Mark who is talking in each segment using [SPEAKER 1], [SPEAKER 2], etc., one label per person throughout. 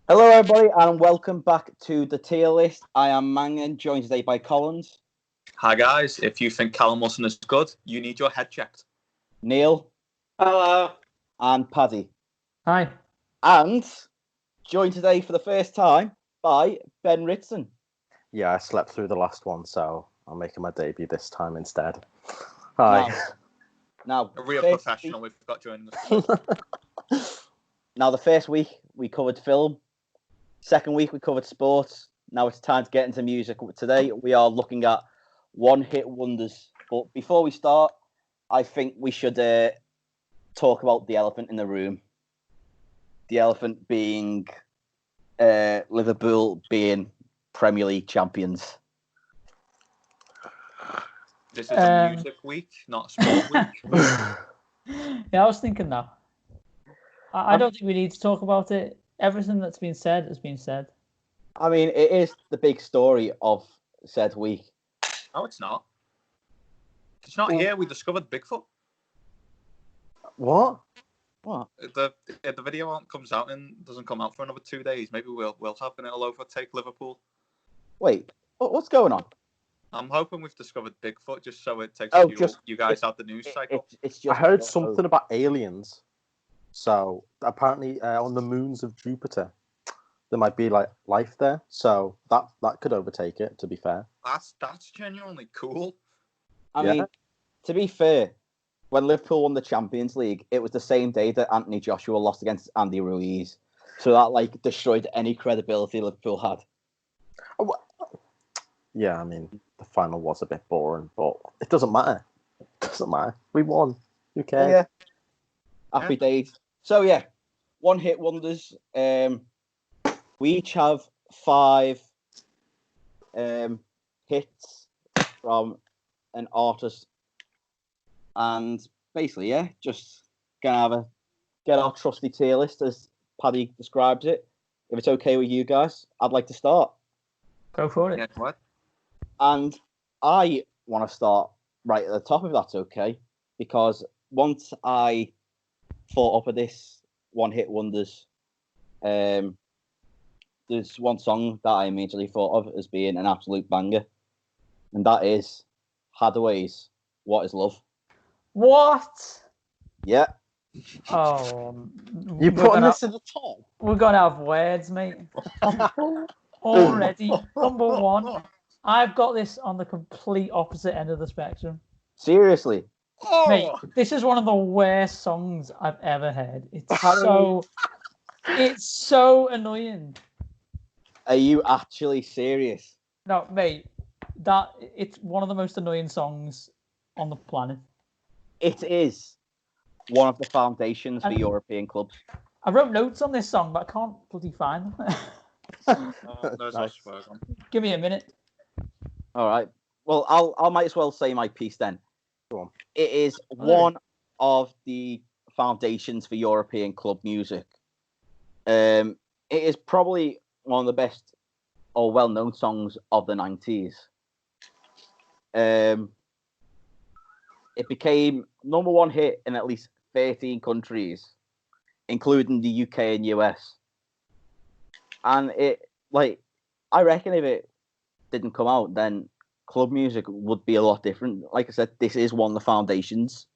[SPEAKER 1] Hello, everybody, and welcome back to the tier list. I am Mangan, joined today by Collins.
[SPEAKER 2] Hi guys, if you think Callum Wilson is good, you need your head checked.
[SPEAKER 1] Neil.
[SPEAKER 3] Hello.
[SPEAKER 1] And Paddy.
[SPEAKER 4] Hi.
[SPEAKER 1] And joined today for the first time by Ben Ritson.
[SPEAKER 3] Yeah, I slept through the last one, so I'm making my debut this time instead. Hi.
[SPEAKER 1] Now
[SPEAKER 2] A real professional we've got joining us.
[SPEAKER 1] Now, the first week we covered film. Second week we covered sports. Now it's time to get into music. Today we are looking at one-hit wonders. But before we start, I think we should talk about the elephant in the room. The elephant being Liverpool being Premier League champions.
[SPEAKER 2] This is a music week, not a sport week.
[SPEAKER 4] Yeah, I was thinking that. I don't think we need to talk about it. Everything that's been said has been said.
[SPEAKER 1] I mean, it is the big story of said week.
[SPEAKER 2] No, it's not. It's not here. We discovered Bigfoot.
[SPEAKER 3] What?
[SPEAKER 2] The video comes out and doesn't come out for another 2 days. Maybe we'll have an it'll overtake Liverpool.
[SPEAKER 1] Wait, what's going on?
[SPEAKER 2] I'm hoping we've discovered Bigfoot just so it takes you guys out the news cycle.
[SPEAKER 1] It's just
[SPEAKER 3] I heard something about aliens. So apparently on the moons of Jupiter, there might be like life there. So that could overtake it. To be fair,
[SPEAKER 2] That's genuinely cool.
[SPEAKER 1] I mean, to be fair, when Liverpool won the Champions League, it was the same day that Anthony Joshua lost against Andy Ruiz. So that destroyed any credibility Liverpool had.
[SPEAKER 3] Yeah, I mean the final was a bit boring, but it doesn't matter. It doesn't matter. We won. Who cares?
[SPEAKER 1] Yeah. Happy days. So yeah, one-hit wonders. We each have 5 hits from an artist, and basically, just gonna get our trusty tier list as Paddy describes it. If it's okay with you guys, I'd like to start.
[SPEAKER 4] Go for it.
[SPEAKER 2] Yeah, what?
[SPEAKER 1] And I want to start right at the top, if that's okay, because once I thought up of this one-hit wonders, there's one song that I immediately thought of as being an absolute banger, and that is Hadaway's "What Is Love."
[SPEAKER 4] What?
[SPEAKER 1] Yeah.
[SPEAKER 4] Oh,
[SPEAKER 3] You putting this in the top?
[SPEAKER 4] We're gonna have words, mate. Already, number one. I've got this on the complete opposite end of the spectrum.
[SPEAKER 1] Seriously.
[SPEAKER 4] Mate, this is one of the worst songs I've ever heard. It's so annoying.
[SPEAKER 1] Are you actually serious?
[SPEAKER 4] No, mate, it's one of the most annoying songs on the planet.
[SPEAKER 1] It is one of the foundations for European clubs.
[SPEAKER 4] I wrote notes on this song, but I can't bloody find them.
[SPEAKER 2] Nice.
[SPEAKER 4] Give me a minute.
[SPEAKER 1] All right. Well, I might as well say my piece then.
[SPEAKER 3] Go on.
[SPEAKER 1] It is one of the foundations for European club music. It is probably one of the best or well-known songs of the 90s. It became number one hit in at least 13 countries, including the UK and US. And I reckon if it didn't come out, then club music would be a lot different. Like I said, this is one of the foundations.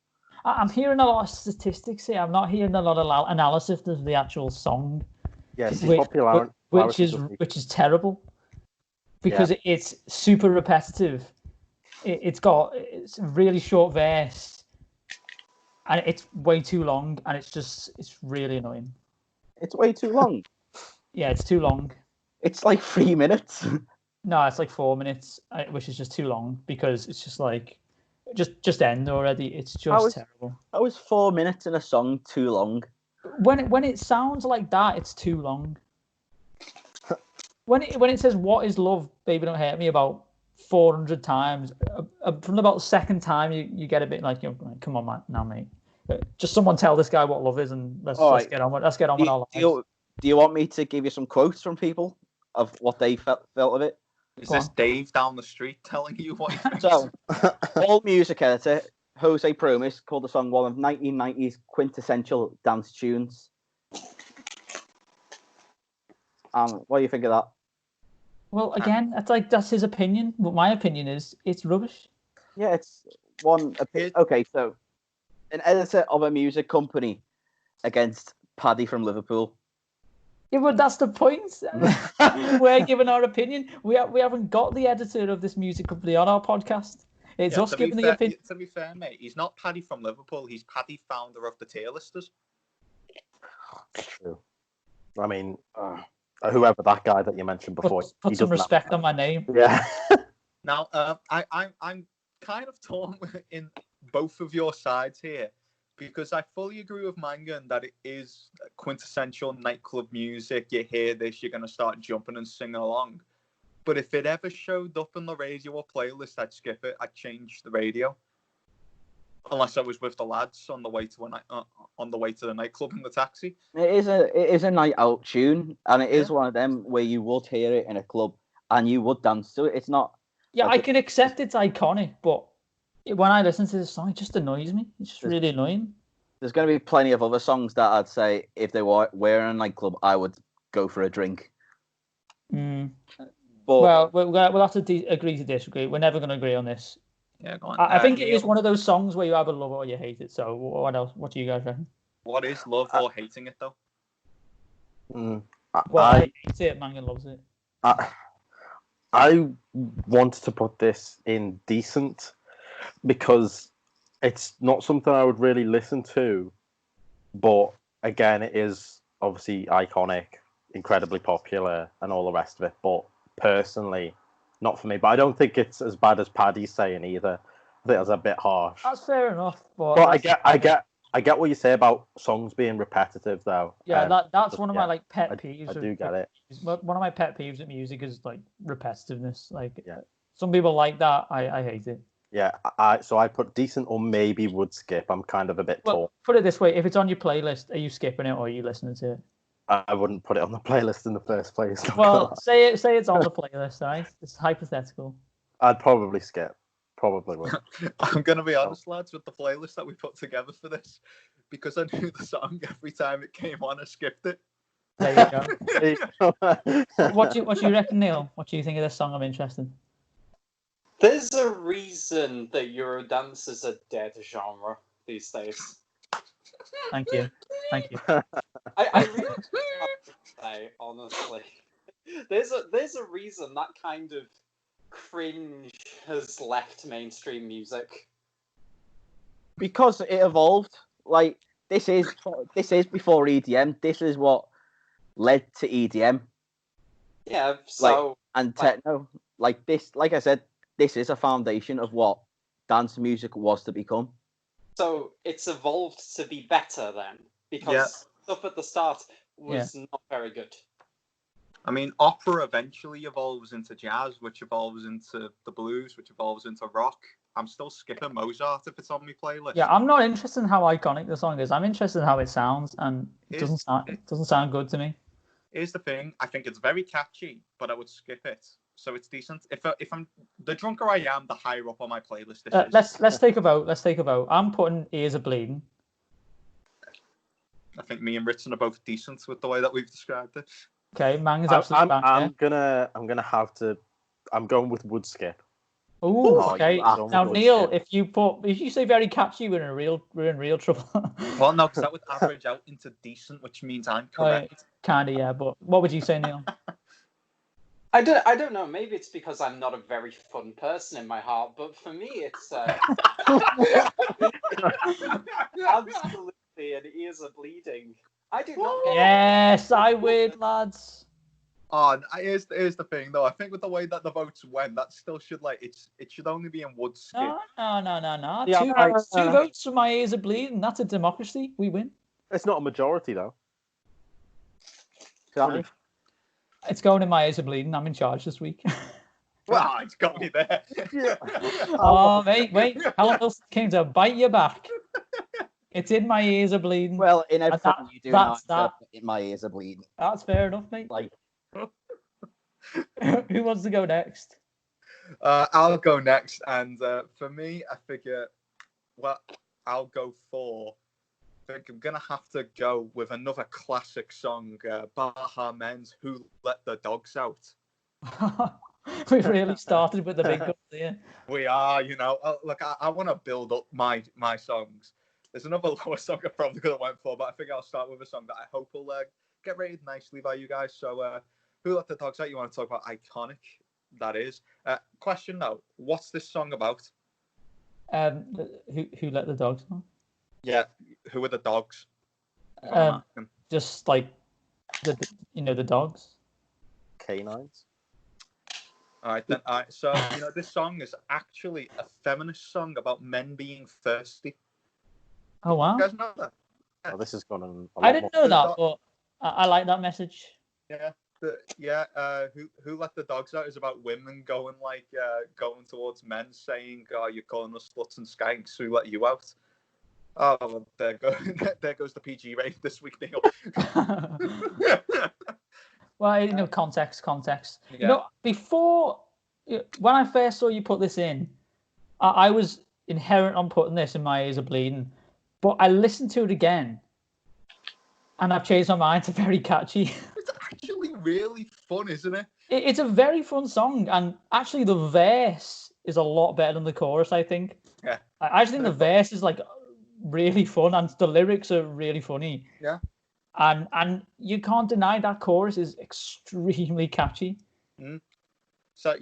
[SPEAKER 4] I'm hearing a lot of statistics here. I'm not hearing a lot of analysis of the actual song.
[SPEAKER 3] Yes,
[SPEAKER 4] which is terrible because it's super repetitive. It's a really short verse, and it's way too long, and it's really annoying.
[SPEAKER 1] It's way too long.
[SPEAKER 4] Yeah, it's too long.
[SPEAKER 1] It's like 3 minutes.
[SPEAKER 4] No, it's like 4 minutes, which is just too long because it's just just end already. It's just terrible.
[SPEAKER 1] That was 4 minutes in a song too long.
[SPEAKER 4] When it sounds like that, it's too long. When it says "What is love, baby, don't hurt me" about 400 times, from about the second time you get a bit like, come on, man, now, mate. Just someone tell this guy what love is, and let's get on with our lives.
[SPEAKER 1] Do you want me to give you some quotes from people of what they felt of it?
[SPEAKER 2] Is this Dave down the street telling you what he thinks?
[SPEAKER 1] So, All Music editor Jose Promis called the song one of 1990s quintessential dance tunes. What do you think of that?
[SPEAKER 4] Well, again, that's his opinion. But my opinion is it's rubbish.
[SPEAKER 1] Yeah, it's one opinion. Okay, so an editor of a music company against Paddy from Liverpool.
[SPEAKER 4] Yeah, but that's the point. We're giving our opinion. We haven't got the editor of this music company on our podcast. It's us giving the opinion.
[SPEAKER 2] To be fair, mate, he's not Paddy from Liverpool. He's Paddy, founder of the tier listers.
[SPEAKER 3] True. I mean, whoever that guy that you mentioned before,
[SPEAKER 4] put some respect on my name.
[SPEAKER 3] Yeah.
[SPEAKER 2] Now, I'm kind of torn in both of your sides here, because I fully agree with Mangan that it is quintessential nightclub music. You hear this, you're going to start jumping and singing along. But if it ever showed up in the radio or playlist, I'd skip it. I'd change the radio, unless I was with the lads on the way to the nightclub in the taxi.
[SPEAKER 1] It is a night out tune, and it is one of them where you would hear it in a club and you would dance to it. It's not.
[SPEAKER 4] Yeah, I can accept it's iconic, but when I listen to this song, it just annoys me. It's just really annoying.
[SPEAKER 1] There's going to be plenty of other songs that I'd say if they were in a nightclub, I would go for a drink. But
[SPEAKER 4] we'll have to agree to disagree. We're never going to agree on this.
[SPEAKER 2] Yeah, go on.
[SPEAKER 4] I think it is one of those songs where you either love it or you hate it. So what else? What do you guys reckon?
[SPEAKER 2] What is love or hating it, though?
[SPEAKER 4] I hate it. Mangan loves it.
[SPEAKER 3] I wanted to put this in decent because it's not something I would really listen to. But again, it is obviously iconic, incredibly popular, and all the rest of it. But personally, not for me. But I don't think it's as bad as Paddy's saying either. I think that's a bit harsh.
[SPEAKER 4] That's fair enough. But
[SPEAKER 3] I get what you say about songs being repetitive, though.
[SPEAKER 4] Yeah, that's one of my pet peeves.
[SPEAKER 3] I do get it.
[SPEAKER 4] One of my pet peeves at music is like repetitiveness. Like, some people like that. I hate it.
[SPEAKER 3] Yeah, so I put decent or maybe would skip. I'm kind of a bit torn.
[SPEAKER 4] Put it this way: if it's on your playlist, are you skipping it or are you listening to it?
[SPEAKER 3] I wouldn't put it on the playlist in the first place.
[SPEAKER 4] Well, say it's on the playlist, right? It's hypothetical.
[SPEAKER 3] I'd probably skip. Probably would.
[SPEAKER 2] I'm going to be honest, lads, with the playlist that we put together for this, because I knew the song every time it came on, I skipped it.
[SPEAKER 4] There you go. What do you reckon, Neil? What do you think of this song? I'm interested.
[SPEAKER 5] There's a reason that Eurodance is a dead genre these days.
[SPEAKER 4] Thank you.
[SPEAKER 5] I really have to say, honestly, there's a reason that kind of cringe has left mainstream music.
[SPEAKER 1] Because it evolved. Like this is before EDM. This is what led to EDM.
[SPEAKER 5] Yeah. So
[SPEAKER 1] techno. Like this. Like I said, this is a foundation of what dance music was to become.
[SPEAKER 5] So it's evolved to be better then, because stuff at the start was not very good.
[SPEAKER 2] I mean, opera eventually evolves into jazz, which evolves into the blues, which evolves into rock. I'm still skipping Mozart if it's on my playlist.
[SPEAKER 4] Yeah, I'm not interested in how iconic the song is. I'm interested in how it sounds, and it doesn't sound good to me.
[SPEAKER 2] Here's the thing: I think it's very catchy, but I would skip it. So it's decent. If I'm the drunker I am, the higher up on my playlist this is.
[SPEAKER 4] Let's take a vote. I'm putting Ears Are Bleeding.
[SPEAKER 2] I think me and Ritson are both decent with the way that we've described it.
[SPEAKER 4] Okay, Mang is absolutely
[SPEAKER 3] I'm going with would skip.
[SPEAKER 4] Ooh, okay. Now, Neil, if you say very catchy, we're in real trouble.
[SPEAKER 2] Well, no, because that would average out into decent, which means I'm correct.
[SPEAKER 4] Kinda, yeah. But what would you say, Neil?
[SPEAKER 5] I don't know. Maybe it's because I'm not a very fun person in my heart, but for me, it's absolutely an Ears Are Bleeding. I do not.
[SPEAKER 4] Yes, I win, lads.
[SPEAKER 2] Oh, here's the thing, though. I think with the way that the votes went, that still should it should only be in would skip.
[SPEAKER 4] No.
[SPEAKER 3] Yeah,
[SPEAKER 4] Two votes for My Ears Are Bleeding. That's a democracy. We win.
[SPEAKER 3] It's not a majority, though.
[SPEAKER 1] Exactly.
[SPEAKER 4] It's going in My Ears Are Bleeding. I'm in charge this week.
[SPEAKER 2] Well, it's got me there.
[SPEAKER 4] Oh, wait. Helen Wilson came to bite you back. It's in My Ears Are Bleeding.
[SPEAKER 1] Well, in everything you do now, My Ears Are Bleeding.
[SPEAKER 4] That's fair enough, mate.
[SPEAKER 1] Like,
[SPEAKER 4] who wants to go next?
[SPEAKER 2] I'll go next, and for me, I figure, I'll go for think I'm gonna have to go with another classic song, Baha Men's "Who Let the Dogs Out."
[SPEAKER 4] We really started with the big guns here.
[SPEAKER 2] We are, look, I want to build up my songs. There's another lower song I probably could have went for, but I think I'll start with a song that I hope will get rated nicely by you guys. So, Who Let the Dogs Out? You want to talk about iconic? That is. Question though, what's this song about?
[SPEAKER 4] Who let the dogs out?
[SPEAKER 2] Yeah, who are the dogs?
[SPEAKER 4] Just like the dogs.
[SPEAKER 3] Canines.
[SPEAKER 2] All right, then. All right, so this song is actually a feminist song about men being thirsty.
[SPEAKER 4] Oh wow!
[SPEAKER 2] You guys know that?
[SPEAKER 3] Oh, this has gone on.
[SPEAKER 4] I didn't know that, but I like that message.
[SPEAKER 2] Yeah. Who Let the Dogs Out is about women going towards men saying, "Oh, you're calling us sluts and skanks. Who let you out?" Oh, well, there goes the PG rating this week, Neil.
[SPEAKER 4] Well, context.
[SPEAKER 2] Yeah.
[SPEAKER 4] Before when I first saw you put this in, I was inherent on putting this, and my ears are bleeding. But I listened to it again, and I've changed my mind to very catchy.
[SPEAKER 2] It's actually really fun, isn't it?
[SPEAKER 4] It's a very fun song, and actually the verse is a lot better than the chorus, I think.
[SPEAKER 2] Yeah.
[SPEAKER 4] I actually think the verse is really fun, and the lyrics are really funny.
[SPEAKER 2] Yeah.
[SPEAKER 4] And you can't deny that chorus is extremely catchy.
[SPEAKER 2] So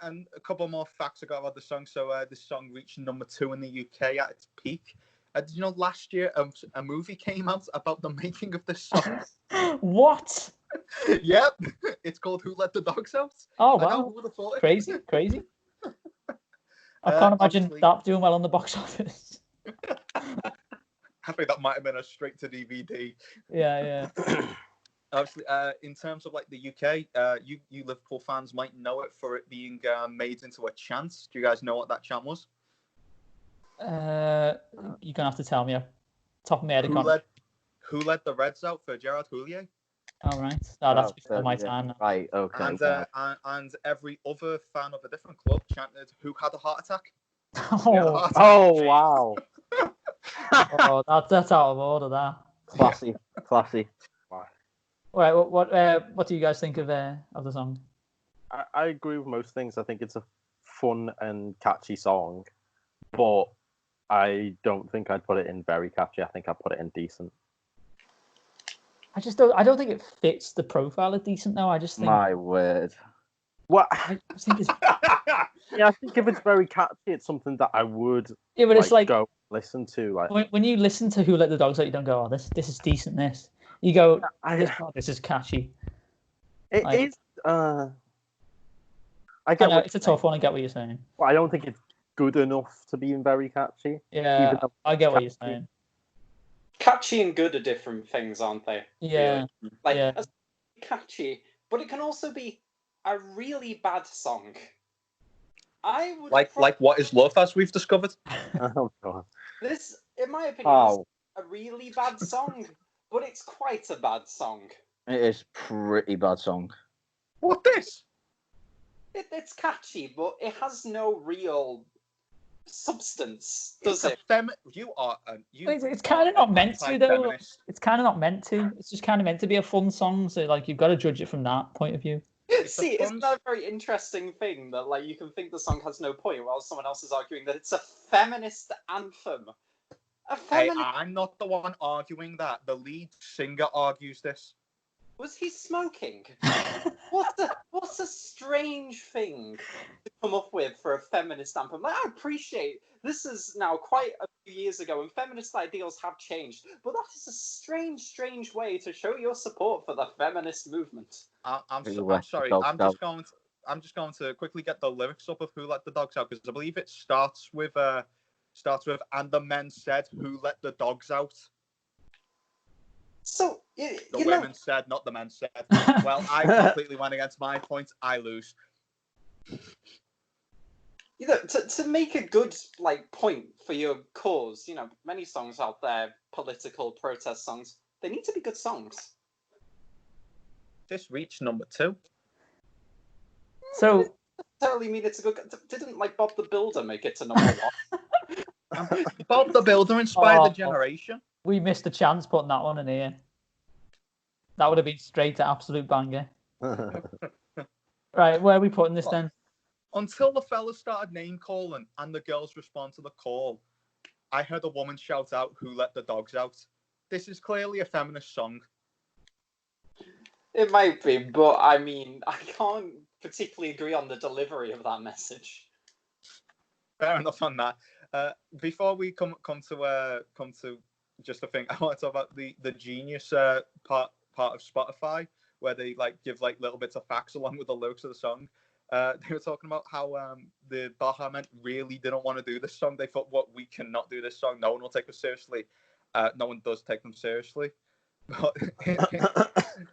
[SPEAKER 2] and a couple more facts I got about the song. So this song reached number 2 in the UK at its peak. Did you know last year a movie came out about the making of this song?
[SPEAKER 4] What?
[SPEAKER 2] Yep, it's called "Who Let the Dogs Out."
[SPEAKER 4] Oh
[SPEAKER 2] I know,
[SPEAKER 4] wow!
[SPEAKER 2] who would have thought it?
[SPEAKER 4] Crazy. I can't imagine that doing well on the box office.
[SPEAKER 2] I think that might have been a straight to DVD.
[SPEAKER 4] Yeah.
[SPEAKER 2] Obviously, in terms of the UK, you Liverpool fans might know it for it being made into a chant. Do you guys know what that chant was?
[SPEAKER 4] You're gonna have to tell me. Top of my head,
[SPEAKER 2] Who let the Reds out for Gerard Houllier?
[SPEAKER 4] All right. No, that's before my time.
[SPEAKER 1] Right. Okay.
[SPEAKER 2] And every other fan of a different club chanted, "Who had a heart attack?"
[SPEAKER 3] Oh wow!
[SPEAKER 4] Oh, that's out of order. That
[SPEAKER 1] Classy.
[SPEAKER 4] All right. What do you guys think of the song?
[SPEAKER 3] I agree with most things. I think it's a fun and catchy song, but I don't think I'd put it in very catchy. I think I'd put it in decent.
[SPEAKER 4] I don't think it fits the profile of decent though. I just think.
[SPEAKER 1] My word.
[SPEAKER 3] What?
[SPEAKER 4] I just think it's.
[SPEAKER 3] Yeah, I think if it's very catchy, it's something that I would.
[SPEAKER 4] Yeah, but it's
[SPEAKER 3] go listen to.
[SPEAKER 4] When you listen to "Who Let the Dogs Out," you don't go, "Oh, this is decent." You go, "This is catchy."
[SPEAKER 3] It is.
[SPEAKER 4] I get it's a tough one. I get what you're saying.
[SPEAKER 3] Well, I don't think it's good enough to be very catchy.
[SPEAKER 4] Yeah, I get what you're saying.
[SPEAKER 5] Catchy and good are different things, aren't they?
[SPEAKER 4] Yeah.
[SPEAKER 5] Really? Catchy, but it can also be a really bad song. I would
[SPEAKER 2] like What Is Love, as we've discovered.
[SPEAKER 3] Oh god.
[SPEAKER 5] This, in my opinion, is a really bad song, but it's quite a bad song.
[SPEAKER 1] It is pretty bad song.
[SPEAKER 2] What this?
[SPEAKER 5] It's catchy, but it has no real substance, does it?
[SPEAKER 4] It's kind of not meant to, though. It's kind of not meant to. It's just kind of meant to be a fun song. So, you've got to judge it from that point of view.
[SPEAKER 5] See, isn't that a very interesting thing that, you can think the song has no point while someone else is arguing that it's a feminist anthem?
[SPEAKER 2] Hey, I'm not the one arguing that. The lead singer argues this.
[SPEAKER 5] Was he smoking? What's a strange thing to come up with for a feminist anthem? I appreciate this is now quite a few years ago, and feminist ideals have changed. But that is a strange way to show your support for the feminist movement.
[SPEAKER 2] I'm sorry. I'm just going to quickly get the lyrics up of "Who Let the Dogs Out" because I believe it starts with "And the men said, 'Who let the dogs out?'"
[SPEAKER 5] So
[SPEAKER 2] the women said, not the men said. Well, I completely went against my point. I lose.
[SPEAKER 5] To make a good point for your cause, many songs out there, political protest songs, they need to be good songs.
[SPEAKER 2] This reached number 2.
[SPEAKER 4] So
[SPEAKER 5] doesn't necessarily mean it's a good. Didn't Bob the Builder make it to number 1?
[SPEAKER 2] Bob the Builder inspired the generation.
[SPEAKER 4] We missed a chance putting that one in here. That would have been straight to absolute banger. Right, where are we putting this then?
[SPEAKER 2] Until the fellas started name calling and the girls respond to the call, I heard a woman shout out, "Who let the dogs out?" This is clearly a feminist song.
[SPEAKER 5] It might be, but I mean, I can't particularly agree on the delivery of that message.
[SPEAKER 2] Fair enough on that. Before we come to just a thing, I want to talk about the genius part of Spotify, where they like give like little bits of facts along with the lyrics of the song. They were talking about how the Baha Men really didn't want to do this song. They thought, "What, we cannot do this song. No one will take us seriously." No one does take them seriously. But,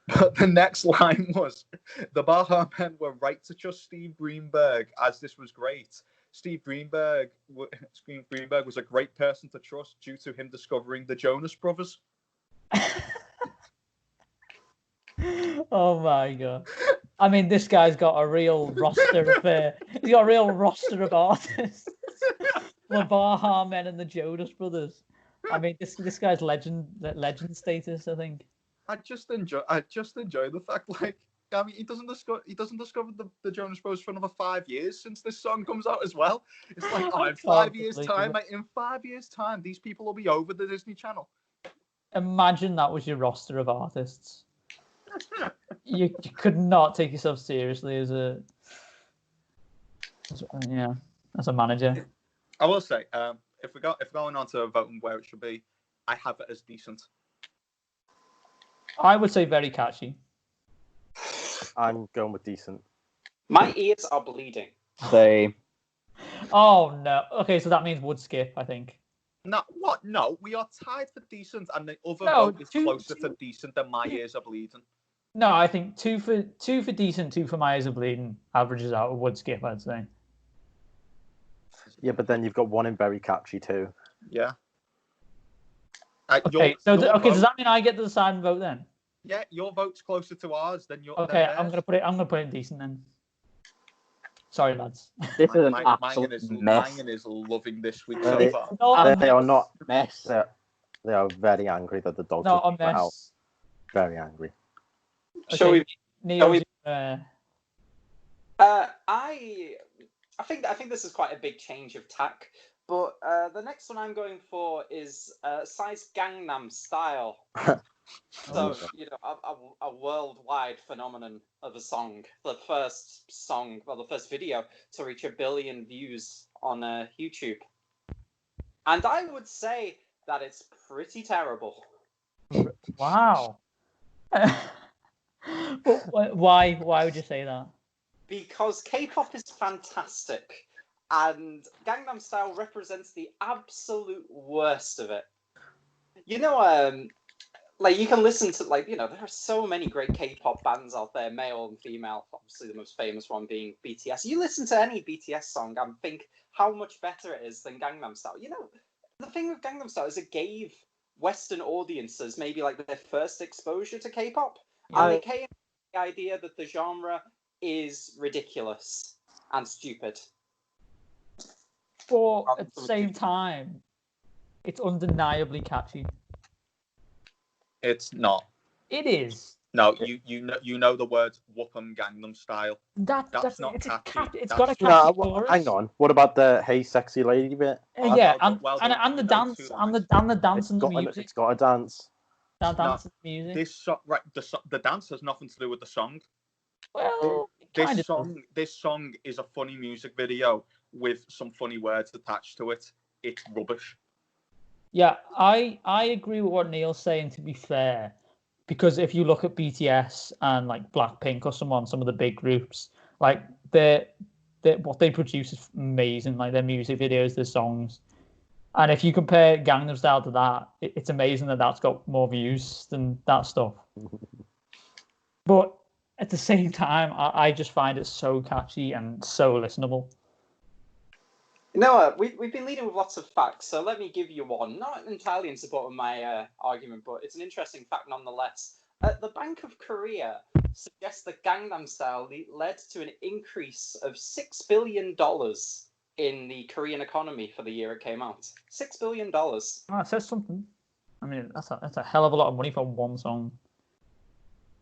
[SPEAKER 2] but the next line was, "The Baha Men were right to trust Steve Greenberg, as this was great. Steve Greenberg was a great person to trust due to him discovering the Jonas Brothers."
[SPEAKER 4] Oh my god! I mean, this guy's got a real roster of he's got a real roster of artists. The Baha Men and the Jonas Brothers. I mean, this guy's legend status, I think.
[SPEAKER 2] I just enjoy the fact, like, I mean, he doesn't discover the Jonas Brothers for another 5 years since this song comes out as well. It's like, oh, in 5 years' time, these people will be over the Disney Channel. Imagine
[SPEAKER 4] that was your roster of artists. you could not take yourself seriously as a manager.
[SPEAKER 2] I will say, if we're going on to voting where it should be, I have it as decent.
[SPEAKER 4] I would say very catchy.
[SPEAKER 3] I'm going with decent.
[SPEAKER 5] My ears are bleeding.
[SPEAKER 1] Same.
[SPEAKER 4] Oh no. Okay, so that means would skip, I think.
[SPEAKER 2] No, what? No, we are tied for decent, and the other vote is closer to decent than my ears are bleeding.
[SPEAKER 4] No, I think two for decent, 2 for my ears are bleeding averages out a would skip, I'd say.
[SPEAKER 3] Yeah, but then you've got one in very catchy too.
[SPEAKER 2] Yeah.
[SPEAKER 4] Okay, does that mean I get to decide and vote then?
[SPEAKER 2] Yeah, your vote's closer to ours than your.
[SPEAKER 4] Okay, I'm gonna put it in decent then. Sorry, lads.
[SPEAKER 1] This is an absolute mess.
[SPEAKER 2] Mangan is loving this week so far.
[SPEAKER 3] They are not mess. They are very angry that the dogs
[SPEAKER 4] are out.
[SPEAKER 3] Very angry.
[SPEAKER 5] Okay, shall we?
[SPEAKER 4] Neil,
[SPEAKER 5] I think this is quite a big change of tack. But the next one I'm going for is Psy's Gangnam Style. So, you know, a worldwide phenomenon of a song. The first video to reach 1 billion views on YouTube. And I would say that it's pretty terrible.
[SPEAKER 4] Wow. Why would you say that?
[SPEAKER 5] Because K-pop is fantastic. And Gangnam Style represents the absolute worst of it. You know, like you can listen to, like, you know, there are so many great K-pop bands out there, male and female. Obviously, the most famous one being BTS. You listen to any BTS song and think how much better it is than Gangnam Style. You know, the thing with Gangnam Style is it gave Western audiences maybe like their first exposure to K-pop, and they came with the idea that the genre is ridiculous and stupid.
[SPEAKER 4] But at the same time, it's undeniably catchy.
[SPEAKER 2] It's not.
[SPEAKER 4] It is.
[SPEAKER 2] No, you know the words "Whoop'em Gangnam Style." That's not catchy.
[SPEAKER 4] It's got a catchy chorus.
[SPEAKER 3] Hang on. What about the "Hey Sexy Lady" bit?
[SPEAKER 4] Yeah, and the dance and the dance and the music.
[SPEAKER 3] It's got a dance.
[SPEAKER 4] That dance and music.
[SPEAKER 2] The dance has nothing to do with the song.
[SPEAKER 4] Well,
[SPEAKER 2] this song is a funny music video with some funny words attached to it. It's rubbish.
[SPEAKER 4] Yeah, I agree with what Neil's saying, to be fair, because if you look at BTS and like Blackpink or some of the big groups, like what they produce is amazing, like their music videos, their songs. And if you compare Gangnam Style to that, it's amazing that that's got more views than that stuff. But at the same time, I just find it so catchy and so listenable.
[SPEAKER 5] No, we've been leading with lots of facts, so let me give you one. Not entirely in support of my argument, but it's an interesting fact nonetheless. The Bank of Korea suggests that Gangnam Style led to an increase of $6 billion in the Korean economy for the year it came out. $6 billion.
[SPEAKER 4] Oh, it says something. I mean, that's a hell of a lot of money for one song.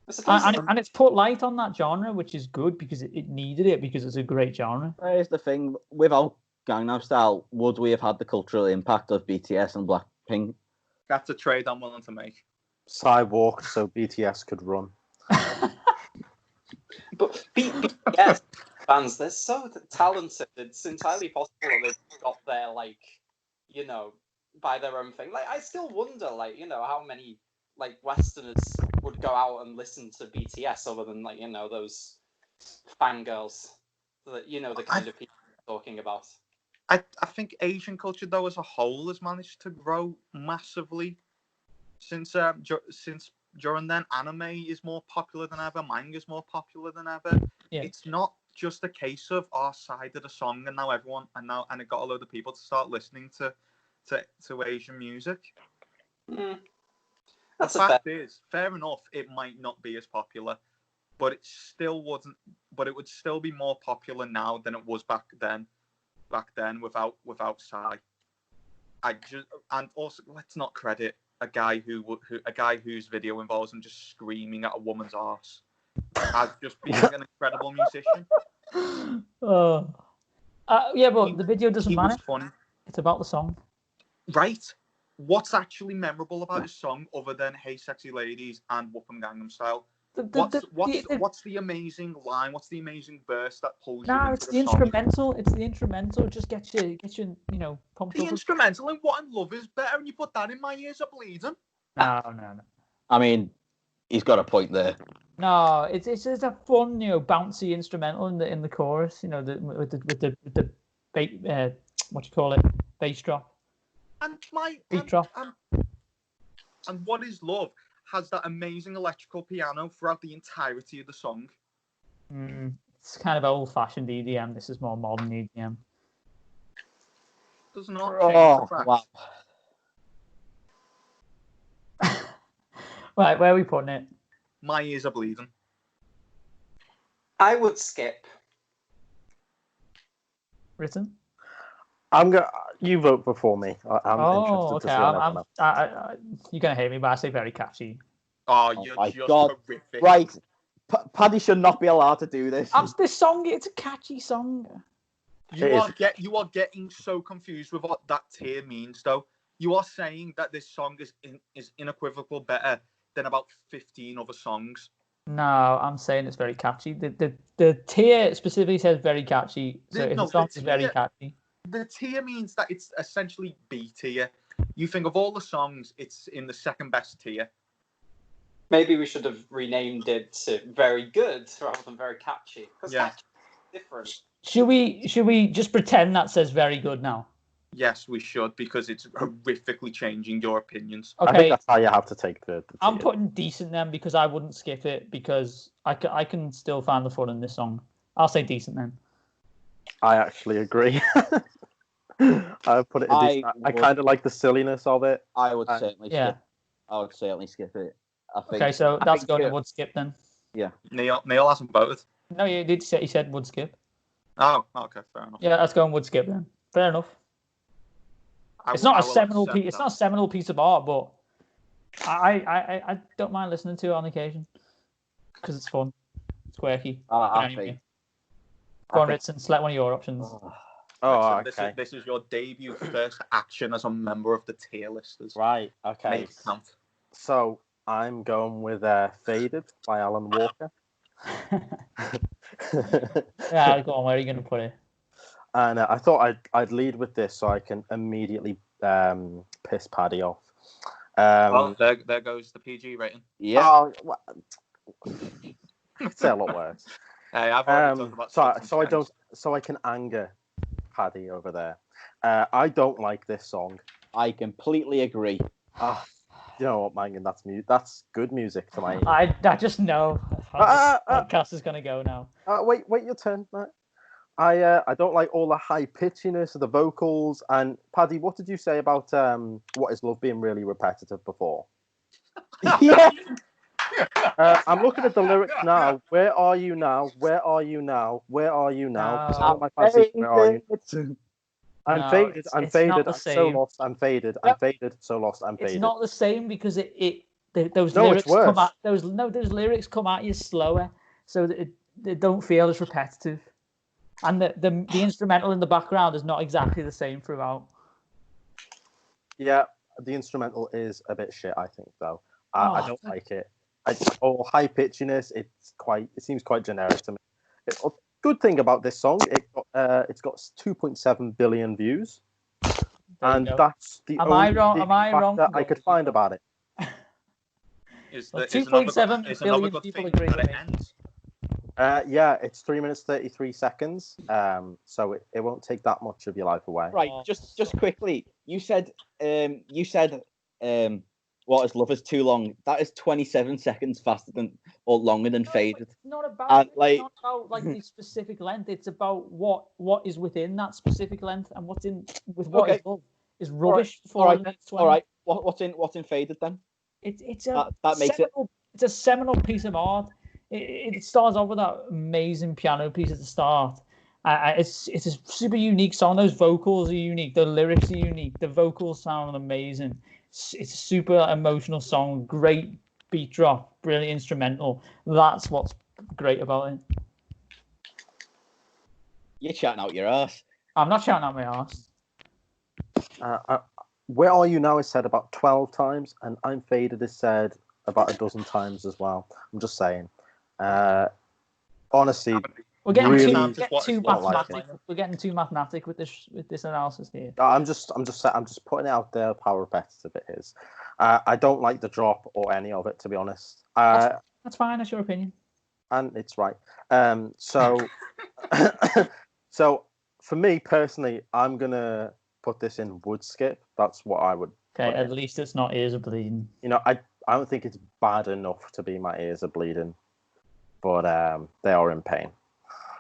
[SPEAKER 5] I suppose
[SPEAKER 4] And it's put light on that genre, which is good because it needed it because it's a great genre.
[SPEAKER 1] Here's the thing: without Gangnam Style, would we have had the cultural impact of BTS and Blackpink?
[SPEAKER 2] That's a trade I'm willing to make.
[SPEAKER 3] Psy walked so BTS could run.
[SPEAKER 5] But BTS fans, they're so talented. It's entirely possible they've got there, like, you know, by their own thing. Like, I still wonder, like, you know, how many like Westerners would go out and listen to BTS other than, like, you know, those fangirls, that, you know, the kind of people we're talking about.
[SPEAKER 2] I think Asian culture, though, as a whole, has managed to grow massively since during then. Anime is more popular than ever. Manga is more popular than ever.
[SPEAKER 4] Yeah.
[SPEAKER 2] It's not just a case of our side of the song, and now everyone and it got a load of people to start listening to Asian music.
[SPEAKER 5] Mm.
[SPEAKER 2] The
[SPEAKER 5] That's a
[SPEAKER 2] fact is, fair enough, it might not be as popular, but it still wasn't. But it would still be more popular now than it was back then. Without Psy. And also, let's not credit a guy whose video involves him just screaming at a woman's arse as just being an incredible musician.
[SPEAKER 4] Yeah, but the video doesn't
[SPEAKER 2] He
[SPEAKER 4] matter.
[SPEAKER 2] was funny,
[SPEAKER 4] It's about the song.
[SPEAKER 2] right? What's actually memorable about his song other than "Hey Sexy Ladies" and "Whoopin' Gangnam Style"? What's the amazing line? What's the amazing verse that pulls you into
[SPEAKER 4] It's
[SPEAKER 2] the
[SPEAKER 4] the
[SPEAKER 2] song?
[SPEAKER 4] instrumental. It's the instrumental. It just gets you, you know, pumped
[SPEAKER 2] The
[SPEAKER 4] up.
[SPEAKER 2] instrumental in "What in Love" is better, and you put that in "My Ears Are Bleeding."
[SPEAKER 4] No.
[SPEAKER 1] I mean, he's got a point there.
[SPEAKER 4] No, it's just a fun, you know, bouncy instrumental in the chorus. You know, with the what you call it, bass drop. Beat drop.
[SPEAKER 2] And "What Is Love" has that amazing electrical piano throughout the entirety of the song.
[SPEAKER 4] It's kind of old-fashioned EDM. This is more modern EDM.
[SPEAKER 2] Does not change the fact.
[SPEAKER 1] Wow.
[SPEAKER 4] Right, where are we putting it?
[SPEAKER 2] "My Ears Are Bleeding."
[SPEAKER 5] I would skip.
[SPEAKER 4] Written?
[SPEAKER 3] You vote before me. I'm interested to see
[SPEAKER 4] okay. You're gonna hate me, but I say very catchy.
[SPEAKER 2] Oh,
[SPEAKER 1] Oh
[SPEAKER 2] you're
[SPEAKER 1] my
[SPEAKER 2] just
[SPEAKER 1] God.
[SPEAKER 2] horrific.
[SPEAKER 1] Right. Paddy should not be allowed to do this.
[SPEAKER 4] This song, it's a catchy song.
[SPEAKER 2] You are getting so confused with what that tier means, though. You are saying that this song is unequivocal better than about 15 other songs.
[SPEAKER 4] No, I'm saying it's very catchy. The tier specifically says very catchy, so the song is very catchy.
[SPEAKER 2] The tier means that it's essentially B tier. You think of all the songs, it's in the second best tier.
[SPEAKER 5] Maybe we should have renamed it to "Very Good" rather than "Very Catchy." Because catchy is different.
[SPEAKER 4] Should we just pretend that says very good now?
[SPEAKER 2] Yes, we should, because it's horrifically changing your opinions.
[SPEAKER 4] Okay.
[SPEAKER 3] I think that's how you have to take the tier.
[SPEAKER 4] I'm putting decent then because I wouldn't skip it because I can still find the fun in this song. I'll say decent then.
[SPEAKER 3] I actually agree. I put it in decent. I kind of like the silliness of it.
[SPEAKER 1] I would certainly skip.
[SPEAKER 4] Yeah.
[SPEAKER 1] I would certainly skip it. I think,
[SPEAKER 4] Okay, so that's going to would skip then.
[SPEAKER 1] Yeah.
[SPEAKER 2] Neil hasn't voted.
[SPEAKER 4] No, you did say he said would skip.
[SPEAKER 2] Oh, okay, fair enough.
[SPEAKER 4] Yeah, that's going would skip then. Fair enough. It's not a seminal piece. It's not a seminal piece of art, but I don't mind listening to it on occasion because it's fun. It's quirky. Anyway. Go on, Ritson. Select one of your options.
[SPEAKER 3] Oh,
[SPEAKER 2] Ritson,
[SPEAKER 3] okay.
[SPEAKER 2] This is your debut first action as a member of the tier listers.
[SPEAKER 3] Right. Okay.
[SPEAKER 2] Make it count.
[SPEAKER 3] So I'm going with "Faded" by Alan Walker.
[SPEAKER 4] Yeah, go on. Where are you going to put it?
[SPEAKER 3] And I thought I'd lead with this so I can immediately piss Paddy off.
[SPEAKER 2] Well, there goes the PG rating.
[SPEAKER 1] Yeah.
[SPEAKER 3] Say a lot worse.
[SPEAKER 2] Hey, I've already talked about
[SPEAKER 3] so I can anger Paddy over there. I don't like this song.
[SPEAKER 1] I completely agree.
[SPEAKER 3] You know what, Mangan? That's good music to my ears.
[SPEAKER 4] I just know how this podcast is going to go now.
[SPEAKER 3] Wait your turn. I don't like all the high pitchiness of the vocals. And Paddy, what did you say about "What Is Love" being really repetitive before?
[SPEAKER 1] Yeah.
[SPEAKER 3] I'm looking at the lyrics now. Where are you now? Where are you now? Where are you now? Where are you? I'm
[SPEAKER 4] No,
[SPEAKER 3] faded. I'm
[SPEAKER 4] it's not
[SPEAKER 3] faded.
[SPEAKER 4] the
[SPEAKER 3] I'm so
[SPEAKER 4] same.
[SPEAKER 3] lost. I'm faded. I'm
[SPEAKER 4] Yep.
[SPEAKER 3] faded. So lost. I'm
[SPEAKER 4] It's
[SPEAKER 3] faded.
[SPEAKER 4] not the same because those
[SPEAKER 3] No, it's
[SPEAKER 4] lyrics come
[SPEAKER 3] worse.
[SPEAKER 4] at those lyrics come at you slower, so that they don't feel as repetitive, and the instrumental in the background is not exactly the same throughout.
[SPEAKER 3] Yeah, the instrumental is a bit shit. I think though. I
[SPEAKER 4] Oh.
[SPEAKER 3] don't like it. High pitchiness. It seems quite generic to me. Good thing about this song, it's got 2.7 billion views, and that's the
[SPEAKER 4] Am I
[SPEAKER 3] only
[SPEAKER 4] wrong?
[SPEAKER 3] big
[SPEAKER 4] Am I wrong?
[SPEAKER 3] factor I could find about it.
[SPEAKER 4] Well, 2.7 billion
[SPEAKER 2] good
[SPEAKER 4] people
[SPEAKER 2] thing
[SPEAKER 4] agree
[SPEAKER 2] that
[SPEAKER 4] with
[SPEAKER 2] it
[SPEAKER 4] me.
[SPEAKER 2] ends.
[SPEAKER 3] Yeah, it's 3 minutes 33 seconds. So it won't take that much of your life away.
[SPEAKER 1] Right,
[SPEAKER 4] Oh,
[SPEAKER 1] just quickly. You said what is Love is too long. That is 27 seconds faster than or longer than Faded.
[SPEAKER 4] It's not about
[SPEAKER 1] And,
[SPEAKER 4] it's not about like the specific length. It's about what is within that specific length, and what's in with what is
[SPEAKER 1] Okay.
[SPEAKER 4] love is rubbish.
[SPEAKER 1] All right,
[SPEAKER 4] Then.
[SPEAKER 1] all right. What's in Faded then?
[SPEAKER 4] It's a
[SPEAKER 1] That makes it.
[SPEAKER 4] It's a seminal piece of art. It starts off with that amazing piano piece at the start. It's a super unique song. Those vocals are unique. The lyrics are unique. The vocals sound amazing. It's a super emotional song. Great beat drop. Brilliant instrumental. That's what's great about it.
[SPEAKER 1] You're chatting out your ass.
[SPEAKER 4] I'm not shouting out my ass.
[SPEAKER 3] Where Are You Now is said about 12 times, and I'm Faded is said about a dozen times as well. I'm just saying. Honestly,
[SPEAKER 4] we're getting
[SPEAKER 3] really
[SPEAKER 4] too mathematic. We're getting too mathematic with this analysis here.
[SPEAKER 3] I'm just putting it out there how repetitive it is. I don't like the drop or any of it, to be honest.
[SPEAKER 4] That's fine. That's your opinion.
[SPEAKER 3] And it's right. So for me personally, I'm gonna put this in wood skip. That's what I would.
[SPEAKER 4] Okay, at least it's not ears are bleeding.
[SPEAKER 3] I don't think it's bad enough to be my ears are bleeding, but they are in pain.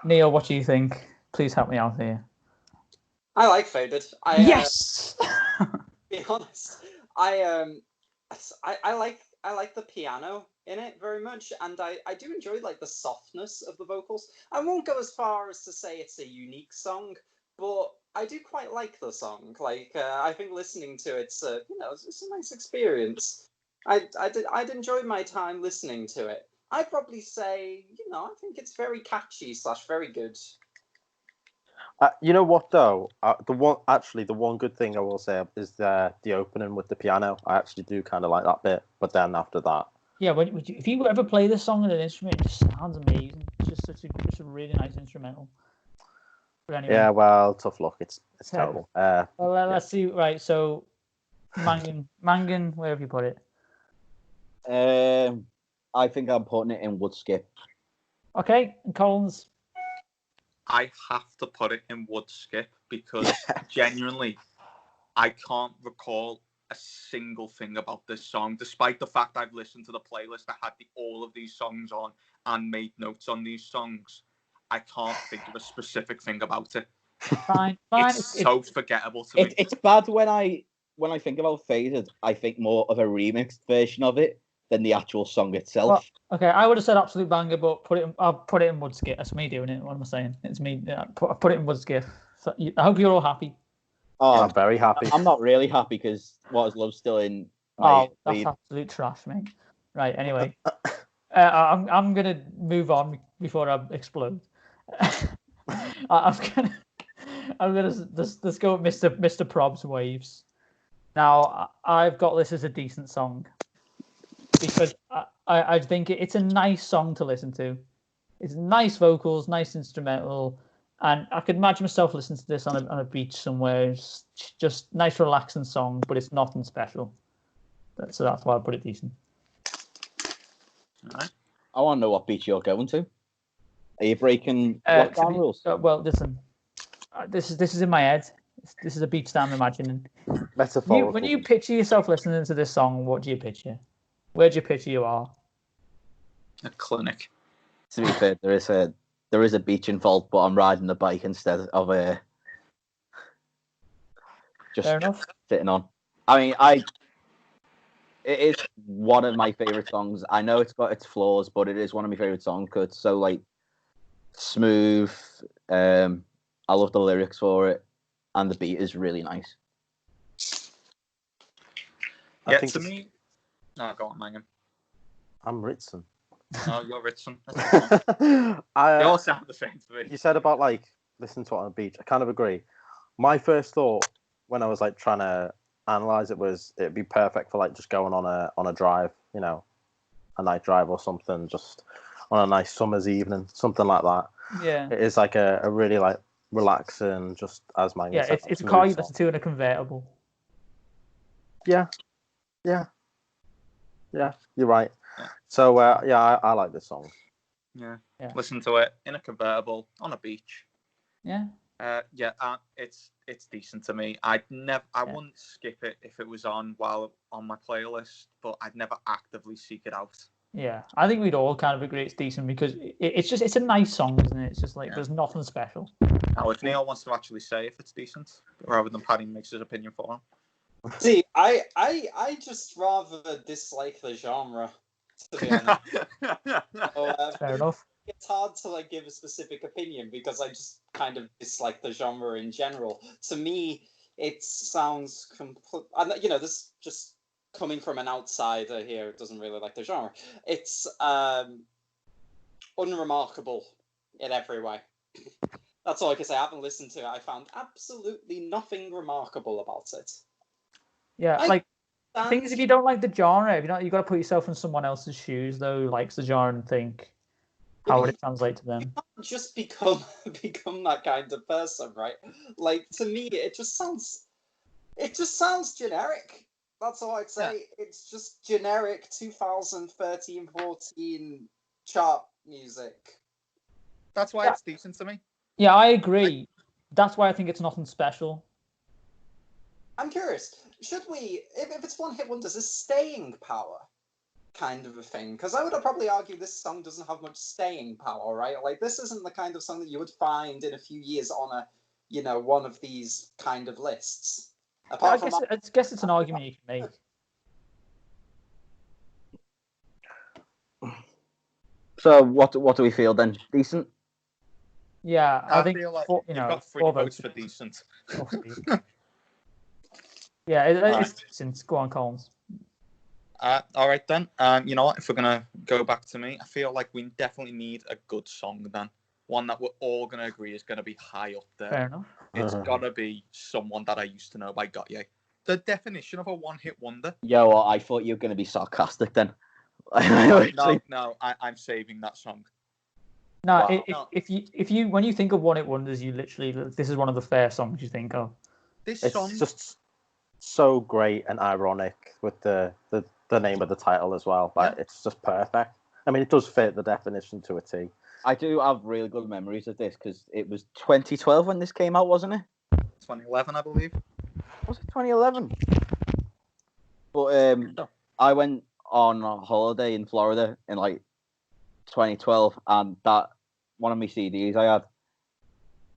[SPEAKER 4] Neil, what do you think? Please help me out here.
[SPEAKER 5] I like Faded.
[SPEAKER 4] Yes.
[SPEAKER 5] Be honest, I like the piano in it very much, and I do enjoy like the softness of the vocals. I won't go as far as to say it's a unique song, but I do quite like the song. Like I think listening to it's it's a nice experience. I'd enjoy my time listening to it. I'd probably say I think it's very catchy / very good.
[SPEAKER 3] You know what though? The one good thing I will say is the opening with the piano. I actually do kind of like that bit, but then after that,
[SPEAKER 4] yeah. If you ever play this song on an instrument, it just sounds amazing. It's just such a really nice instrumental. But anyway,
[SPEAKER 3] yeah. Well, tough luck. It's terrible.
[SPEAKER 4] Well, let's see. Right, so Mangan, where have you put it?
[SPEAKER 1] I think I'm putting it in wood skip.
[SPEAKER 4] Okay, and Collins.
[SPEAKER 2] I have to put it in wood skip because genuinely, I can't recall a single thing about this song, despite the fact I've listened to the playlist that had all of these songs on and made notes on these songs. I can't think of a specific thing about it.
[SPEAKER 4] Fine.
[SPEAKER 2] It's so forgettable to me.
[SPEAKER 1] It's bad when I think about Faded. I think more of a remixed version of it than the actual song itself.
[SPEAKER 4] Well, okay, I would have said absolute banger, but I'll put it in wood skip. That's me doing it. What am I saying? It's me. I put it in wood skip. So I hope you're all happy.
[SPEAKER 3] Oh, I'm very happy.
[SPEAKER 1] I'm not really happy because What Is Love still in.
[SPEAKER 4] That's absolute trash, mate. Right. Anyway, I'm gonna move on before I explode. I'm gonna let's go with Mr. Prob's Waves. Now I've got this as a decent song because I think it's a nice song to listen to. It's nice vocals, nice instrumental, and I could imagine myself listening to this on a beach somewhere. It's just nice, relaxing song, but it's nothing special. So that's why I put it decent.
[SPEAKER 2] All right.
[SPEAKER 1] I want to know what beach you're going to. Are you breaking lockdown rules?
[SPEAKER 4] Well, listen, this is in my head. This is a beach that I'm imagining.
[SPEAKER 3] Metaphorical.
[SPEAKER 4] When you picture yourself listening to this song, what do you picture? Where do you picture you are?
[SPEAKER 2] A clinic.
[SPEAKER 1] To be fair, there is a beach involved, but I'm riding the bike instead of just
[SPEAKER 4] Fair enough.
[SPEAKER 1] sitting on. I mean, it is one of my favorite songs. I know it's got its flaws, but it is one of my favorite songs because it's so like smooth. I love the lyrics for it. and the beat is really nice.
[SPEAKER 2] Yeah, to me. No, go on, Mangan.
[SPEAKER 3] I'm Ritson.
[SPEAKER 2] No, you're Ritson.
[SPEAKER 3] They
[SPEAKER 2] all sound the same to me.
[SPEAKER 3] You said about like listening to it on the beach. I kind of agree. My first thought when I was like trying to analyze it was it'd be perfect for like just going on a drive, you know, a night drive or something, just on a nice summer's evening, something like that.
[SPEAKER 4] Yeah.
[SPEAKER 3] It is like a really like relaxing, just as my
[SPEAKER 4] it's a car you listen to in a convertible.
[SPEAKER 3] Yeah, you're right. Yeah. So I like this song.
[SPEAKER 2] Yeah. Listen to it in a convertible on a beach.
[SPEAKER 4] Yeah.
[SPEAKER 2] It's decent to me. I wouldn't skip it if it was on my playlist, but I'd never actively seek it out.
[SPEAKER 4] Yeah, I think we'd all kind of agree it's decent because it's a nice song, isn't it? It's just like there's nothing special.
[SPEAKER 2] Now, if Neil wants to actually say if it's decent, rather than Paddy makes his opinion for him.
[SPEAKER 5] See, I just rather dislike the genre, to be honest. So,
[SPEAKER 4] Fair enough.
[SPEAKER 5] It's hard to like give a specific opinion because I just kind of dislike the genre in general. To me, it sounds you know, this just coming from an outsider here, it doesn't really like the genre. It's unremarkable in every way. That's all I can say. I haven't listened to it. I found absolutely nothing remarkable about it.
[SPEAKER 4] Yeah, the thing is, if you don't like the genre, you've got to put yourself in someone else's shoes, though, who likes the genre and think, how would it translate to them?
[SPEAKER 5] You can't just become that kind of person, right? Like, to me, it just sounds generic. That's all I'd say. Yeah. It's just generic 2013-14 chart music.
[SPEAKER 2] That's why it's decent to me.
[SPEAKER 4] Yeah, I agree. That's why I think it's nothing special.
[SPEAKER 5] I'm curious. Should we, if it's one hit wonders, is staying power kind of a thing? Because I would probably argue this song doesn't have much staying power, right? Like, this isn't the kind of song that you would find in a few years on one of these kind of lists.
[SPEAKER 4] I guess it's an argument you can
[SPEAKER 1] make. So what do we feel then? Decent?
[SPEAKER 4] Yeah, I think
[SPEAKER 2] feel like you've got 3 votes for decent.
[SPEAKER 4] Yeah, it's decent. Go on, Collins.
[SPEAKER 2] All right then. You know what? If we're gonna go back to me, I feel like we definitely need a good song then. One that we're all gonna agree is gonna be high up there.
[SPEAKER 4] Fair enough.
[SPEAKER 2] It's gotta be Someone That I Used to Know by Gotye. The definition of a one-hit wonder.
[SPEAKER 1] Yeah, well, I thought you were gonna be sarcastic then.
[SPEAKER 2] No, I'm saving that song.
[SPEAKER 4] No, wow. If you when you think of one-hit wonders, you literally this is one of the first songs you think of.
[SPEAKER 3] It's just so great and ironic with the name of the title as well. But it's just perfect. I mean, it does fit the definition to a T.
[SPEAKER 1] I do have really good memories of this because it was 2012 when this came out, wasn't it?
[SPEAKER 2] 2011, I believe.
[SPEAKER 1] Was it 2011? But I went on a holiday in Florida in like 2012, and that one of my CDs I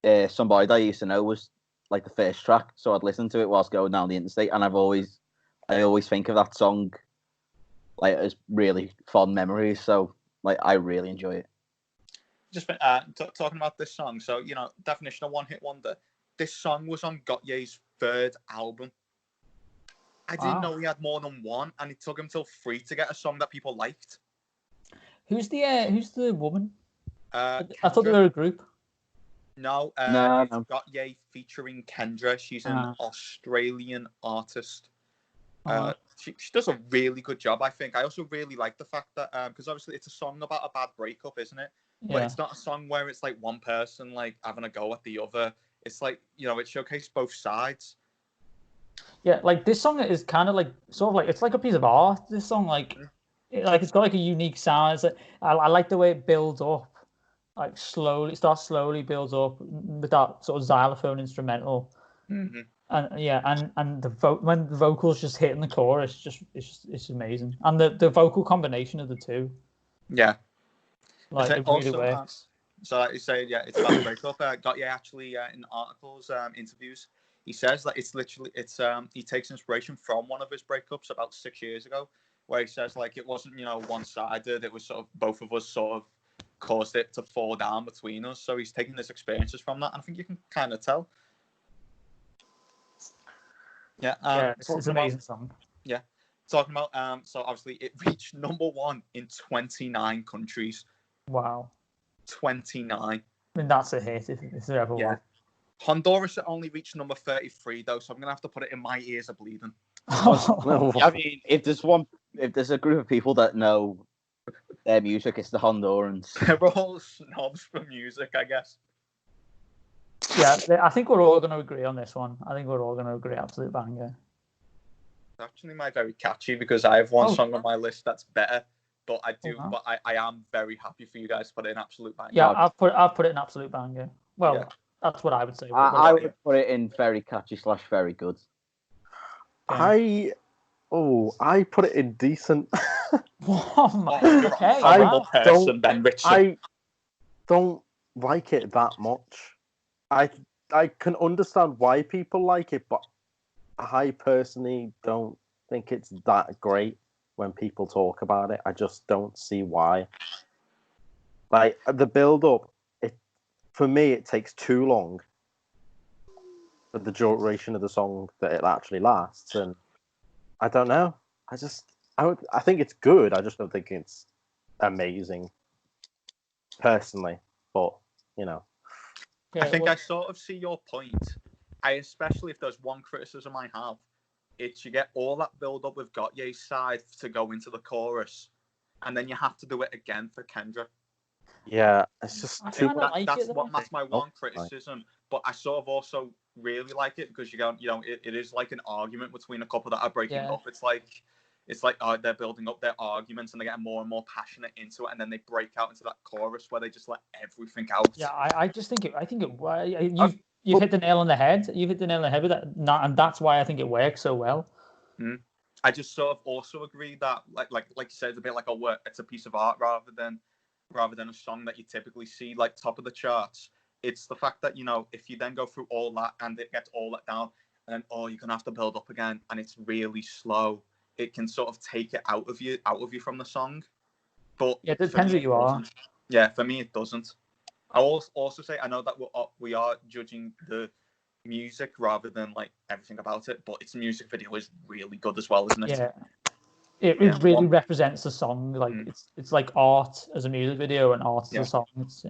[SPEAKER 1] had, Somebody That I Used to Know, was like the first track, so I'd listen to it whilst going down the interstate, and I always think of that song like as really fond memories. So like I really enjoy it.
[SPEAKER 2] Just talking about this song, so definition of one hit wonder. This song was on Gotye's 3rd album. I didn't know he had more than one, and it took him till 3 to get a song that people liked.
[SPEAKER 4] Who's the woman? I thought they were a group.
[SPEAKER 2] No, it's Gotye featuring Kendra. She's an Australian artist. She does a really good job, I think. I also really like the fact that because obviously it's a song about a bad breakup, isn't it? But it's not a song where it's like one person like having a go at the other. It's like it showcases both sides.
[SPEAKER 4] Yeah, like this song is kind of like it's like a piece of art. This song, it's got like a unique sound. It's like, I like the way it builds up, like slowly. It starts slowly, builds up with that sort of xylophone instrumental.
[SPEAKER 2] Mm-hmm.
[SPEAKER 4] And when the vocals just hit in the chorus, it's amazing. And the vocal combination of the two.
[SPEAKER 2] Yeah.
[SPEAKER 4] Like it really works.
[SPEAKER 2] So like you say, it's about the breakup. Gotye actually in articles, interviews, he says that he takes inspiration from one of his breakups about 6 years ago, where he says like it wasn't one-sided. It was sort of both of us sort of caused it to fall down between us. So he's taking his experiences from that, and I think you can kind of tell. Yeah,
[SPEAKER 4] it's an amazing song.
[SPEAKER 2] Yeah, talking about so obviously it reached #1 in 29 countries.
[SPEAKER 4] Wow.
[SPEAKER 2] 29.
[SPEAKER 4] I mean, that's a hit if there ever was.
[SPEAKER 2] Honduras only reached number 33 though, so I'm gonna have to put it in my ears are bleeding.
[SPEAKER 1] I mean, if there's a group of people that know their music, it's the Hondurans.
[SPEAKER 2] They're all snobs for music, I guess.
[SPEAKER 4] Yeah, I think we're all going to agree on this one. I think we're all going to agree. Absolute banger.
[SPEAKER 2] It's actually my very catchy because I have one song on my list that's better, but I am very happy for you guys to put it in absolute banger.
[SPEAKER 4] Yeah, I've put it in absolute banger. Well, that's what I would say.
[SPEAKER 1] I would put it in very catchy / very good.
[SPEAKER 3] I put it in decent.
[SPEAKER 4] Okay.
[SPEAKER 3] I don't like it that much. I can understand why people like it, but I personally don't think it's that great when people talk about it. I just don't see why. Like the build-up, for me, it takes too long for the duration of the song that it actually lasts, and I don't know. I think it's good. I just don't think it's amazing, personally. But
[SPEAKER 2] I think I sort of see your point. Especially if there's one criticism I have, it's you get all that build up with Gotye's side to go into the chorus, and then you have to do it again for Kendra.
[SPEAKER 3] Yeah, it's just
[SPEAKER 2] that's my one criticism. But I sort of also really like it because it is like an argument between a couple that are breaking up. It's like they're building up their arguments and they're getting more and more passionate into it, and then they break out into that chorus where they just let everything out.
[SPEAKER 4] Yeah, I think you've hit the nail on the head. You've hit the nail on the head with that, and that's why I think it works so well.
[SPEAKER 2] I just sort of also agree that, like you said, it's a bit like a work. It's a piece of art rather than a song that you typically see like top of the charts. It's the fact that if you then go through all that and it gets all that down, and then you're gonna have to build up again, and it's really slow. It can sort of take it out of you from the song. But
[SPEAKER 4] it depends who you are.
[SPEAKER 2] Yeah, for me it doesn't. I also say I know that we are judging the music rather than like everything about it, but its music video is really good as well, isn't it?
[SPEAKER 4] Yeah. It really represents the song. Like it's like art as a music video and art as a song.
[SPEAKER 2] It's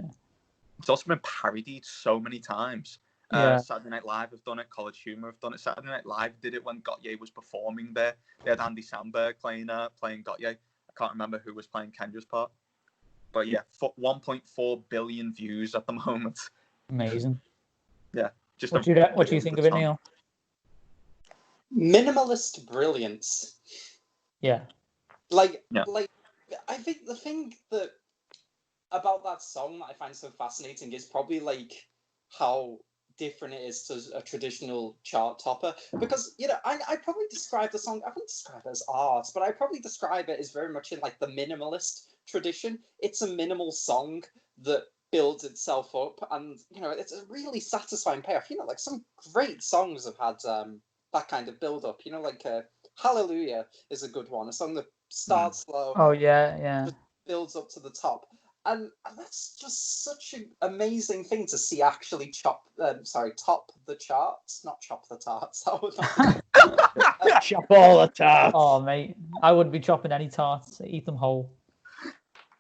[SPEAKER 2] also been parodied so many times. Saturday Night Live have done it. College Humor have done it. Saturday Night Live did it when Gotye was performing there. They had Andy Samberg playing Gotye. I can't remember who was playing Kendra's part. But yeah, 1.4 billion views at the moment.
[SPEAKER 4] Amazing.
[SPEAKER 2] Yeah.
[SPEAKER 4] What do you think of it, Neil?
[SPEAKER 5] Minimalist brilliance.
[SPEAKER 4] Yeah.
[SPEAKER 5] I think the thing that about that song that I find so fascinating is probably like how different it is to a traditional chart topper, because I probably describe the song, I wouldn't describe it as art, but I probably describe it as very much in like the minimalist tradition. It's a minimal song that builds itself up, and it's a really satisfying payoff. Like some great songs have had that kind of build up. Like Hallelujah is a good one, a song that starts slow.
[SPEAKER 4] Oh yeah.
[SPEAKER 5] Just builds up to the top. And that's just such an amazing thing to see actually top the charts, not chop the tarts.
[SPEAKER 1] Chop all the tarts.
[SPEAKER 4] Oh, mate, I wouldn't be chopping any tarts. Eat them whole.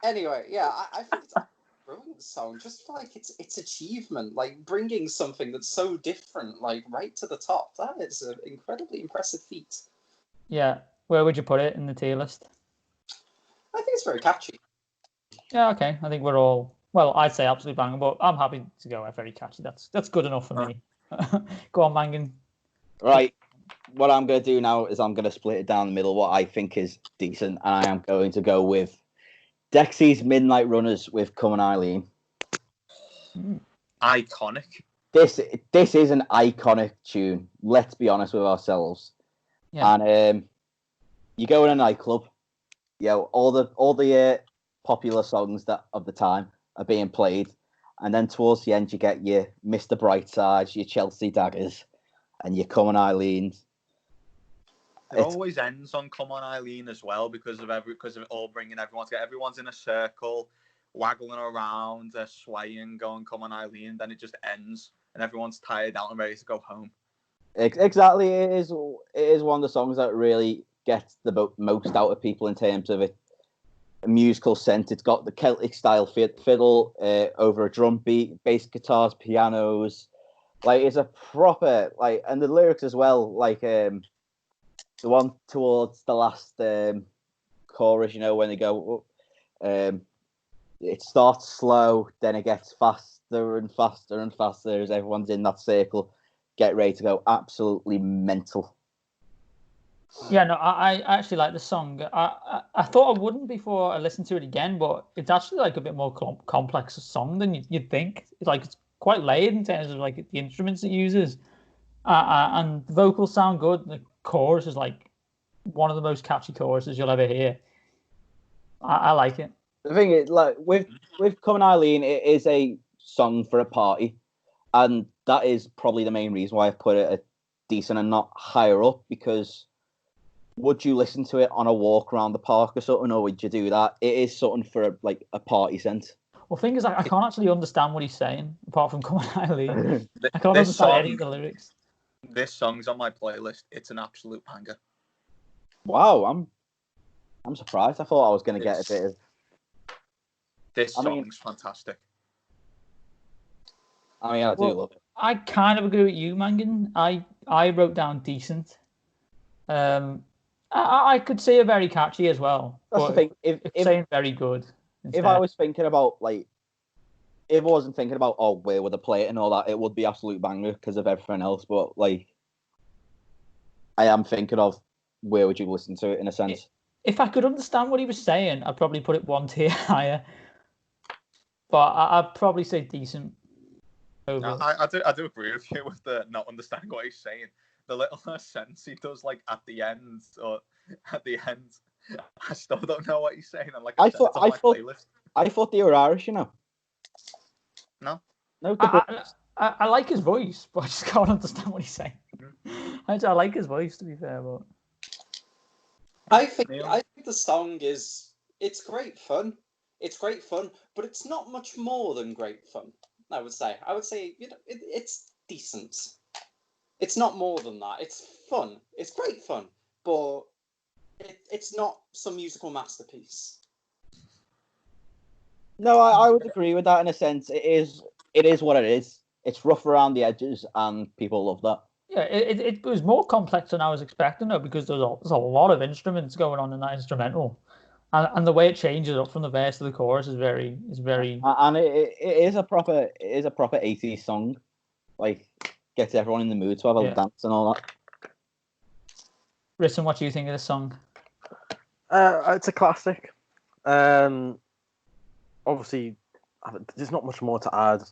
[SPEAKER 5] Anyway, yeah, I think it's a brilliant song, just for like its achievement, like bringing something that's so different, like right to the top. That is an incredibly impressive feat.
[SPEAKER 4] Yeah, where would you put it in the tier list?
[SPEAKER 5] I think it's very catchy.
[SPEAKER 4] Yeah, okay. I think we're all. Well, I'd say absolute banger, but I'm happy to go very catchy. That's good enough for me. Go on, Mangan.
[SPEAKER 1] Right. What I'm going to do now is I'm going to split it down the middle. What I think is decent, and I am going to go with Dexy's Midnight Runners with Come on Eileen.
[SPEAKER 2] Iconic.
[SPEAKER 1] This is an iconic tune. Let's be honest with ourselves.
[SPEAKER 4] Yeah.
[SPEAKER 1] And you go in a nightclub. All the popular songs that of the time are being played, and then towards the end you get your Mr. Brightsides, your Chelsea Daggers, and your Come on Eileen.
[SPEAKER 2] It always ends on Come on Eileen as well because of it all bringing everyone together. Everyone's in a circle, waggling around, swaying, going Come on Eileen. Then it just ends, and everyone's tired out and ready to go home.
[SPEAKER 1] Exactly, it is. It is one of the songs that really gets the most out of people in terms of it. A musical sense. It's got the Celtic style fiddle over a drum beat, bass guitars, pianos. Like it's a proper and the lyrics as well. Like the one towards the last chorus, when they go, it starts slow, then it gets faster and faster and faster as everyone's in that circle. Get ready to go absolutely mental.
[SPEAKER 4] Yeah, no, I actually like the song. I thought I wouldn't before I listened to it again, but it's actually like a bit more complex song than you'd think. It's quite layered in terms of like the instruments it uses, and the vocals sound good. The chorus is like one of the most catchy choruses you'll ever hear. I like it.
[SPEAKER 1] The thing is, like with Come and Eileen, it is a song for a party, and that is probably the main reason why I put it at decent and not higher up, because would you listen to it on a walk around the park or something, or would you do that? It is something for a party sense.
[SPEAKER 4] Well, thing is, I can't actually understand what he's saying apart from "Come on, Eileen." I can't understand any of the lyrics.
[SPEAKER 2] This song's on my playlist. It's an absolute banger.
[SPEAKER 1] Wow, I'm surprised. I thought I was going to get a bit of.
[SPEAKER 2] This song's fantastic.
[SPEAKER 1] I do love it.
[SPEAKER 4] I kind of agree with you, Mangan. I wrote down decent. I could say a very catchy as well.
[SPEAKER 1] That's the thing. If
[SPEAKER 4] saying very good. Instead.
[SPEAKER 1] If I was thinking about if I wasn't thinking about where would I play it and all that, it would be absolute banger because of everything else. But I am thinking of where would you listen to it in a sense.
[SPEAKER 4] If I could understand what he was saying, I'd probably put it one tier higher. But I'd probably say decent.
[SPEAKER 2] I do agree with you with the not understanding what he's saying. The little sentence he does at the end, I still don't know what he's saying. And I
[SPEAKER 1] thought they were Irish,
[SPEAKER 2] No.
[SPEAKER 1] No.
[SPEAKER 4] I like his voice, but I just can't understand what he's saying. I like his voice, to be fair, but
[SPEAKER 5] I think the song it's great fun. It's great fun, but it's not much more than great fun. I would say it's decent. It's not more than that. It's fun. It's great fun, but it's not some musical masterpiece.
[SPEAKER 1] No, I would agree with that in a sense. It is what it is. It's rough around the edges, and people love that.
[SPEAKER 4] Yeah, it was more complex than I was expecting, though, because there's a lot of instruments going on in that instrumental, and the way it changes up from the verse to the chorus is very.
[SPEAKER 1] And it is a proper 80s song, gets everyone in the mood to have a dance and all that.
[SPEAKER 4] Risson, what do you think of this song?
[SPEAKER 3] It's a classic. Obviously, there's not much more to add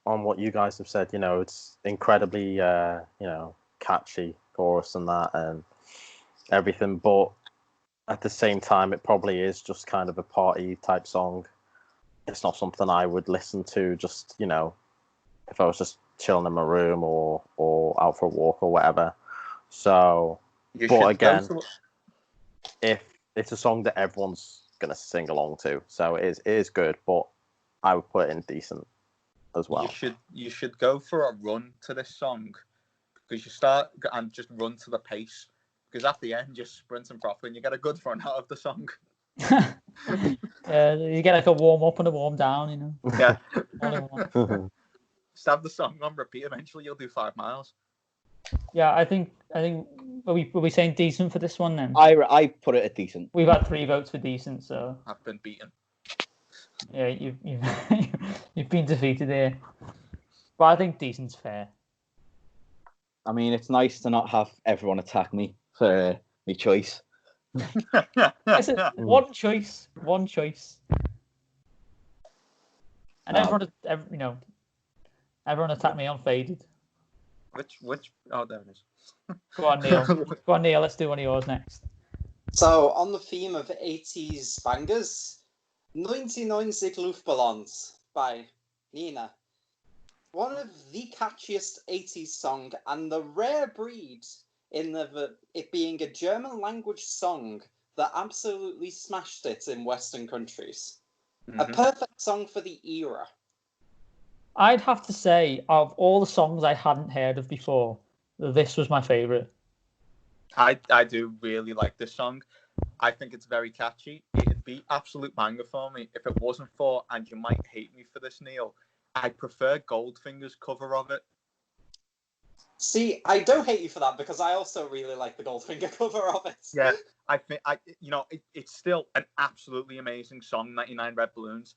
[SPEAKER 3] on what you guys have said. It's incredibly, catchy chorus and that and everything. But at the same time, it probably is just kind of a party type song. It's not something I would listen to just, if I was just chilling in my room or out for a walk or whatever. So, but again, if it's a song that everyone's gonna sing along to, so it is good, but I would put it in decent as well.
[SPEAKER 2] You should go for a run to this song, because you start and just run to the pace, because at the end you're sprinting properly and you get a good run out of the song.
[SPEAKER 4] You get a warm up and a warm down,
[SPEAKER 2] Yeah. Just have the song on repeat. Eventually you'll do 5 miles.
[SPEAKER 4] Yeah, I think were we saying decent for this one then?
[SPEAKER 1] I put it at decent.
[SPEAKER 4] We've had 3 votes for decent, so
[SPEAKER 2] I've been beaten.
[SPEAKER 4] Yeah, you've been defeated here. But I think decent's fair.
[SPEAKER 1] I mean, it's nice to not have everyone attack me for my choice.
[SPEAKER 4] One choice. And everyone attacked me on Faded.
[SPEAKER 2] Which? Oh, there it is.
[SPEAKER 4] Go on, Neil. Let's do one of yours next.
[SPEAKER 5] So, on the theme of 80s bangers, 99 Luftballons by Nina. One of the catchiest 80s song, and the rare breed in it being a German language song that absolutely smashed it in Western countries. Mm-hmm. A perfect song for the era.
[SPEAKER 4] I'd have to say, of all the songs I hadn't heard of before, this was my favorite.
[SPEAKER 2] I do really like this song. I think it's very catchy. It'd be absolute banger for me if it wasn't for, and you might hate me for this, Neil, I prefer Goldfinger's cover of it.
[SPEAKER 5] See, I don't hate you for that because I also really like the Goldfinger cover of it.
[SPEAKER 2] Yeah, I think it's still an absolutely amazing song, 99 Red Balloons.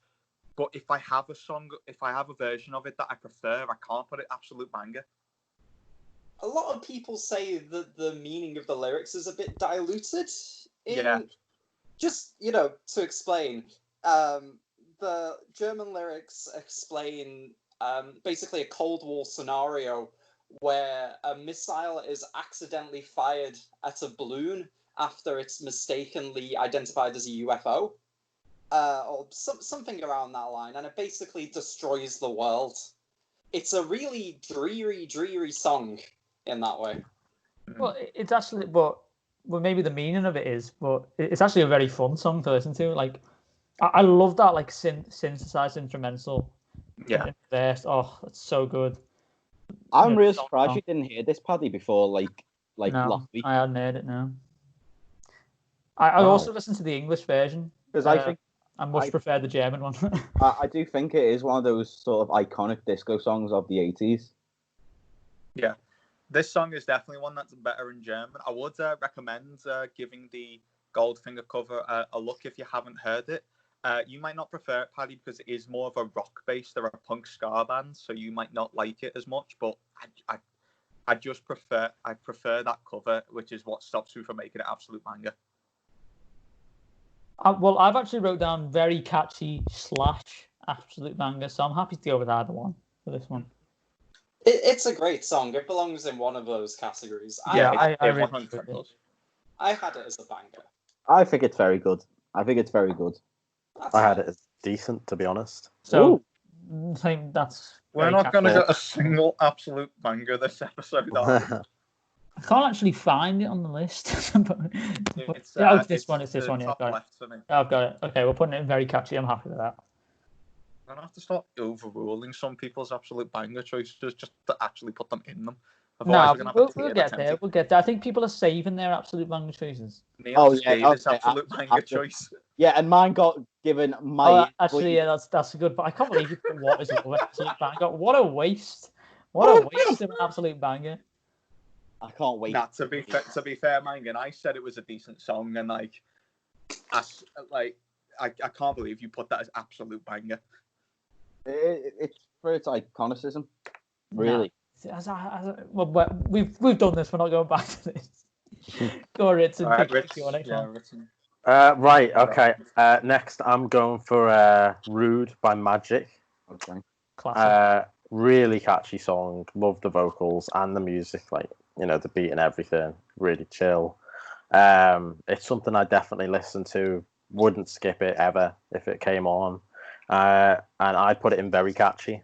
[SPEAKER 2] But if I have a version of it that I prefer, I can't put it absolute banger.
[SPEAKER 5] A lot of people say that the meaning of the lyrics is a bit diluted.
[SPEAKER 2] Yeah.
[SPEAKER 5] Just, to explain, the German lyrics explain basically a Cold War scenario where a missile is accidentally fired at a balloon after it's mistakenly identified as a UFO, or something around that line, and it basically destroys the world. It's a really dreary song in that way.
[SPEAKER 4] Well, it's actually, but maybe the meaning of it is, but it's actually a very fun song to listen to. Like, I love that like synthesized instrumental.
[SPEAKER 2] Yeah.
[SPEAKER 4] Verse. Oh, it's so good.
[SPEAKER 1] I'm really surprised you didn't hear this, Paddy, before like
[SPEAKER 4] no,
[SPEAKER 1] last week.
[SPEAKER 4] I hadn't heard it. No. I also listened to the English version
[SPEAKER 1] because I think
[SPEAKER 4] I much prefer the German one.
[SPEAKER 1] I do think it is one of those sort of iconic disco songs of the 80s.
[SPEAKER 2] Yeah, this song is definitely one that's better in German. I would recommend giving the Goldfinger cover a look if you haven't heard it. You might not prefer it, Paddy, because it is more of a rock base. They're a punk ska band, so you might not like it as much. But I just prefer that cover, which is what stops you from making it absolute banger.
[SPEAKER 4] Well, I've actually wrote down very catchy / absolute banger, so I'm happy to go with either one for this one.
[SPEAKER 5] It's a great song. It belongs in one of those categories.
[SPEAKER 4] Yeah, I
[SPEAKER 2] really
[SPEAKER 4] 100%
[SPEAKER 2] does.
[SPEAKER 5] I had it as a banger.
[SPEAKER 1] I think it's very good. I
[SPEAKER 3] had it as decent, to be honest.
[SPEAKER 4] So I think that's.
[SPEAKER 2] We're not going to get a single absolute banger this episode, are we?
[SPEAKER 4] I can't actually find it on the list.
[SPEAKER 2] It's
[SPEAKER 4] this one. It's this one. Yeah,
[SPEAKER 2] top
[SPEAKER 4] got
[SPEAKER 2] left for me.
[SPEAKER 4] I've got it. Okay, we're putting it in very catchy. I'm happy with that.
[SPEAKER 2] I'm going to have to start overruling some people's absolute banger choices just to actually put them in them.
[SPEAKER 4] No, we'll get there. We'll get there. I think people are saving their absolute banger choices.
[SPEAKER 2] Neil his absolute banger choice.
[SPEAKER 1] Yeah, and mine got given my.
[SPEAKER 4] Actually, yeah, that's a good. But I can't believe you put what is an absolute banger. What a waste! What a waste of an absolute banger.
[SPEAKER 1] I can't wait.
[SPEAKER 2] Nah, to be fair, Mangan, I said it was a decent song, and I can't believe you put that as absolute banger.
[SPEAKER 1] It's for its iconicism, really.
[SPEAKER 4] Well, we've done this. We're not going back to this. Go, Ritson.
[SPEAKER 2] Right,
[SPEAKER 4] Ritson.
[SPEAKER 3] Right. Okay. Next, I'm going for "Rude" by Magic.
[SPEAKER 1] Okay.
[SPEAKER 4] Classic.
[SPEAKER 3] Really catchy song. Love the vocals and the music. Like, the beat and everything. Really chill. It's something I definitely listen to. Wouldn't skip it ever if it came on. And I put it in very catchy.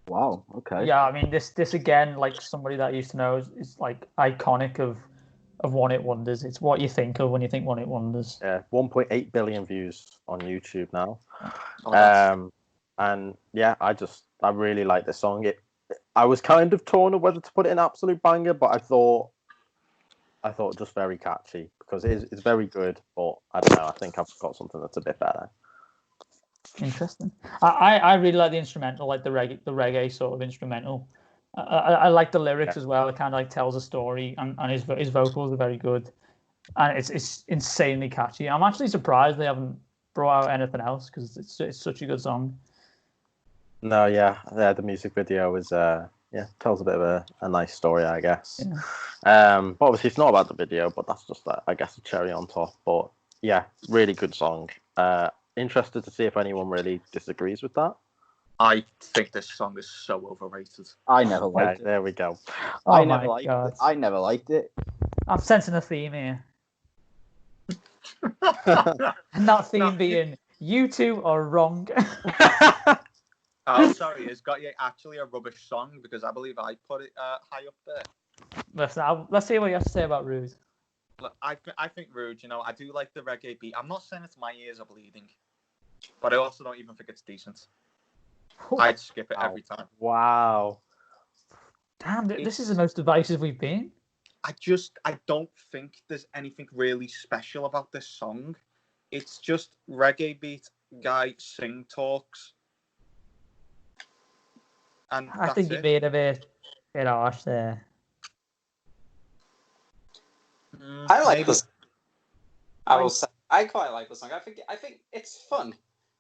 [SPEAKER 1] Wow. Okay.
[SPEAKER 4] Yeah, I mean this again, like somebody that I used to know, is like iconic of One Hit Wonders. It's what you think of when you think One Hit Wonders.
[SPEAKER 3] Yeah, 1.8 billion views on YouTube now. And yeah, I really like this song. I was kind of torn on whether to put it in absolute banger, but I thought just very catchy because it's very good. But I don't know. I think I've got something that's a bit better.
[SPEAKER 4] Interesting. I really like the instrumental, like the reggae sort of instrumental. I like the lyrics as well. It kind of like tells a story, and his vocals are very good, and it's insanely catchy. I'm actually surprised they haven't brought out anything else because it's such a good song.
[SPEAKER 3] No, yeah, the music video is tells a bit of a nice story, I guess.
[SPEAKER 4] Yeah.
[SPEAKER 3] But obviously it's not about the video, but that's just I guess a cherry on top. But yeah, really good song. Interested to see if anyone really disagrees with that.
[SPEAKER 2] I think this song is so overrated.
[SPEAKER 1] I never liked it.
[SPEAKER 3] There we go.
[SPEAKER 1] I never liked it.
[SPEAKER 4] I'm sensing a theme here. And that theme being, you two are wrong.
[SPEAKER 2] Oh, sorry, it's got actually a rubbish song because I believe I put it high up there.
[SPEAKER 4] Let's see what you have to say about Rude.
[SPEAKER 2] Look, I think Rude, I do like the reggae beat. I'm not saying it's my ears are bleeding, but I also don't even think it's decent. I'd skip it every time.
[SPEAKER 3] Wow.
[SPEAKER 4] Damn, this is the most divisive we've been.
[SPEAKER 2] I don't think there's anything really special about this song. It's just reggae beat, guy sing talks. And
[SPEAKER 4] I think you made a bit harsh there.
[SPEAKER 5] I like
[SPEAKER 2] maybe.
[SPEAKER 5] this. I will say I quite like the song. I think it's fun.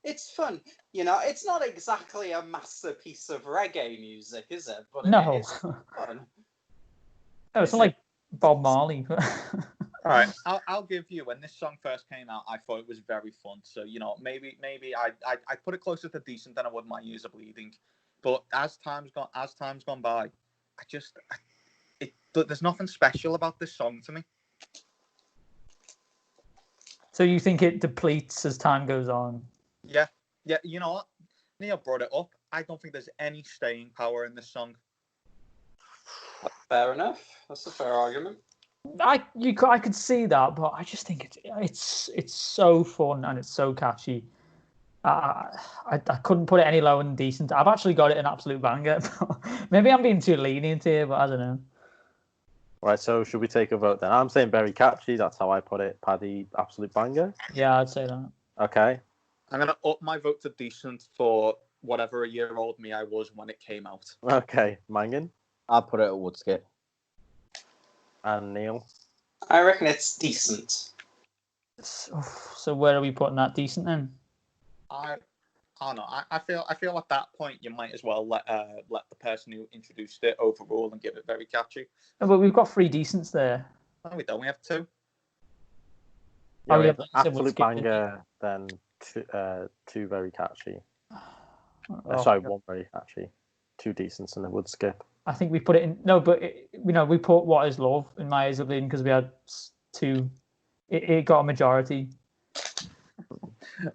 [SPEAKER 5] It's fun. You know, it's not exactly a masterpiece of reggae music, is it? But
[SPEAKER 4] No.
[SPEAKER 5] it's fun.
[SPEAKER 4] No, it's not like Bob Marley.
[SPEAKER 2] All right, I'll give you. When this song first came out, I thought it was very fun. So you know, maybe I put it closer to decent than I would My Ears Are Bleeding. But as time's gone by, there's nothing special about this song to me.
[SPEAKER 4] So you think it depletes as time goes on?
[SPEAKER 2] Yeah. You know what? Neil brought it up. I don't think there's any staying power in this song.
[SPEAKER 5] Fair enough. That's a fair argument.
[SPEAKER 4] I could see that, but I just think it's so fun and it's so catchy. I couldn't put it any lower than decent. I've actually got it an absolute banger. Maybe I'm being too lenient here, but I don't know.
[SPEAKER 3] Right, so should we take a vote then? I'm saying very catchy. That's how I put it. Paddy, absolute banger.
[SPEAKER 4] Yeah, I'd say that.
[SPEAKER 3] Okay.
[SPEAKER 2] I'm gonna up my vote to decent for whatever a year-old me I was when it came out.
[SPEAKER 3] Okay, Mangan.
[SPEAKER 1] I'd put it at Woodskip.
[SPEAKER 3] And Neil.
[SPEAKER 5] I reckon it's decent.
[SPEAKER 4] So where are we putting that? Decent then?
[SPEAKER 2] I don't know. I feel at that point you might as well let the person who introduced it overrule and give it very catchy.
[SPEAKER 4] No, but we've got 3 decents there.
[SPEAKER 2] No, we don't. We have 2.
[SPEAKER 3] Yeah,
[SPEAKER 4] Oh, yeah,
[SPEAKER 3] absolute banger, then 2 very catchy. Sorry, 1 very catchy. 2 decents and a Woodskip.
[SPEAKER 4] I think we put it in. No, but we put What Is Love in My Ears Are Bleeding because we had 2. It got a majority.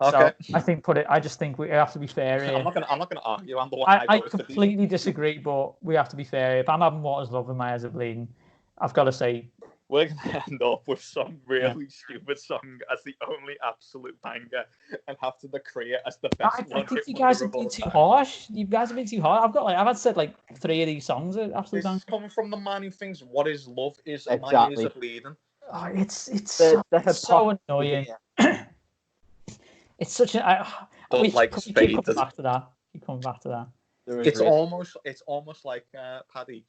[SPEAKER 2] Okay.
[SPEAKER 4] So I think I just think we have to be fair here.
[SPEAKER 2] I'm not gonna argue. I'm the one.
[SPEAKER 4] I completely disagree, but we have to be fair. If I'm having What Is Love in My Ears Are Bleeding, I've got to say
[SPEAKER 2] we're gonna end up with some really stupid song as the only absolute banger, and have to decree it as the best one.
[SPEAKER 4] I think you guys have been too harsh. You guys have been too harsh. I've had said like 3 of these songs are absolute
[SPEAKER 2] This
[SPEAKER 4] bangers.
[SPEAKER 2] is coming from the man who thinks What Is Love is
[SPEAKER 1] Exactly.
[SPEAKER 2] My Ears Are Bleeding.
[SPEAKER 4] Oh, it's so annoying. It's such a.
[SPEAKER 2] Don't like
[SPEAKER 4] keep coming back to that. Keep coming back to that.
[SPEAKER 2] It's almost like Paddy.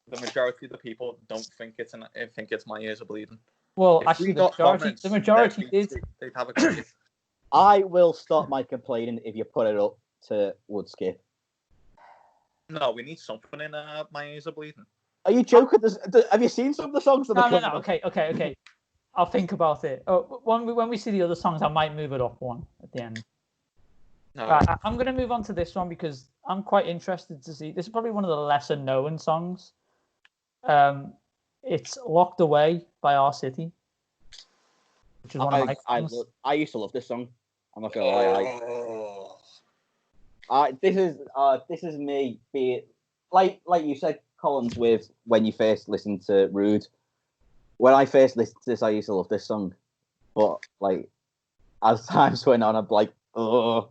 [SPEAKER 2] The majority of the people don't think it's My Ears Are Bleeding.
[SPEAKER 4] Well,
[SPEAKER 2] If
[SPEAKER 4] actually,
[SPEAKER 2] we got
[SPEAKER 4] the majority did.
[SPEAKER 2] They'd have a great.
[SPEAKER 1] I will stop my complaining if you put it up to Woodskip.
[SPEAKER 2] No, we need something in My Ears Are Bleeding.
[SPEAKER 1] Are you joking? Have you seen some of the songs that
[SPEAKER 4] No. Okay. I'll think about it. Oh, when we see the other songs, I might move it up 1 at the end.
[SPEAKER 2] No.
[SPEAKER 4] I'm going to move on to this one because I'm quite interested to see. This is probably one of the lesser known songs. It's Locked Away by Our City, which is one of my songs.
[SPEAKER 1] I used to love this song. I'm not gonna lie. This is me being like you said, Collins, with when you first listened to Rude. When I first listened to this, I used to love this song, but like as times went on, I'm like, oh.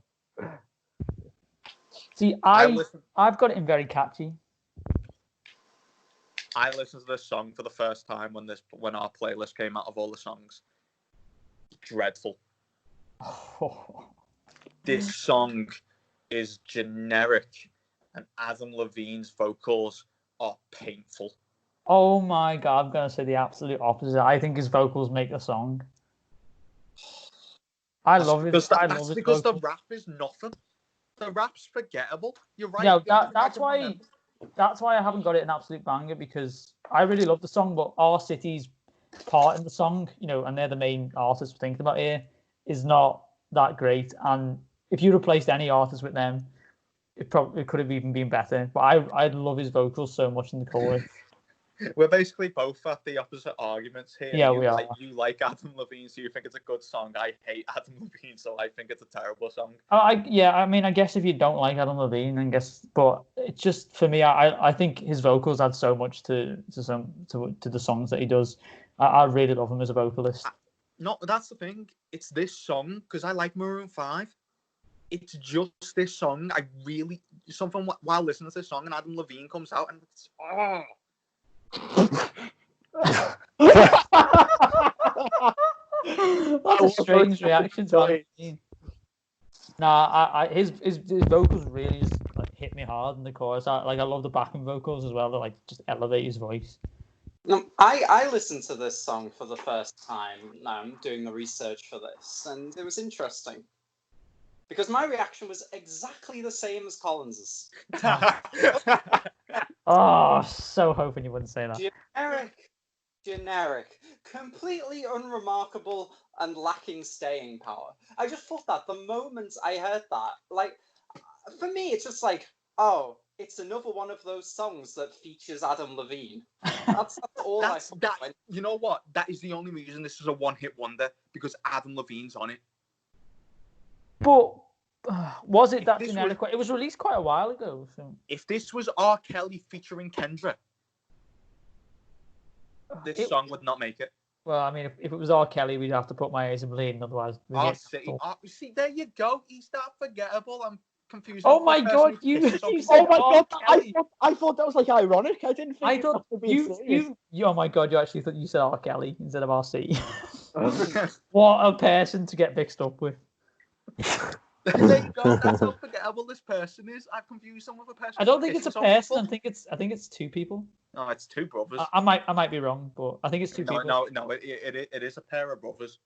[SPEAKER 4] See, I've got it in very catchy.
[SPEAKER 2] I listened to this song for the first time when our playlist came out of all the songs. Dreadful. This song is generic, and Adam Levine's vocals are painful.
[SPEAKER 4] Oh my god, I'm gonna say the absolute opposite. I think his vocals make the song. I love it.
[SPEAKER 2] That's because the rap is nothing. The rap's forgettable. You're right.
[SPEAKER 4] Yeah, that's why I haven't got it an absolute banger, because I really love the song, but Our City's part in the song, and they're the main artists we're thinking about here, is not that great. And if you replaced any artist with them, it could have even been better. But I love his vocals so much in the chorus.
[SPEAKER 2] We're basically both at the opposite arguments here.
[SPEAKER 4] Yeah, we are.
[SPEAKER 2] You like Adam Levine, so you think it's a good song. I hate Adam Levine, so I think it's a terrible song.
[SPEAKER 4] I guess if you don't like Adam Levine, but it's just, for me, I think his vocals add so much to the songs that he does. I really love him as a vocalist.
[SPEAKER 2] No, that's the thing. It's this song, because I like Maroon 5. it's just this song. I really something while listening to this song and Adam Levine comes out and it's
[SPEAKER 4] That's a strange reaction to Adam Levine. Nah, his vocals really just like hit me hard in the chorus. I love the backing vocals as well. That like just elevate his voice.
[SPEAKER 5] I listened to this song for the first time. I'm doing the research for this, and it was interesting because my reaction was exactly the same as Collins's.
[SPEAKER 4] Oh, so hoping you wouldn't say that.
[SPEAKER 5] Generic, completely unremarkable, and lacking staying power. I just thought that the moment I heard that, like, for me, it's just like, oh, it's another one of those songs that features Adam Levine. That's all I thought.
[SPEAKER 2] You know what? That is the only reason this is a one-hit wonder, because Adam Levine's on it.
[SPEAKER 4] But was it that generic? It was released quite a while ago. So.
[SPEAKER 2] If this was R. Kelly featuring Kendra, this song would not make it.
[SPEAKER 4] Well, I mean, if it was R. Kelly, we'd have to put My Ears in Bleeding, otherwise.
[SPEAKER 2] See, there you go. He's that forgettable. I'm confused.
[SPEAKER 4] Oh my god, you said
[SPEAKER 1] oh my god, I thought that was like ironic. I didn't think
[SPEAKER 4] I thought you oh my god, you actually thought you said R. Kelly instead of RC. What a person to get mixed up with.
[SPEAKER 2] There you go. That's how forgettable this person is. I've confused him with a person.
[SPEAKER 4] I don't think it's a person. I think it's two people.
[SPEAKER 2] No, it's two brothers.
[SPEAKER 4] I might be wrong, but I think it's two people.
[SPEAKER 2] No, it is a pair of brothers.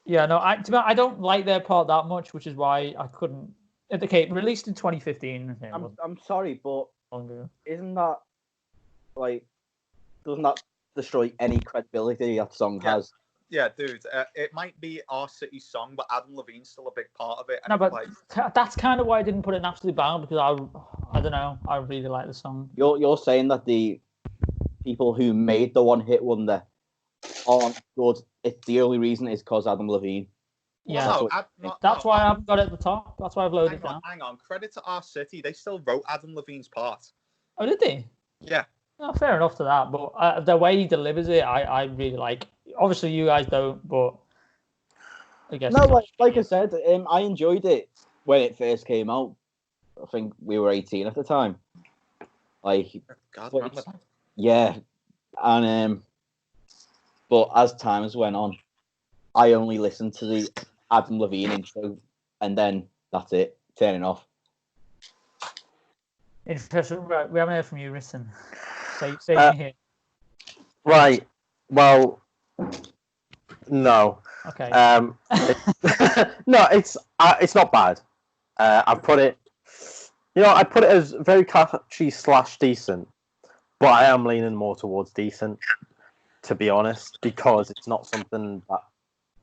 [SPEAKER 4] Yeah, no, I don't like their part that much, which is why I couldn't. Okay, released in 2015.
[SPEAKER 1] I'm sorry, but isn't that like doesn't that destroy any credibility that song has?
[SPEAKER 2] Yeah, dude. It might be our city's song, but Adam Levine's still a big part of it.
[SPEAKER 4] No, but that's kind of why I didn't put it in absolute bang, because I don't know. I really like the song.
[SPEAKER 1] You're saying that the people who made the one-hit wonder aren't good. The only reason is because Adam Levine.
[SPEAKER 4] Yeah, that's why I haven't got it at the top. That's why I've loaded it down.
[SPEAKER 2] Hang on. Credit to our city. They still wrote Adam Levine's part.
[SPEAKER 4] Oh, did they?
[SPEAKER 2] Yeah.
[SPEAKER 4] No, fair enough to that, but the way he delivers it, I really like. Obviously, you guys don't, but I guess.
[SPEAKER 1] No, like I said, I enjoyed it when it first came out. I think we were 18 at the time. Like, yeah, and but as time has went on, I only listened to the Adam Levine intro, and then that's it. Turning off.
[SPEAKER 4] Interesting. Right, we haven't heard from you, Ritten. Say here.
[SPEAKER 3] Right. Well, no.
[SPEAKER 4] Okay.
[SPEAKER 3] No, it's not bad. I put it as very catchy / decent, but I am leaning more towards decent, to be honest, because it's not something that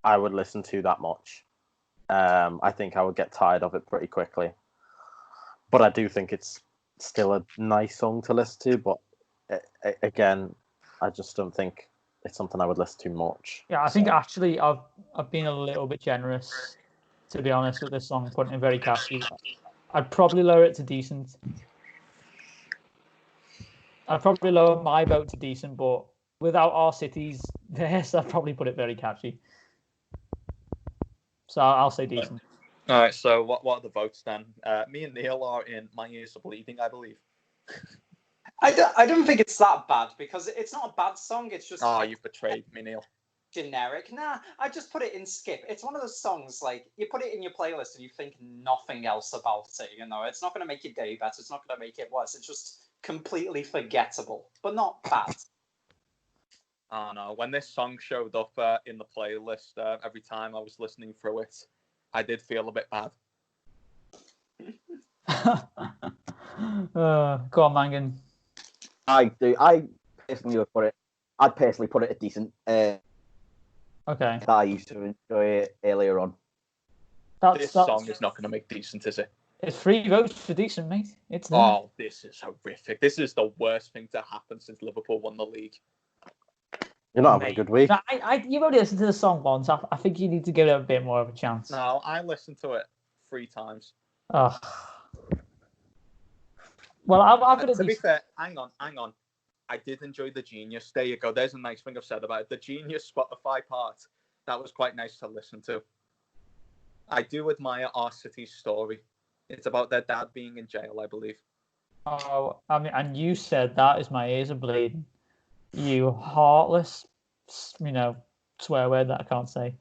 [SPEAKER 3] I would listen to that much. I think I would get tired of it pretty quickly. But I do think it's still a nice song to listen to, but again, I just don't think it's something I would listen to much.
[SPEAKER 4] Yeah, I think actually I've been a little bit generous, to be honest, with this song, putting it very catchy. I'd probably lower it to decent. I'd probably lower my vote to decent, but without our city's verse, I'd probably put it very catchy. So I'll say decent.
[SPEAKER 2] All right, so what are the votes then? Me and Neil are in My Ears Are Bleeding, I believe.
[SPEAKER 5] I don't think it's that bad, because it's not a bad song. It's just
[SPEAKER 2] you've betrayed me, Neil.
[SPEAKER 5] Generic. Nah, I just put it in skip. It's one of those songs, like, you put it in your playlist and you think nothing else about it, you know? It's not going to make your day better. It's not going to make it worse. It's just completely forgettable, but not bad.
[SPEAKER 2] Oh, no. When this song showed up in the playlist, every time I was listening through it, I did feel a bit bad.
[SPEAKER 4] Go on, Mangan.
[SPEAKER 1] I do. I personally would put it. I'd personally put it at decent.
[SPEAKER 4] Okay.
[SPEAKER 1] I used to enjoy it earlier on.
[SPEAKER 2] This song is not going to make decent, is it?
[SPEAKER 4] It's 3 votes for decent, mate. It's there.
[SPEAKER 2] Oh, this is horrific. This is the worst thing to happen since Liverpool won the league.
[SPEAKER 3] You're not having a good week.
[SPEAKER 4] You've only listened to the song once. I think you need to give it a bit more of a chance.
[SPEAKER 2] No, I listened to it 3 times.
[SPEAKER 4] Oh. Well, I've got
[SPEAKER 2] to be fair, hang on. I did enjoy the Genius. There you go. There's a nice thing I've said about it. The Genius Spotify part, that was quite nice to listen to. I do admire our city's story. It's about their dad being in jail, I believe.
[SPEAKER 4] Oh, I mean, and you said that is my ears are bleeding. You heartless, swear word that I can't say.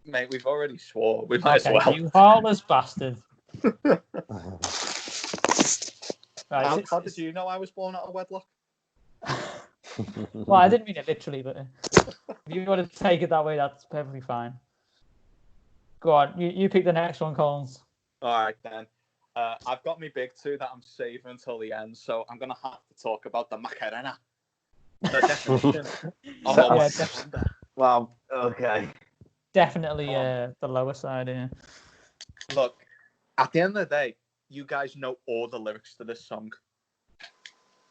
[SPEAKER 2] Mate, we've already swore. We might
[SPEAKER 4] Okay,
[SPEAKER 2] as well.
[SPEAKER 4] you heartless bastard. Right,
[SPEAKER 2] How did you know I was born out of wedlock?
[SPEAKER 4] Well, I didn't mean it literally, but if you want to take it that way, that's perfectly fine. Go on, you pick the next one, Collins.
[SPEAKER 2] All right, then. I've got my big two that I'm saving until the end, so I'm going to have to talk about the Macarena. The definition of a one-hit
[SPEAKER 1] Well, okay.
[SPEAKER 4] Definitely the lower side, yeah.
[SPEAKER 2] Look, at the end of the day, you guys know all the lyrics to this song.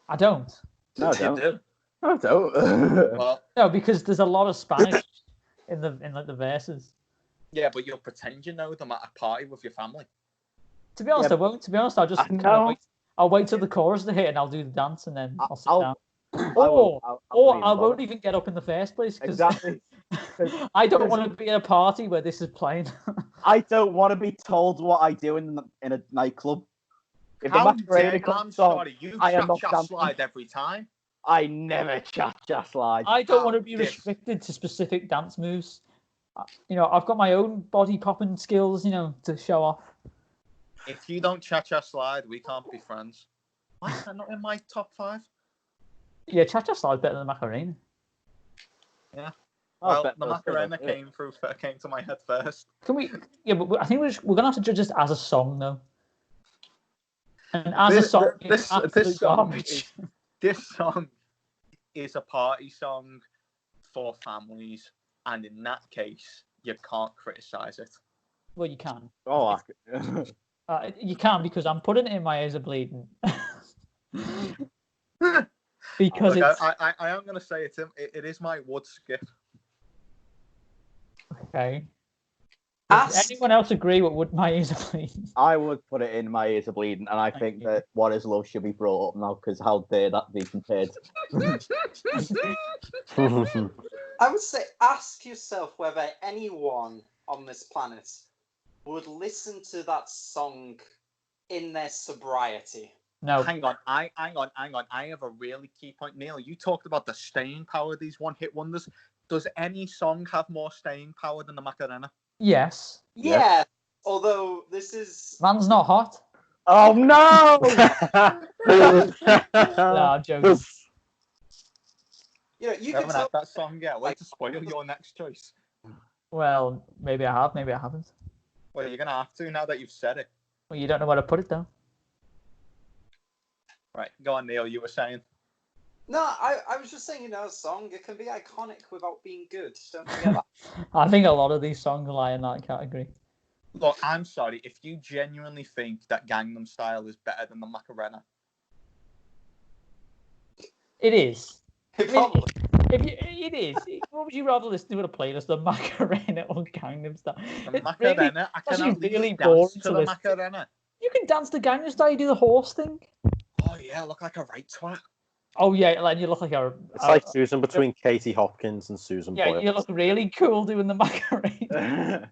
[SPEAKER 4] I don't.
[SPEAKER 1] No, I don't.
[SPEAKER 2] You do.
[SPEAKER 1] I don't.
[SPEAKER 2] Well,
[SPEAKER 4] No, because there's a lot of Spanish in the verses.
[SPEAKER 2] yeah, but you'll pretend you know them at a party with your family.
[SPEAKER 4] To be honest,
[SPEAKER 1] Yeah,
[SPEAKER 4] I won't. To be honest, I'll just kind of wait. I'll wait till the chorus to hit and I'll do the dance and then I'll sit down. Or I won't even get up in the first place because
[SPEAKER 1] Exactly.
[SPEAKER 4] I don't want to be at a party where this is playing.
[SPEAKER 1] I don't want to be told what I do in a nightclub. If
[SPEAKER 2] How
[SPEAKER 1] the Macarena
[SPEAKER 2] dare
[SPEAKER 1] comes
[SPEAKER 2] I'm
[SPEAKER 1] on,
[SPEAKER 2] sorry, you
[SPEAKER 1] I am not
[SPEAKER 2] chat
[SPEAKER 1] dancing.
[SPEAKER 2] slide every time.
[SPEAKER 1] I never chat slide.
[SPEAKER 4] I don't want to be restricted to specific dance moves. I've got my own body popping skills, to show off.
[SPEAKER 2] If you don't cha-cha slide, we can't be friends. Why is that not in my top 5?
[SPEAKER 4] Yeah, cha-cha slide's better than Macarena.
[SPEAKER 2] Yeah.
[SPEAKER 1] I'll
[SPEAKER 2] Well,
[SPEAKER 1] bet
[SPEAKER 2] the
[SPEAKER 1] those
[SPEAKER 2] Macarena
[SPEAKER 1] things,
[SPEAKER 2] came to my head first.
[SPEAKER 4] Can we? Yeah, but I think we're gonna have to judge this as a song, though. And as a song, it's absolute garbage.
[SPEAKER 2] This song is a party song for families, and in that case, you can't criticize it.
[SPEAKER 4] Well, you can.
[SPEAKER 1] Oh,
[SPEAKER 4] You can because I'm putting it in my ears are bleeding. Because
[SPEAKER 2] Look,
[SPEAKER 4] it's
[SPEAKER 2] I am going to say it is my wood skip.
[SPEAKER 4] okay. Does anyone else agree with my ears are bleeding?
[SPEAKER 1] I would put it in my ears are bleeding, and I think that What Is Love should be brought up now, because how dare that be compared?
[SPEAKER 5] I would say ask yourself whether anyone on this planet would listen to that song in their sobriety.
[SPEAKER 4] No.
[SPEAKER 2] Hang on. I have a really key point. Neil, you talked about the staying power of these one-hit wonders. Does any song have more staying power than the Macarena?
[SPEAKER 4] Yes.
[SPEAKER 5] Yeah, although this is...
[SPEAKER 4] Man's not hot.
[SPEAKER 1] Oh, no!
[SPEAKER 4] No, I'm joking.
[SPEAKER 5] You
[SPEAKER 2] haven't
[SPEAKER 5] can tell...
[SPEAKER 2] had that song yet. Wait to spoil your next choice.
[SPEAKER 4] Well, maybe I have, maybe I haven't.
[SPEAKER 2] Well, you're going to have to now that you've said it.
[SPEAKER 4] Well, you don't know where to put it, though.
[SPEAKER 2] Right, go on, Neil. You were saying.
[SPEAKER 5] No, I was just saying, a song, it can be iconic without being good. Don't forget that.
[SPEAKER 4] I think a lot of these songs lie in that category.
[SPEAKER 2] Look, I'm sorry. If you genuinely think that Gangnam Style is better than the Macarena.
[SPEAKER 4] It is.
[SPEAKER 5] Probably.
[SPEAKER 4] It is. What would you rather listen to in a playlist, the Macarena or Gangnam Style?
[SPEAKER 2] The Macarena, I can at
[SPEAKER 4] really
[SPEAKER 2] least
[SPEAKER 4] boring
[SPEAKER 2] dance to
[SPEAKER 4] to
[SPEAKER 2] the
[SPEAKER 4] listen.
[SPEAKER 2] Macarena.
[SPEAKER 4] You can dance to Gangnam Style. You do the horse thing.
[SPEAKER 2] Oh yeah, look like a right twat.
[SPEAKER 4] Oh yeah, like you look like a.
[SPEAKER 3] It's like Susan between Katie Hopkins and Susan Boyle.
[SPEAKER 4] Yeah, you look really cool doing the Macarena.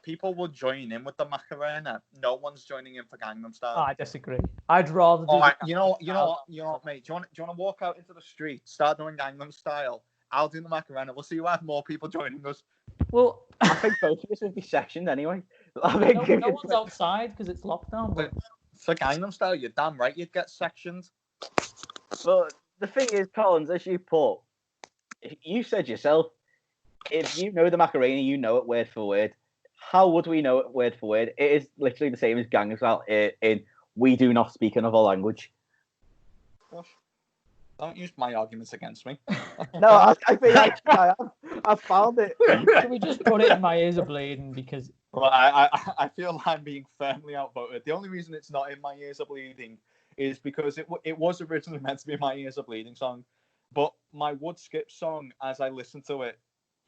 [SPEAKER 2] People will join in with the Macarena. No one's joining in for Gangnam Style.
[SPEAKER 4] I disagree. I'd rather do.
[SPEAKER 2] All right, you know what, mate? Do you want to walk out into the street, start doing Gangnam Style? I'll do the Macarena. We'll see who has more people joining us.
[SPEAKER 4] Well,
[SPEAKER 1] I think both of us would be sectioned anyway. I think
[SPEAKER 4] no one's outside because it's lockdown. But
[SPEAKER 2] for Gangnam Style, you're damn right you'd get sectioned.
[SPEAKER 1] But the thing is, Collins, as you put, you said yourself, if you know the Macarena, you know it word for word. How would we know it word for word? It is literally the same as Gangnam Style in we do not speak another language.
[SPEAKER 2] Gosh. Don't use my arguments against me.
[SPEAKER 1] No, I think I have. I found it.
[SPEAKER 4] can we just put it in my ears are bleeding because?
[SPEAKER 2] Well, I feel I'm being firmly outvoted. The only reason it's not in my ears are bleeding is because it was originally meant to be my ears are bleeding song, but my Wood Skip song, as I listened to it,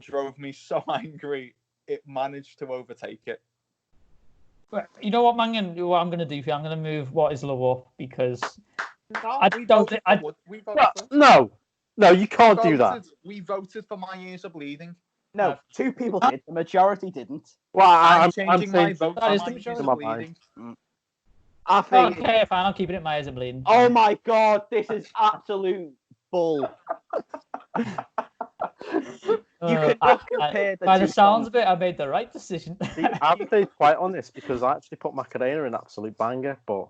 [SPEAKER 2] drove me so angry it managed to overtake it.
[SPEAKER 4] But you know what, man? What I'm going to do for you, I'm going to move What Is Love up because
[SPEAKER 2] No,
[SPEAKER 4] I don't think
[SPEAKER 2] we voted.
[SPEAKER 3] No, you can't do that.
[SPEAKER 2] We voted for My Ears Are Bleeding.
[SPEAKER 1] No, 2 people did. The majority didn't.
[SPEAKER 3] Well,
[SPEAKER 2] I'm changing my
[SPEAKER 3] saying
[SPEAKER 2] vote.
[SPEAKER 4] That is
[SPEAKER 2] Mine
[SPEAKER 4] the
[SPEAKER 2] is
[SPEAKER 4] majority.
[SPEAKER 2] bleeding.
[SPEAKER 1] I think.
[SPEAKER 4] Okay, fine. I'll keep it in my ears are bleeding.
[SPEAKER 1] Oh my god, this is absolute bull. You could not compare the
[SPEAKER 4] by
[SPEAKER 1] 2
[SPEAKER 4] the sounds
[SPEAKER 1] songs.
[SPEAKER 4] of it, I made the right decision.
[SPEAKER 3] See, I've stayed quite on this because I actually put Macarena in absolute banger, but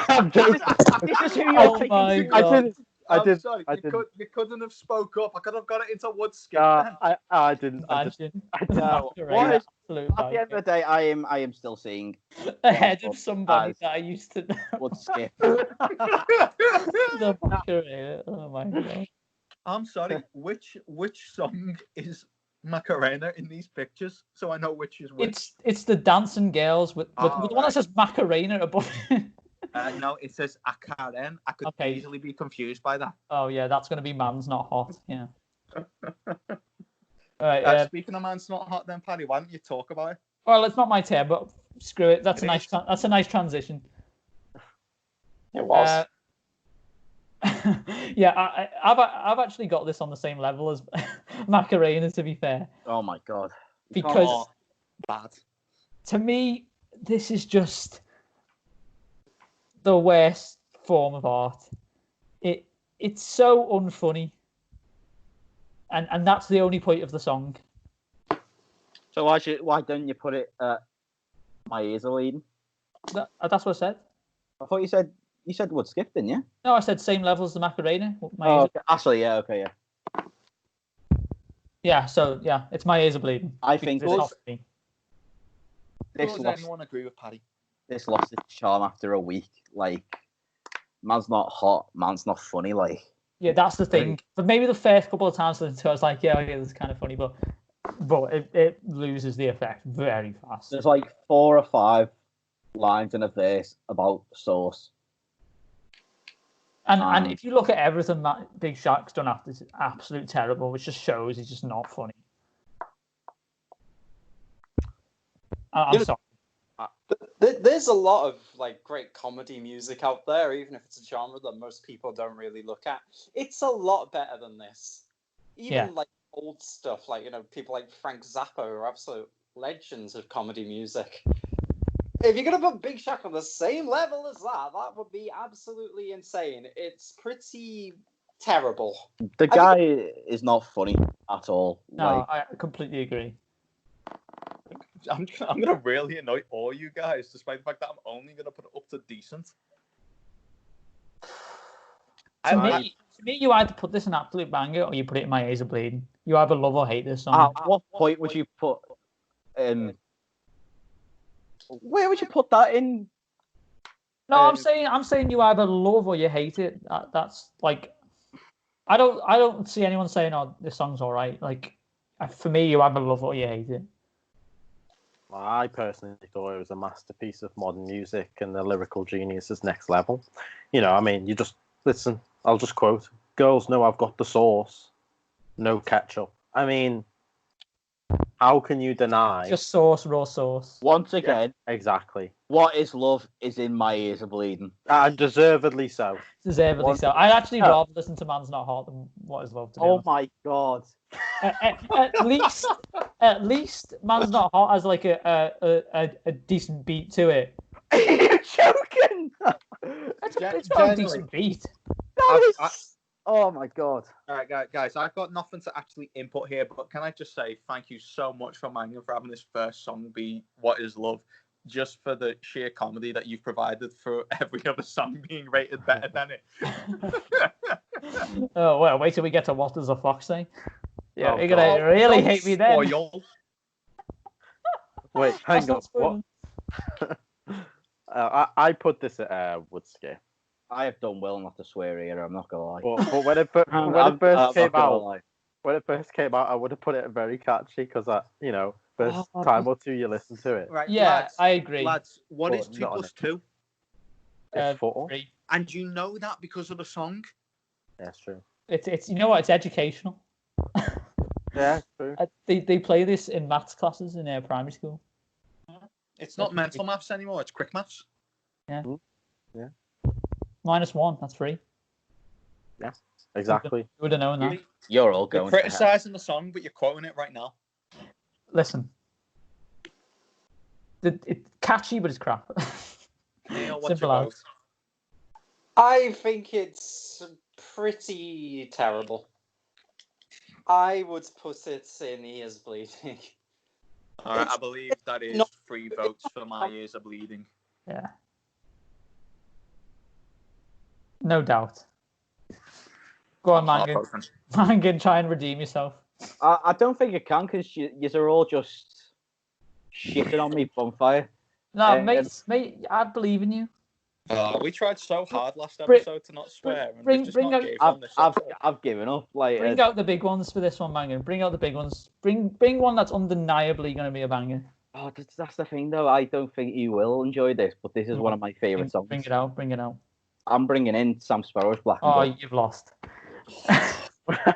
[SPEAKER 3] I'm joking.
[SPEAKER 1] This is who you're
[SPEAKER 4] Oh
[SPEAKER 1] picking
[SPEAKER 4] my
[SPEAKER 1] to.
[SPEAKER 4] God.
[SPEAKER 2] I'm sorry, you couldn't have spoke up. I could have got it into wood skip.
[SPEAKER 3] I didn't.
[SPEAKER 4] Imagine.
[SPEAKER 1] No.
[SPEAKER 4] Macarena,
[SPEAKER 1] What is,
[SPEAKER 4] absolute
[SPEAKER 1] at the end of the day, I am still seeing
[SPEAKER 4] ahead of somebody
[SPEAKER 1] as
[SPEAKER 4] that I used to know.
[SPEAKER 1] would skip.
[SPEAKER 4] The Macarena. Oh my God.
[SPEAKER 2] I'm sorry. Which song is Macarena in these pictures? So I know which is which.
[SPEAKER 4] It's the dancing girls with the one
[SPEAKER 2] right.
[SPEAKER 4] that says Macarena above it.
[SPEAKER 2] No, it says Akaren. I could
[SPEAKER 4] Okay.
[SPEAKER 2] easily be confused by that.
[SPEAKER 4] Oh yeah, that's gonna be Man's Not Hot. Yeah. Alright,
[SPEAKER 2] Speaking of Man's Not Hot, then Paddy, why don't you talk about it?
[SPEAKER 4] well, it's not my turn, but screw it. That's
[SPEAKER 2] It
[SPEAKER 4] a nice transition.
[SPEAKER 5] It was.
[SPEAKER 4] Yeah, I've actually got this on the same level as Macarena, to be fair,
[SPEAKER 1] Oh my god.
[SPEAKER 4] because
[SPEAKER 2] Bad.
[SPEAKER 4] to me this is just the worst form of art. It's so unfunny, and that's the only point of the song.
[SPEAKER 1] So why don't you put it at My Ears Are Bleeding?
[SPEAKER 4] That's what I said.
[SPEAKER 1] I thought you said would skip, didn't you?
[SPEAKER 4] No, I said same level as the Macarena.
[SPEAKER 1] Okay. Actually, yeah, okay, yeah.
[SPEAKER 4] Yeah, so yeah, it's My Ears Are Bleeding.
[SPEAKER 1] I think
[SPEAKER 4] it's not for me.
[SPEAKER 1] this
[SPEAKER 2] Does
[SPEAKER 1] lost
[SPEAKER 2] anyone agree with Paddy?
[SPEAKER 1] its charm after a week. Like, Man's Not Hot, Man's Not Funny. Like,
[SPEAKER 4] Yeah, that's the thing. But maybe the first couple of times I listened to it, I was like, yeah, okay, this is kind of funny, but it loses the effect very fast.
[SPEAKER 1] there's like 4 or 5 lines in a verse about sauce.
[SPEAKER 4] And if you look at everything that Big Shaq's done after, it's absolute terrible, which just shows he's just not funny. I'm sorry.
[SPEAKER 5] There's a lot of like great comedy music out there, even if it's a genre that most people don't really look at. It's a lot better than this. Even like old stuff, like people like Frank Zappa are absolute legends of comedy music. If you're gonna put Big Shaq on the same level as that would be absolutely insane. It's pretty terrible.
[SPEAKER 1] The guy is not funny at all.
[SPEAKER 4] No, I completely agree.
[SPEAKER 2] I'm gonna really annoy all you guys, despite the fact that I'm only gonna put it up to decent.
[SPEAKER 4] To me, you either put this in absolute banger or you put it in My Ears Are Bleeding. You either love or hate this song.
[SPEAKER 1] At what point would you put? Where would you put that in?
[SPEAKER 4] No, I'm saying you either love or you hate it. That's like, I don't see anyone saying, "Oh, this song's all right." Like, for me, you either love or you hate it.
[SPEAKER 3] Well, I personally thought it was a masterpiece of modern music, and the lyrical genius is next level. I mean, you just listen. I'll just quote: "Girls know I've got the sauce, no ketchup." I mean, how can you deny?
[SPEAKER 4] Just sauce, raw sauce.
[SPEAKER 1] Once again,
[SPEAKER 3] exactly.
[SPEAKER 1] What is love is in My Ears Are Bleeding.
[SPEAKER 3] And deservedly so.
[SPEAKER 4] Deservedly so. I'd actually rather listen to Man's Not Hot than What Is Love, to be honest.
[SPEAKER 1] My god.
[SPEAKER 4] At least Man's Not Hot has like a decent beat to it.
[SPEAKER 1] Are you joking?
[SPEAKER 4] It's got a decent beat.
[SPEAKER 1] Oh my god.
[SPEAKER 2] All right, guys, I've got nothing to actually input here, but can I just say thank you so much for Mangan for having this first song be What Is Love, just for the sheer comedy that you've provided for every other song being rated better than it.
[SPEAKER 4] Oh, well, wait till we get to What Does a Fox Say? Yeah, you're
[SPEAKER 2] God.
[SPEAKER 4] going to really hate me then.
[SPEAKER 2] Spoil.
[SPEAKER 3] Wait, hang on. What? I put this at Woodskip.
[SPEAKER 1] I have done well not to swear here, I'm not going to lie.
[SPEAKER 3] But when it first came out, I would have put it very catchy because, first time or two you listen to it.
[SPEAKER 2] Right,
[SPEAKER 4] yeah,
[SPEAKER 2] lads,
[SPEAKER 4] I agree.
[SPEAKER 2] Lads, what is 2 plus 2?
[SPEAKER 3] It's 4.
[SPEAKER 4] 3.
[SPEAKER 2] And you know that because of the song?
[SPEAKER 3] Yeah, it's true.
[SPEAKER 4] It's you know what? It's educational.
[SPEAKER 3] Yeah, it's true.
[SPEAKER 4] They play this in maths classes in their primary school.
[SPEAKER 2] It's not mental maths anymore, it's quick maths.
[SPEAKER 4] Yeah.
[SPEAKER 3] Yeah.
[SPEAKER 4] -1, that's 3.
[SPEAKER 3] Yeah. Exactly.
[SPEAKER 4] You would have known that.
[SPEAKER 1] You're all
[SPEAKER 2] You're
[SPEAKER 1] going to hell.
[SPEAKER 2] criticizing the song, but you're quoting it right now.
[SPEAKER 4] Listen, it's catchy, but it's crap.
[SPEAKER 2] Neil, what's
[SPEAKER 4] Simple
[SPEAKER 2] your
[SPEAKER 4] as.
[SPEAKER 2] vote?
[SPEAKER 5] I think it's pretty terrible. I would put it in Ears Bleeding.
[SPEAKER 2] All right,
[SPEAKER 5] It's
[SPEAKER 2] I believe that is
[SPEAKER 5] not-
[SPEAKER 2] 3 votes for My Ears Are Bleeding.
[SPEAKER 4] Yeah. No doubt. Go on,
[SPEAKER 2] I'm
[SPEAKER 4] Mangan.
[SPEAKER 2] heartbroken.
[SPEAKER 4] Mangan, try and redeem yourself.
[SPEAKER 1] I don't think you can because you're all just shitting on me, Bonfire.
[SPEAKER 4] No,
[SPEAKER 1] Um,
[SPEAKER 4] mate, I believe in you.
[SPEAKER 2] We tried so hard last
[SPEAKER 4] Bring-
[SPEAKER 2] episode to not swear, and
[SPEAKER 4] bring-
[SPEAKER 2] we just
[SPEAKER 4] bring
[SPEAKER 2] not
[SPEAKER 4] out-
[SPEAKER 2] gave
[SPEAKER 1] I've,
[SPEAKER 2] on this
[SPEAKER 1] I've,
[SPEAKER 2] episode.
[SPEAKER 1] I've given up. Like,
[SPEAKER 4] Bring out the big ones for this one, Mangan. Bring out the big ones. Bring one that's undeniably going to be a banger.
[SPEAKER 1] oh, that's the thing, though. I don't think you will enjoy this, but this is one of my favorite songs.
[SPEAKER 4] Bring it out. Bring it out.
[SPEAKER 1] I'm bringing in Sam Sparrow's Black and
[SPEAKER 4] Oh,
[SPEAKER 1] Gold.
[SPEAKER 4] you've lost.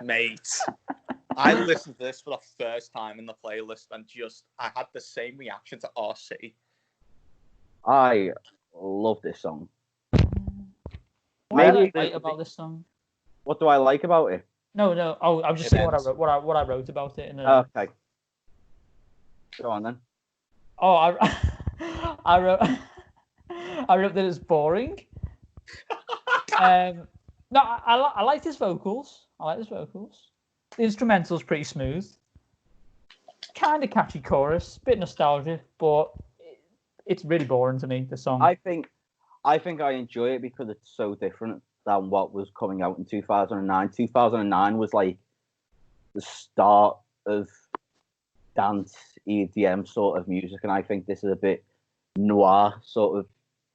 [SPEAKER 2] Mate, I listened to this for the first time in the playlist, and I had the same reaction to RC.
[SPEAKER 1] I love this song.
[SPEAKER 4] What do
[SPEAKER 1] Maybe
[SPEAKER 4] I like about this song?
[SPEAKER 1] what do I like about it?
[SPEAKER 4] No. Oh, I'm just
[SPEAKER 2] It
[SPEAKER 4] saying what I
[SPEAKER 2] ends.
[SPEAKER 4] wrote. What I wrote about it. In a...
[SPEAKER 1] Okay, go on then.
[SPEAKER 4] Oh, I wrote. I wrote that it's boring. No, I like his vocals. The instrumental's pretty smooth. Kind of catchy chorus, bit nostalgic, but it's really boring to me. The song.
[SPEAKER 1] I think I enjoy it because it's so different than what was coming out in 2009. 2009 was like the start of dance EDM sort of music, and I think this is a bit noir sort of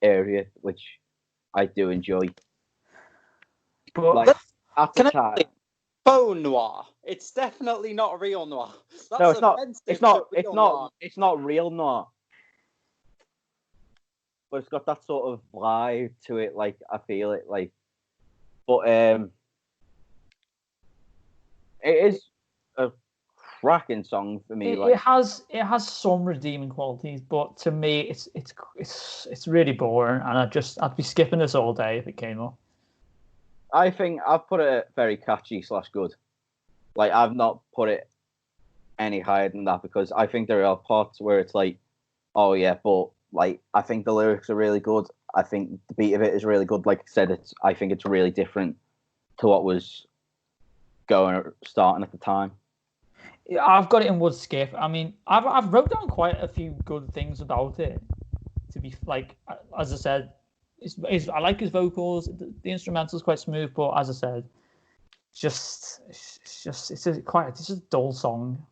[SPEAKER 1] area, which I do enjoy.
[SPEAKER 4] But
[SPEAKER 1] Like at the
[SPEAKER 5] Can I
[SPEAKER 1] time,
[SPEAKER 5] say faux noir? It's definitely not real noir. That's
[SPEAKER 1] no, it's not.
[SPEAKER 5] offensive
[SPEAKER 1] It's not.
[SPEAKER 5] to
[SPEAKER 1] It's
[SPEAKER 5] real
[SPEAKER 1] not.
[SPEAKER 5] noir.
[SPEAKER 1] It's not real noir, but it's got that sort of vibe to it. Like I feel it. Like, but it is a cracking song for me.
[SPEAKER 4] it has some redeeming qualities, but to me, it's really boring, and I'd be skipping this all day if it came up.
[SPEAKER 1] I think I've put it very catchy / good. Like I've not put it any higher than that because I think there are parts where it's like, oh yeah, but like I think the lyrics are really good. I think the beat of it is really good. Like I said, I think it's really different to what was starting at the time.
[SPEAKER 4] I've got it in wood skip. I mean, I've wrote down quite a few good things about it. To be like, as I said, I like his vocals. The instrumental's quite smooth, but as I said, it's just a dull song.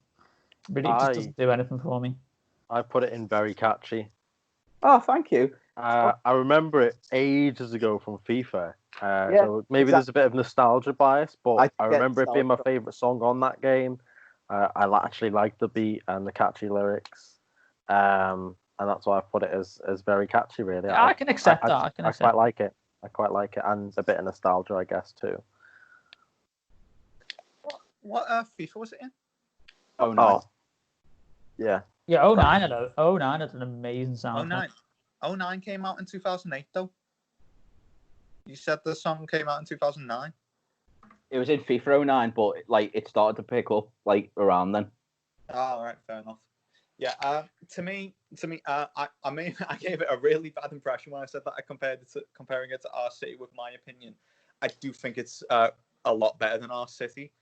[SPEAKER 4] Really, it just doesn't do anything for me.
[SPEAKER 3] I put it in very catchy.
[SPEAKER 1] Oh, thank you.
[SPEAKER 3] I remember it ages ago from FIFA.
[SPEAKER 1] Yeah,
[SPEAKER 3] So maybe there's a bit of nostalgia bias, but I remember it being my
[SPEAKER 1] nostalgia.
[SPEAKER 3] favourite song on that game. I actually like the beat and the catchy lyrics. And that's why I put it as very catchy, really.
[SPEAKER 4] I can accept that. I
[SPEAKER 3] quite like it. I quite like it. And a bit of nostalgia, I guess, too.
[SPEAKER 2] What FIFA was it in?
[SPEAKER 1] Oh no.
[SPEAKER 3] Yeah.
[SPEAKER 4] Yeah, 09 had an amazing sound.
[SPEAKER 2] 09 came out in 2008, though. You said the song came out in 2009.
[SPEAKER 1] It was in FIFA 09, but like it started to pick up like around then.
[SPEAKER 2] Oh, all right, fair enough. Yeah, to me, I gave it a really bad impression when I said that I comparing it to our city. With my opinion, I do think it's a lot better than our city.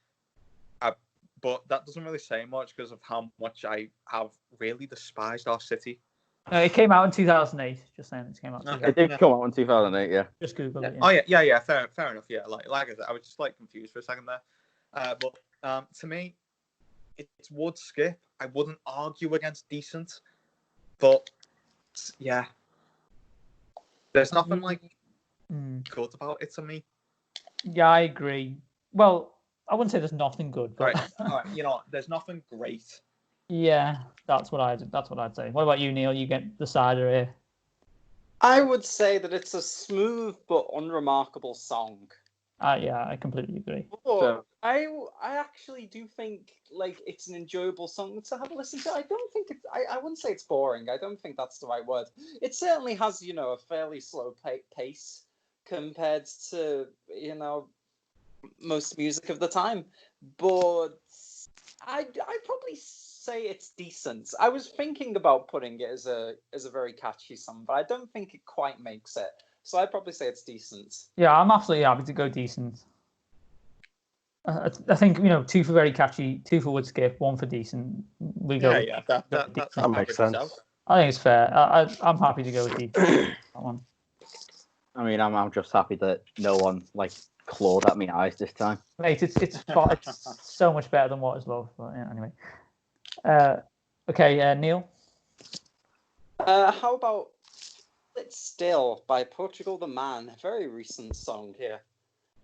[SPEAKER 2] But that doesn't really say much because of how much I have really despised our city.
[SPEAKER 4] It came out in 2008. Just saying, it came out.
[SPEAKER 2] Okay.
[SPEAKER 1] It did come out in 2008, yeah.
[SPEAKER 4] Just Google it.
[SPEAKER 2] Oh yeah. Fair enough. Yeah, like I said, I was just like confused for a second there. But to me, it's would skip. I wouldn't argue against decent, but yeah, there's nothing like good about it to me.
[SPEAKER 4] Yeah, I agree. Well, I wouldn't say there's nothing good, but
[SPEAKER 2] All right. You know, there's nothing great.
[SPEAKER 4] yeah, that's what I'd say. What about you, Neil? You get the cider here.
[SPEAKER 5] I would say that it's a smooth but unremarkable song.
[SPEAKER 4] Yeah, I completely agree.
[SPEAKER 5] But I actually do think like it's an enjoyable song to have a listen to. I don't think it's. I wouldn't say it's boring. I don't think that's the right word. It certainly has a fairly slow pace compared to most music of the time, but I'd probably say it's decent. I was thinking about putting it as a very catchy song, but I don't think it quite makes it. So I'd probably say it's decent.
[SPEAKER 4] Yeah, I'm absolutely happy to go decent. I think 2 for very catchy, 2 for would skip, 1 for decent. We go.
[SPEAKER 2] Yeah, that
[SPEAKER 3] makes sense.
[SPEAKER 4] I think it's fair. I'm happy to go with decent. That one.
[SPEAKER 1] I mean, I'm just happy that no one clawed at me eyes this time.
[SPEAKER 4] Mate, it's so much better than What Is Love. But yeah, anyway. Okay, Neil.
[SPEAKER 5] How about "It's Still" by Portugal the Man? A very recent song here.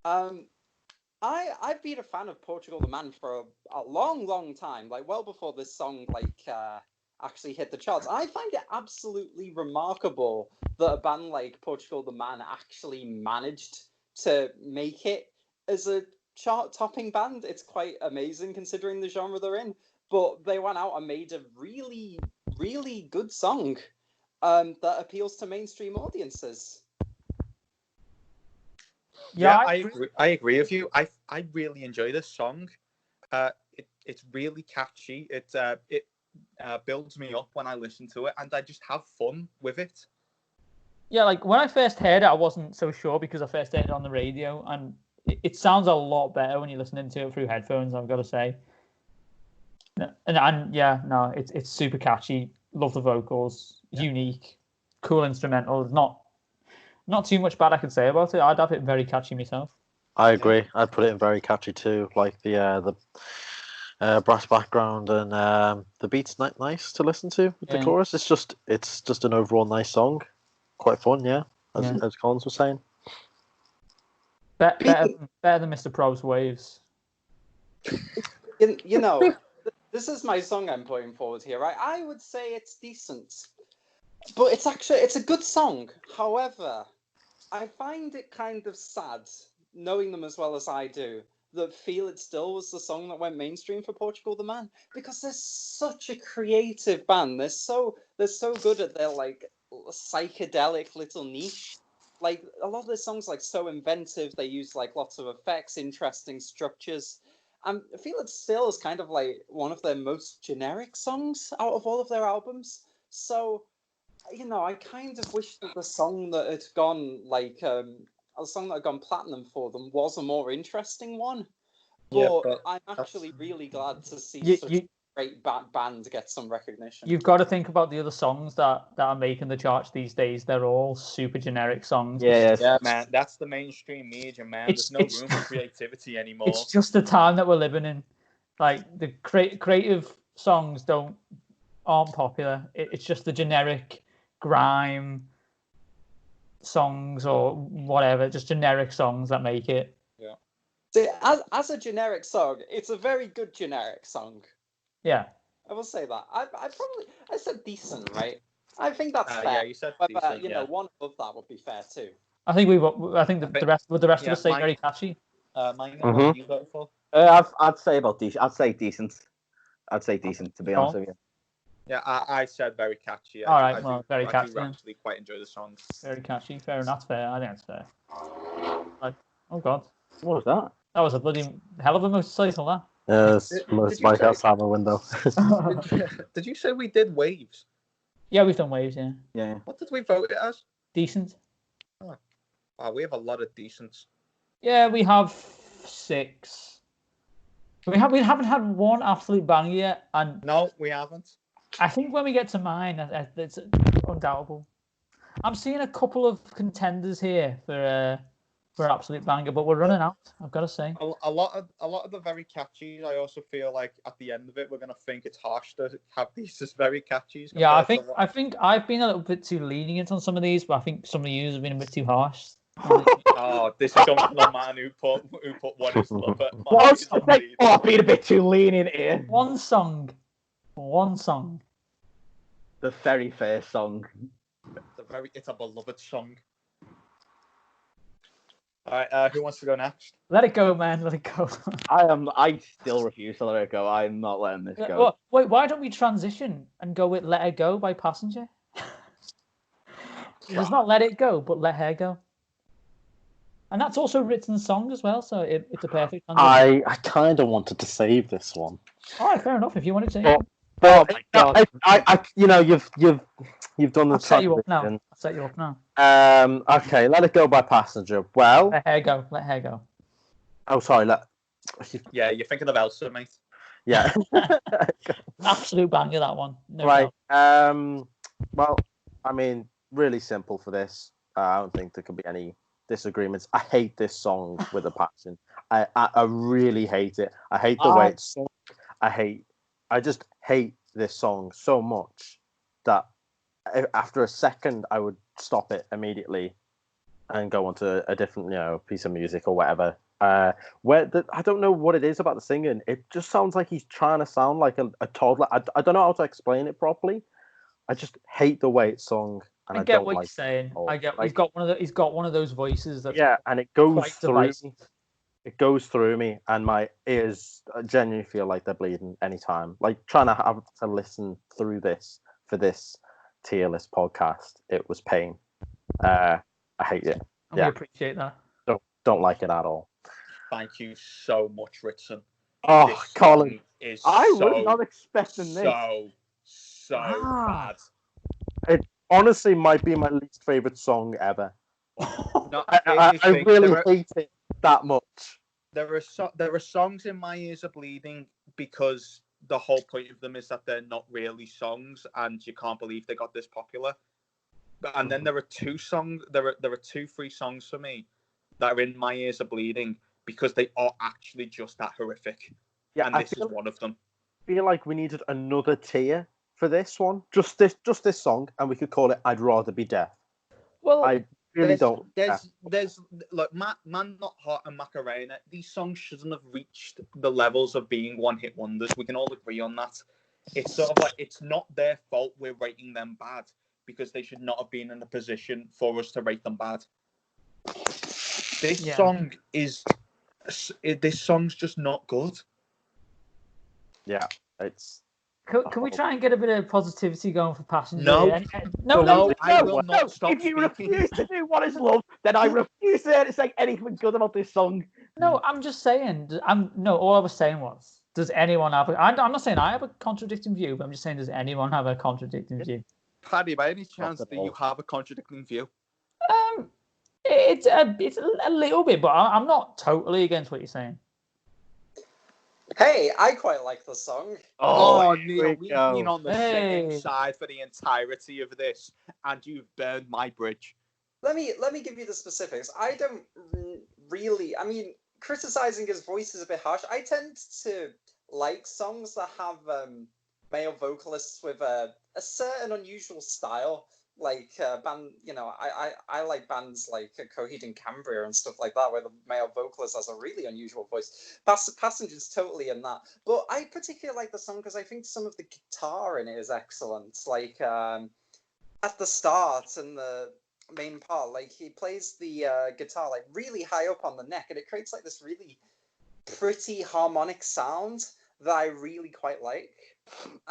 [SPEAKER 5] I've been a fan of Portugal the Man for a long time, well before this song actually hit the charts. I find it absolutely remarkable that a band like Portugal the Man actually managed to make it as a chart-topping band. It's quite amazing considering the genre they're in. But they went out and made a really, really good song that appeals to mainstream audiences.
[SPEAKER 2] Yeah, I agree with you. I really enjoy this song. It's really catchy. It builds me up when I listen to it, and I just have fun with it.
[SPEAKER 4] Yeah, when I first heard it, I wasn't so sure because I first heard it on the radio, and it sounds a lot better when you're listening to it through headphones, I've got to say. And yeah, no, it's super catchy. Love the vocals, unique, cool instrumental. Not too much bad I could say about it. I'd have it very catchy myself.
[SPEAKER 3] I agree. I'd put it in very catchy too. Like the brass background and the beat's nice to listen to with the chorus. It's just an overall nice song. Quite fun, yeah. As Collins was saying.
[SPEAKER 4] Better than Mr. Prob's Waves.
[SPEAKER 5] This is my song I'm putting forward here, right? I would say it's decent. But it's a good song. However, I find it kind of sad, knowing them as well as I do, that "Feel It Still" was the song that went mainstream for Portugal the Man, because they're such a creative band. They're so good at their psychedelic little niche. A lot of their songs so inventive. They use lots of effects, interesting structures. And "Feel It Still" is kind of one of their most generic songs out of all of their albums. So I kind of wish that the song that had gone a song that had gone platinum for them was a more interesting one. But I'm actually really glad to see such a great band get some recognition.
[SPEAKER 4] You've got to think about the other songs that are making the charts these days. They're all super generic songs.
[SPEAKER 2] Yeah, man. That's the mainstream media, man. There's no room for creativity anymore.
[SPEAKER 4] It's just the time that we're living in. The creative songs aren't popular. It's just the generic grime songs or whatever, just generic songs that make it.
[SPEAKER 5] Yeah. See, as a generic song, it's a very good generic song.
[SPEAKER 4] Yeah.
[SPEAKER 5] I will say that. I said decent, right? I think that's fair.
[SPEAKER 2] Yeah, you said decent.
[SPEAKER 5] One above that would be fair too.
[SPEAKER 4] I think the rest of us say very catchy.
[SPEAKER 2] Mine, what you vote for?
[SPEAKER 1] I'd say about decent. I'd say decent. To be honest with you.
[SPEAKER 2] Yeah, I said very catchy.
[SPEAKER 4] All right, very catchy.
[SPEAKER 2] I do actually quite enjoy the song.
[SPEAKER 4] Very catchy. Fair enough. That's fair. I think that's fair. Oh God,
[SPEAKER 1] what was that?
[SPEAKER 4] That was a bloody hell of a motorcycle. That.
[SPEAKER 3] Yes, motorbike outside my window.
[SPEAKER 2] Did you say we did Waves?
[SPEAKER 4] Yeah, we've done Waves. Yeah.
[SPEAKER 1] Yeah.
[SPEAKER 2] What did we vote it as?
[SPEAKER 4] Decent.
[SPEAKER 2] Oh. Wow, we have a lot of decents.
[SPEAKER 4] Yeah, we have 6. We haven't had one absolute banger yet, and
[SPEAKER 2] no, we haven't.
[SPEAKER 4] I think when we get to mine, it's undoubtable. I'm seeing a couple of contenders here for absolute banger, but we're running out. I've got to say.
[SPEAKER 2] A lot of the very catchies. I also feel like at the end of it, we're gonna think it's harsh to have these as very catchies.
[SPEAKER 4] Yeah, I think I've been a little bit too lenient on some of these, but I think some of the users have been a bit too harsh.
[SPEAKER 2] Oh, this is coming from the man who put What Is Love at
[SPEAKER 1] I've been a bit too lenient here.
[SPEAKER 4] One song.
[SPEAKER 1] The very first song.
[SPEAKER 2] It's a beloved song. All right, who wants to go next?
[SPEAKER 4] Let it go, man. Let it go.
[SPEAKER 1] I still refuse to let it go. I'm not letting this go.
[SPEAKER 4] Well, wait, why don't we transition and go with "Let It Go" by Passenger? It's not "Let It Go," but "Let Her Go." And that's also Ritten's song as well, so it's a perfect
[SPEAKER 3] I kind of wanted to save this one.
[SPEAKER 4] All right, fair enough. If you want to save
[SPEAKER 3] But,
[SPEAKER 4] it.
[SPEAKER 3] but
[SPEAKER 1] Oh my God.
[SPEAKER 3] you've done the
[SPEAKER 4] I'll set you up now.
[SPEAKER 3] transition.
[SPEAKER 4] I'll set you up now.
[SPEAKER 3] Okay, Let It Go by Passenger. Well,
[SPEAKER 4] Let hair go. Let hair go.
[SPEAKER 3] oh sorry,
[SPEAKER 2] Yeah, you're thinking of Elsa, mate.
[SPEAKER 3] yeah.
[SPEAKER 4] Absolute banger, that one. No
[SPEAKER 3] Right.
[SPEAKER 4] doubt.
[SPEAKER 3] Well, I mean, really simple for this. I don't think there could be any disagreements. I hate this song with a passion. I really hate it. I hate the way it's sung. I just hate this song so much that after a second I would stop it immediately and go on to a different, piece of music or whatever. I don't know what it is about the singing. It just sounds like he's trying to sound like a toddler. I don't know how to explain it properly. I just hate the way it's sung, and I
[SPEAKER 4] get
[SPEAKER 3] don't
[SPEAKER 4] what
[SPEAKER 3] like
[SPEAKER 4] you're saying.
[SPEAKER 3] it.
[SPEAKER 4] I get.
[SPEAKER 3] Like,
[SPEAKER 4] He's got one of those voices that's
[SPEAKER 3] and it goes
[SPEAKER 4] quite
[SPEAKER 3] through
[SPEAKER 4] divisive.
[SPEAKER 3] me. It goes through me, and my ears genuinely feel like they're bleeding anytime. Like trying to have to listen through this for this tier list podcast, it was pain. I hate it.
[SPEAKER 4] And we appreciate that.
[SPEAKER 3] Don't like it at all.
[SPEAKER 2] Thank you so much, Ritson.
[SPEAKER 3] Oh,
[SPEAKER 2] This
[SPEAKER 3] Colin,
[SPEAKER 2] is
[SPEAKER 3] I was
[SPEAKER 2] so,
[SPEAKER 3] not expecting this.
[SPEAKER 2] so bad.
[SPEAKER 3] It honestly might be my least favorite song ever.
[SPEAKER 2] No,
[SPEAKER 3] I really hate it that much.
[SPEAKER 2] There are songs in My Ears Are Bleeding because the whole point of them is that they're not really songs, and you can't believe they got this popular. And then there are two songs. There are 2-3 songs for me that are in My Ears Are Bleeding because they are actually just that horrific. Yeah, and this is one of them.
[SPEAKER 3] I feel like we needed another tier for this one. Just this song, and we could call it "I'd Rather Be Deaf."
[SPEAKER 4] Well,
[SPEAKER 3] I really don't.
[SPEAKER 2] There's like Man Not Hot and Macarena. These songs shouldn't have reached the levels of being one-hit wonders. We can all agree on that. It's sort of like it's not their fault we're rating them bad because they should not have been in a position for us to rate them bad. This song's just not good.
[SPEAKER 3] Yeah, it's.
[SPEAKER 4] Can we try and get a bit of positivity going for Passenger?
[SPEAKER 2] No, I will not stop
[SPEAKER 1] If you
[SPEAKER 2] speaking.
[SPEAKER 1] refuse to do what is love, then I refuse to say anything good about this song.
[SPEAKER 4] No, I'm just saying. All I was saying was, does anyone have? I'm not saying I have a contradicting view, but I'm just saying, does anyone have a contradicting view?
[SPEAKER 2] Paddy, by any chance, do you have a contradicting view?
[SPEAKER 4] It's a little bit, but I'm not totally against what you're saying.
[SPEAKER 5] Hey, I quite like the song.
[SPEAKER 2] Oh Neil, we've been on the same side for the entirety of this, and you've burned my bridge.
[SPEAKER 5] Let me give you the specifics. I don't really. I mean, criticizing his voice is a bit harsh. I tend to like songs that have male vocalists with a certain unusual style. Like band, I like bands like Coheed and Cambria and stuff like that, where the male vocalist has a really unusual voice. Passenger's totally in that, but I particularly like the song because I think some of the guitar in it is excellent. Like at the start and the main part, like he plays the guitar like really high up on the neck, and it creates like this really pretty harmonic sound that I really quite like.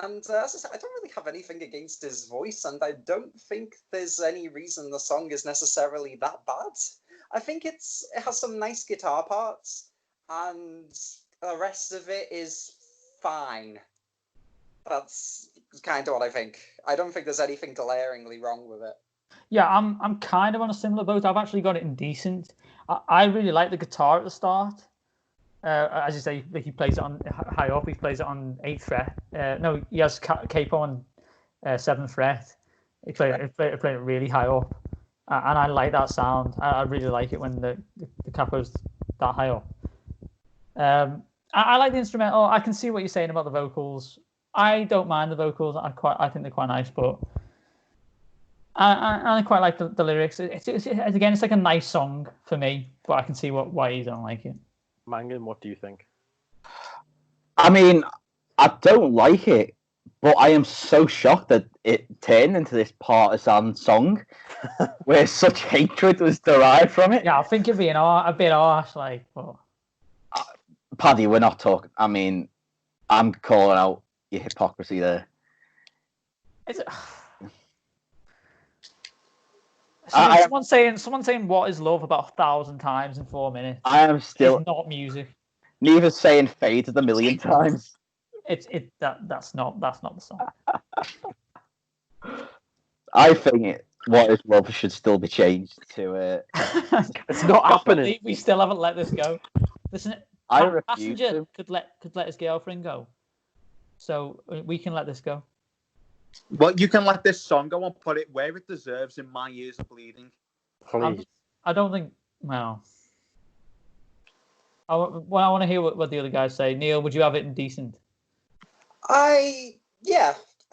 [SPEAKER 5] And as I said, I don't really have anything against his voice, and I don't think there's any reason the song is necessarily that bad. I think it has some nice guitar parts, and the rest of it is fine. That's kind of what I think. I don't think there's anything glaringly wrong with it.
[SPEAKER 4] Yeah, I'm kind of on a similar boat. I've actually got it in decent. I really like the guitar at the start. As you say, he plays it on high up. He plays it on 8th fret. No, he has capo on 7th fret. He played it really high up, and I like that sound. I really like it when the capo's that high up. I like the instrumental. I can see what you're saying about the vocals. I don't mind the vocals. I think they're quite nice, but I quite like the lyrics. It's like a nice song for me, but I can see why you don't like it.
[SPEAKER 3] Mangan, what do you think?
[SPEAKER 1] I mean, I don't like it, but I am so shocked that it turned into this partisan song where such hatred was derived from it.
[SPEAKER 4] Yeah, I think it'd be a bit harsh, like. But...
[SPEAKER 1] Paddy, we're not talking. I mean, I'm calling out your hypocrisy there.
[SPEAKER 4] Someone saying "What is love" about 1,000 times in 4 minutes.
[SPEAKER 1] I am still
[SPEAKER 4] It's not music.
[SPEAKER 1] neither saying "faded" a million times.
[SPEAKER 4] That's not the song.
[SPEAKER 1] I think "What Is Love" should still be changed to.
[SPEAKER 3] It's not happening.
[SPEAKER 4] We still haven't let this go. Listen,
[SPEAKER 1] I refuse
[SPEAKER 4] Passenger
[SPEAKER 1] to.
[SPEAKER 4] could let his girlfriend go, so we can let this go.
[SPEAKER 2] Well, you can let this song go and put it where it deserves in My Ears Are Bleeding.
[SPEAKER 3] Please.
[SPEAKER 4] I don't think. Well, I want to hear what the other guys say. Neil, would you have it in decent?
[SPEAKER 5] I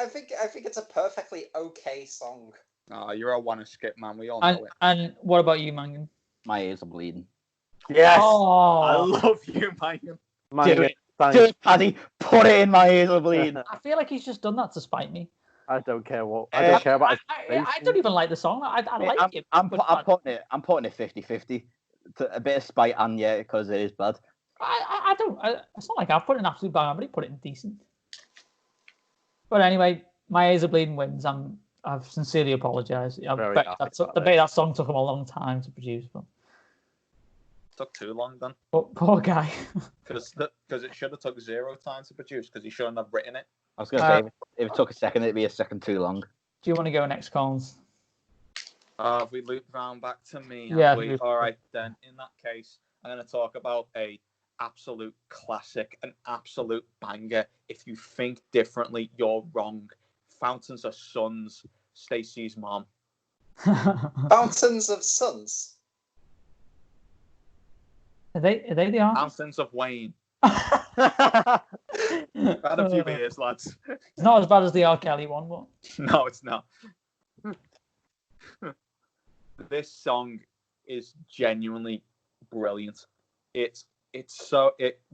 [SPEAKER 5] think it's a perfectly okay song.
[SPEAKER 2] Oh, you're a wanna skip man. We all know it.
[SPEAKER 4] And what about you, Mangan?
[SPEAKER 1] My ears are bleeding.
[SPEAKER 3] Yes.
[SPEAKER 2] I
[SPEAKER 4] Oh,
[SPEAKER 2] love you, Megan.
[SPEAKER 3] Mangan,
[SPEAKER 1] Do it.
[SPEAKER 3] thanks.
[SPEAKER 1] Do it, Paddy. Put it in my ears are bleeding.
[SPEAKER 4] I feel like he's just done that to spite me.
[SPEAKER 3] I don't care what. I don't care about his
[SPEAKER 4] I don't even like the song. I like it.
[SPEAKER 1] I'm putting it 50-50 to a bit of spite and yeah, because it is bad.
[SPEAKER 4] I don't. It's not like I've put it in absolute bang. I've put it in decent. But anyway, My Ears Are Bleeding wins. I've sincerely apologised. I bet that song took him a long time to produce, but
[SPEAKER 2] Took too long then.
[SPEAKER 4] But poor guy.
[SPEAKER 2] Because it should have took 0 time to produce because he shouldn't have written it.
[SPEAKER 1] I was going to say, if it took a second, it'd be a second too long.
[SPEAKER 4] Do you want to go next, Collins?
[SPEAKER 2] Have we looped round back to me?
[SPEAKER 4] Yeah.
[SPEAKER 2] All right, then. In that case, I'm going to talk about a absolute classic, an absolute banger. If you think differently, you're wrong. Fountains of Suns, Stacey's mom.
[SPEAKER 5] Fountains of Suns.
[SPEAKER 4] Are they the artist?
[SPEAKER 2] Fountains of Wayne. Had a few beers, lads.
[SPEAKER 4] It's not as bad as the R. Kelly one, but
[SPEAKER 2] No, it's not. This song is genuinely brilliant. It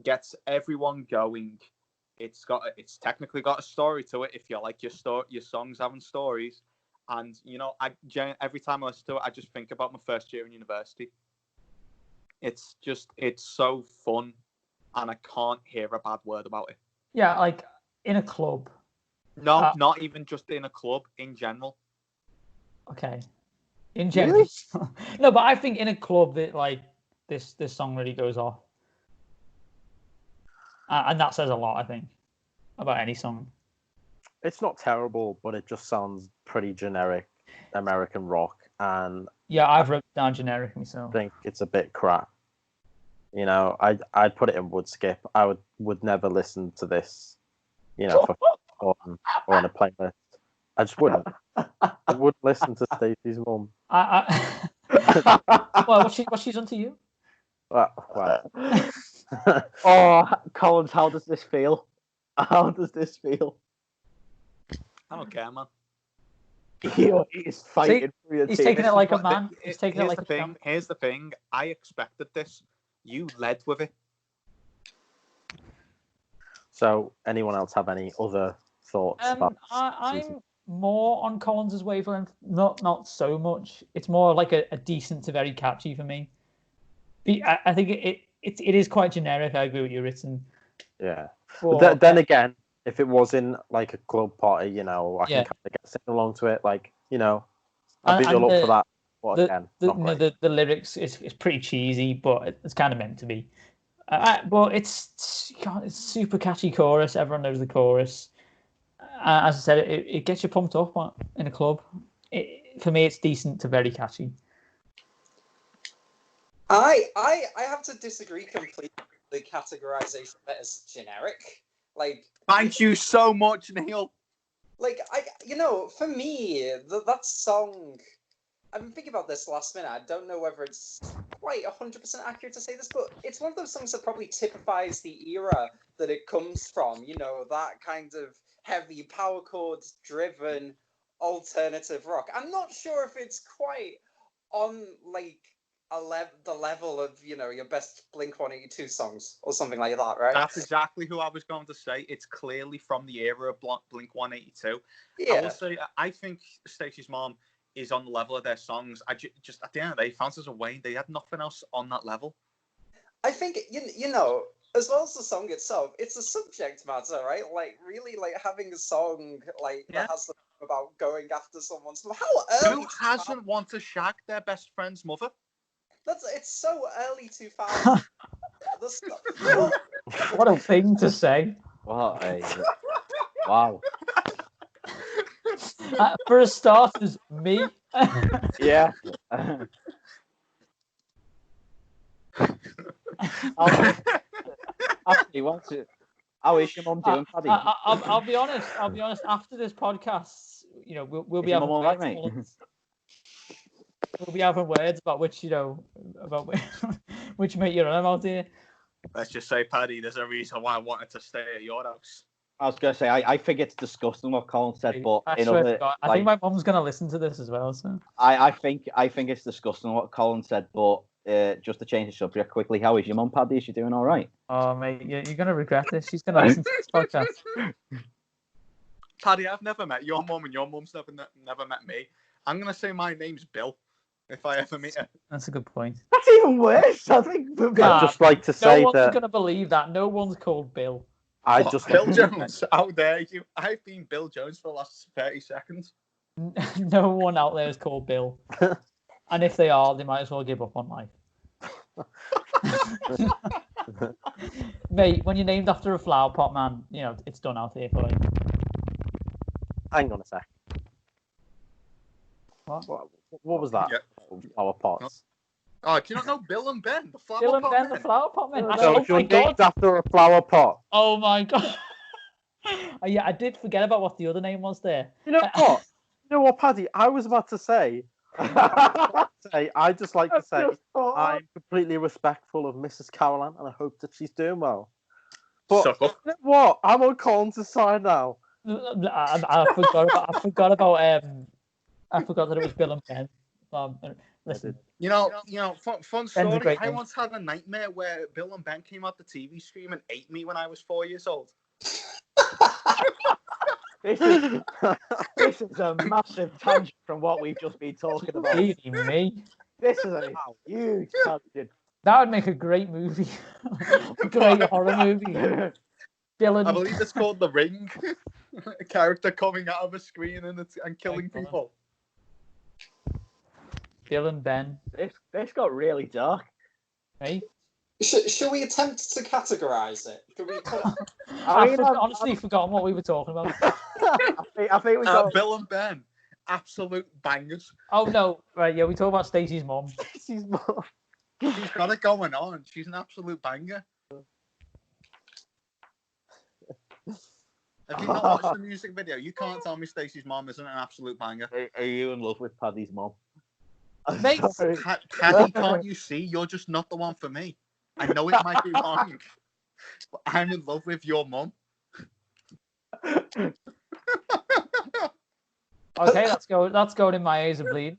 [SPEAKER 2] gets everyone going. It's technically got a story to it if you like your songs having stories. And you know, every time I listen to it, I just think about my first year in university. It's so fun, and I can't hear a bad word about it.
[SPEAKER 4] yeah, like in a club.
[SPEAKER 2] No, not even just in a club, in general.
[SPEAKER 4] Okay. In general. Really? No, but I think in a club that like this song really goes off. And that says a lot, I think, about any song.
[SPEAKER 3] It's not terrible, but it just sounds pretty generic American rock, and
[SPEAKER 4] yeah, I've written down generic myself.
[SPEAKER 3] I think it's a bit crap. You know, I'd put it in would skip. I would never listen to this, you know, or on a playlist. I just wouldn't. I wouldn't listen to Stacey's mum.
[SPEAKER 4] Well, what's she done to you?
[SPEAKER 3] Well.
[SPEAKER 1] Oh, Collins, how does this feel? How does this feel?
[SPEAKER 2] I don't care, man.
[SPEAKER 1] He's fighting for your
[SPEAKER 4] He's
[SPEAKER 1] team.
[SPEAKER 4] taking it like a man. He's taking it like a champ.
[SPEAKER 2] Here's the thing. I expected this. You led with it.
[SPEAKER 3] So, anyone else have any other thoughts?
[SPEAKER 4] I'm more on Collins's wavelength. Not so much. It's more like a decent to very catchy for me. I think it is quite generic. I agree with you, Ritson.
[SPEAKER 3] Yeah. But then again, if it was in like a club party, you know, I can kind of get singing along to it. Like, you know, I'd be all up for that. But again,
[SPEAKER 4] the lyrics is pretty cheesy, but it's kind of meant to be. But it's super catchy chorus. Everyone knows the chorus. As I said, it gets you pumped up in a club. For me, it's decent to very catchy.
[SPEAKER 5] I have to disagree completely with the categorization of it as generic. Like,
[SPEAKER 2] thank you so much, Neil.
[SPEAKER 5] Like, for me, that song, I've been thinking about this last minute. I don't know whether it's quite 100% accurate to say this, but it's one of those songs that probably typifies the era that it comes from. You know, that kind of heavy power chords driven alternative rock. I'm not sure if it's quite on like the level of, you know, your best Blink-182 songs or something like that, right?
[SPEAKER 2] That's exactly who I was going to say. It's clearly from the era of Blink-182.
[SPEAKER 5] Yeah.
[SPEAKER 2] I will say, I think Stacey's mom is on the level of their songs. I just at the end of the day, Fountains of Wayne, they had nothing else on that level.
[SPEAKER 5] I think, you know, as well as the song itself, it's a subject matter, right? Like, really, like, having a song, like, that has the about going after someone's mother. How early?
[SPEAKER 2] Who hasn't want to shag their best friend's mother?
[SPEAKER 5] It's so early 2000.
[SPEAKER 4] What a thing to say.
[SPEAKER 1] Wow.
[SPEAKER 4] For a starters, me.
[SPEAKER 1] Yeah. Actually, how is your mum doing, Paddy?
[SPEAKER 4] I'll be honest. After this podcast, we'll be having
[SPEAKER 1] all right,
[SPEAKER 4] words.
[SPEAKER 1] mate?
[SPEAKER 4] We'll be having words about which which mate you're on about here.
[SPEAKER 2] Let's just say, Paddy, there's a reason why I wanted to stay at your house.
[SPEAKER 1] I was gonna say I think it's disgusting what Colin said, but
[SPEAKER 4] I think my mum's gonna listen to this as well. So
[SPEAKER 1] I think it's disgusting what Colin said, but just to change the subject quickly, how is your mum, Paddy? Is she doing all right?
[SPEAKER 4] Oh mate, you're gonna regret this. She's gonna listen to this podcast.
[SPEAKER 2] Paddy, I've never met your mum, and your mum's never met me. I'm gonna say my name's Bill if I ever meet her.
[SPEAKER 4] That's a good point.
[SPEAKER 1] That's even worse. I think.
[SPEAKER 3] I'd just like to say
[SPEAKER 4] no one's
[SPEAKER 3] that
[SPEAKER 4] gonna believe that. No one's called Bill.
[SPEAKER 2] Bill Jones, how dare you? I've been Bill Jones for the last 30 seconds.
[SPEAKER 4] No one out there is called Bill. And if they are, they might as well give up on life. Mate, when you're named after a flower pot, man, it's done out here for you.
[SPEAKER 3] hang on a sec.
[SPEAKER 4] What?
[SPEAKER 3] What was that?
[SPEAKER 2] Yeah.
[SPEAKER 3] Flower pots.
[SPEAKER 2] Oh, do you not know Bill and Ben, the flower
[SPEAKER 4] Bill and
[SPEAKER 2] pot
[SPEAKER 4] Ben,
[SPEAKER 2] men?
[SPEAKER 4] the flower pot men.
[SPEAKER 3] So
[SPEAKER 4] Oh
[SPEAKER 3] you're
[SPEAKER 4] my god!
[SPEAKER 3] named after a flower pot.
[SPEAKER 4] Oh my god! Oh, yeah, I did forget about what the other name was there.
[SPEAKER 3] You know what? You know what, Paddy? I was about to say. I'd just like to say I'm completely respectful of Mrs. Caroline, and I hope that she's doing well. But
[SPEAKER 2] Suck up.
[SPEAKER 3] you know what? I'm on Colin's side now.
[SPEAKER 4] I forgot that it was Bill and Ben. Listen,
[SPEAKER 2] You know, fun story.
[SPEAKER 4] great
[SPEAKER 2] I
[SPEAKER 4] name.
[SPEAKER 2] once had a nightmare where Bill and Ben came out the TV screen and ate me when I was 4 years old.
[SPEAKER 1] This is a massive tangent from what we've just been talking about.
[SPEAKER 4] really, me.
[SPEAKER 1] This is a huge tangent.
[SPEAKER 4] That would make a great movie. A great horror movie. Bill and
[SPEAKER 2] I believe it's called The Ring. A character coming out of a screen and killing
[SPEAKER 4] God.
[SPEAKER 2] people.
[SPEAKER 4] Bill and Ben.
[SPEAKER 1] This got really dark.
[SPEAKER 4] Hey,
[SPEAKER 5] Shall we attempt to categorize it? Should we put it...
[SPEAKER 4] I've honestly forgotten what we were talking about.
[SPEAKER 1] I think we got
[SPEAKER 2] Bill and Ben, absolute bangers.
[SPEAKER 4] Oh no, right? Yeah, we talk about Stacey's mom.
[SPEAKER 3] She's more.
[SPEAKER 2] She's got it going on. She's an absolute banger. Have you not watched the music video? You can't tell me Stacey's mom isn't an absolute banger.
[SPEAKER 1] Are you in love with Paddy's mom?
[SPEAKER 4] Mate,
[SPEAKER 2] Paddy, can't you see? You're just not the one for me. I know it might be wrong, but I'm in love with your mum.
[SPEAKER 4] okay, that's going in my ears are bleeding.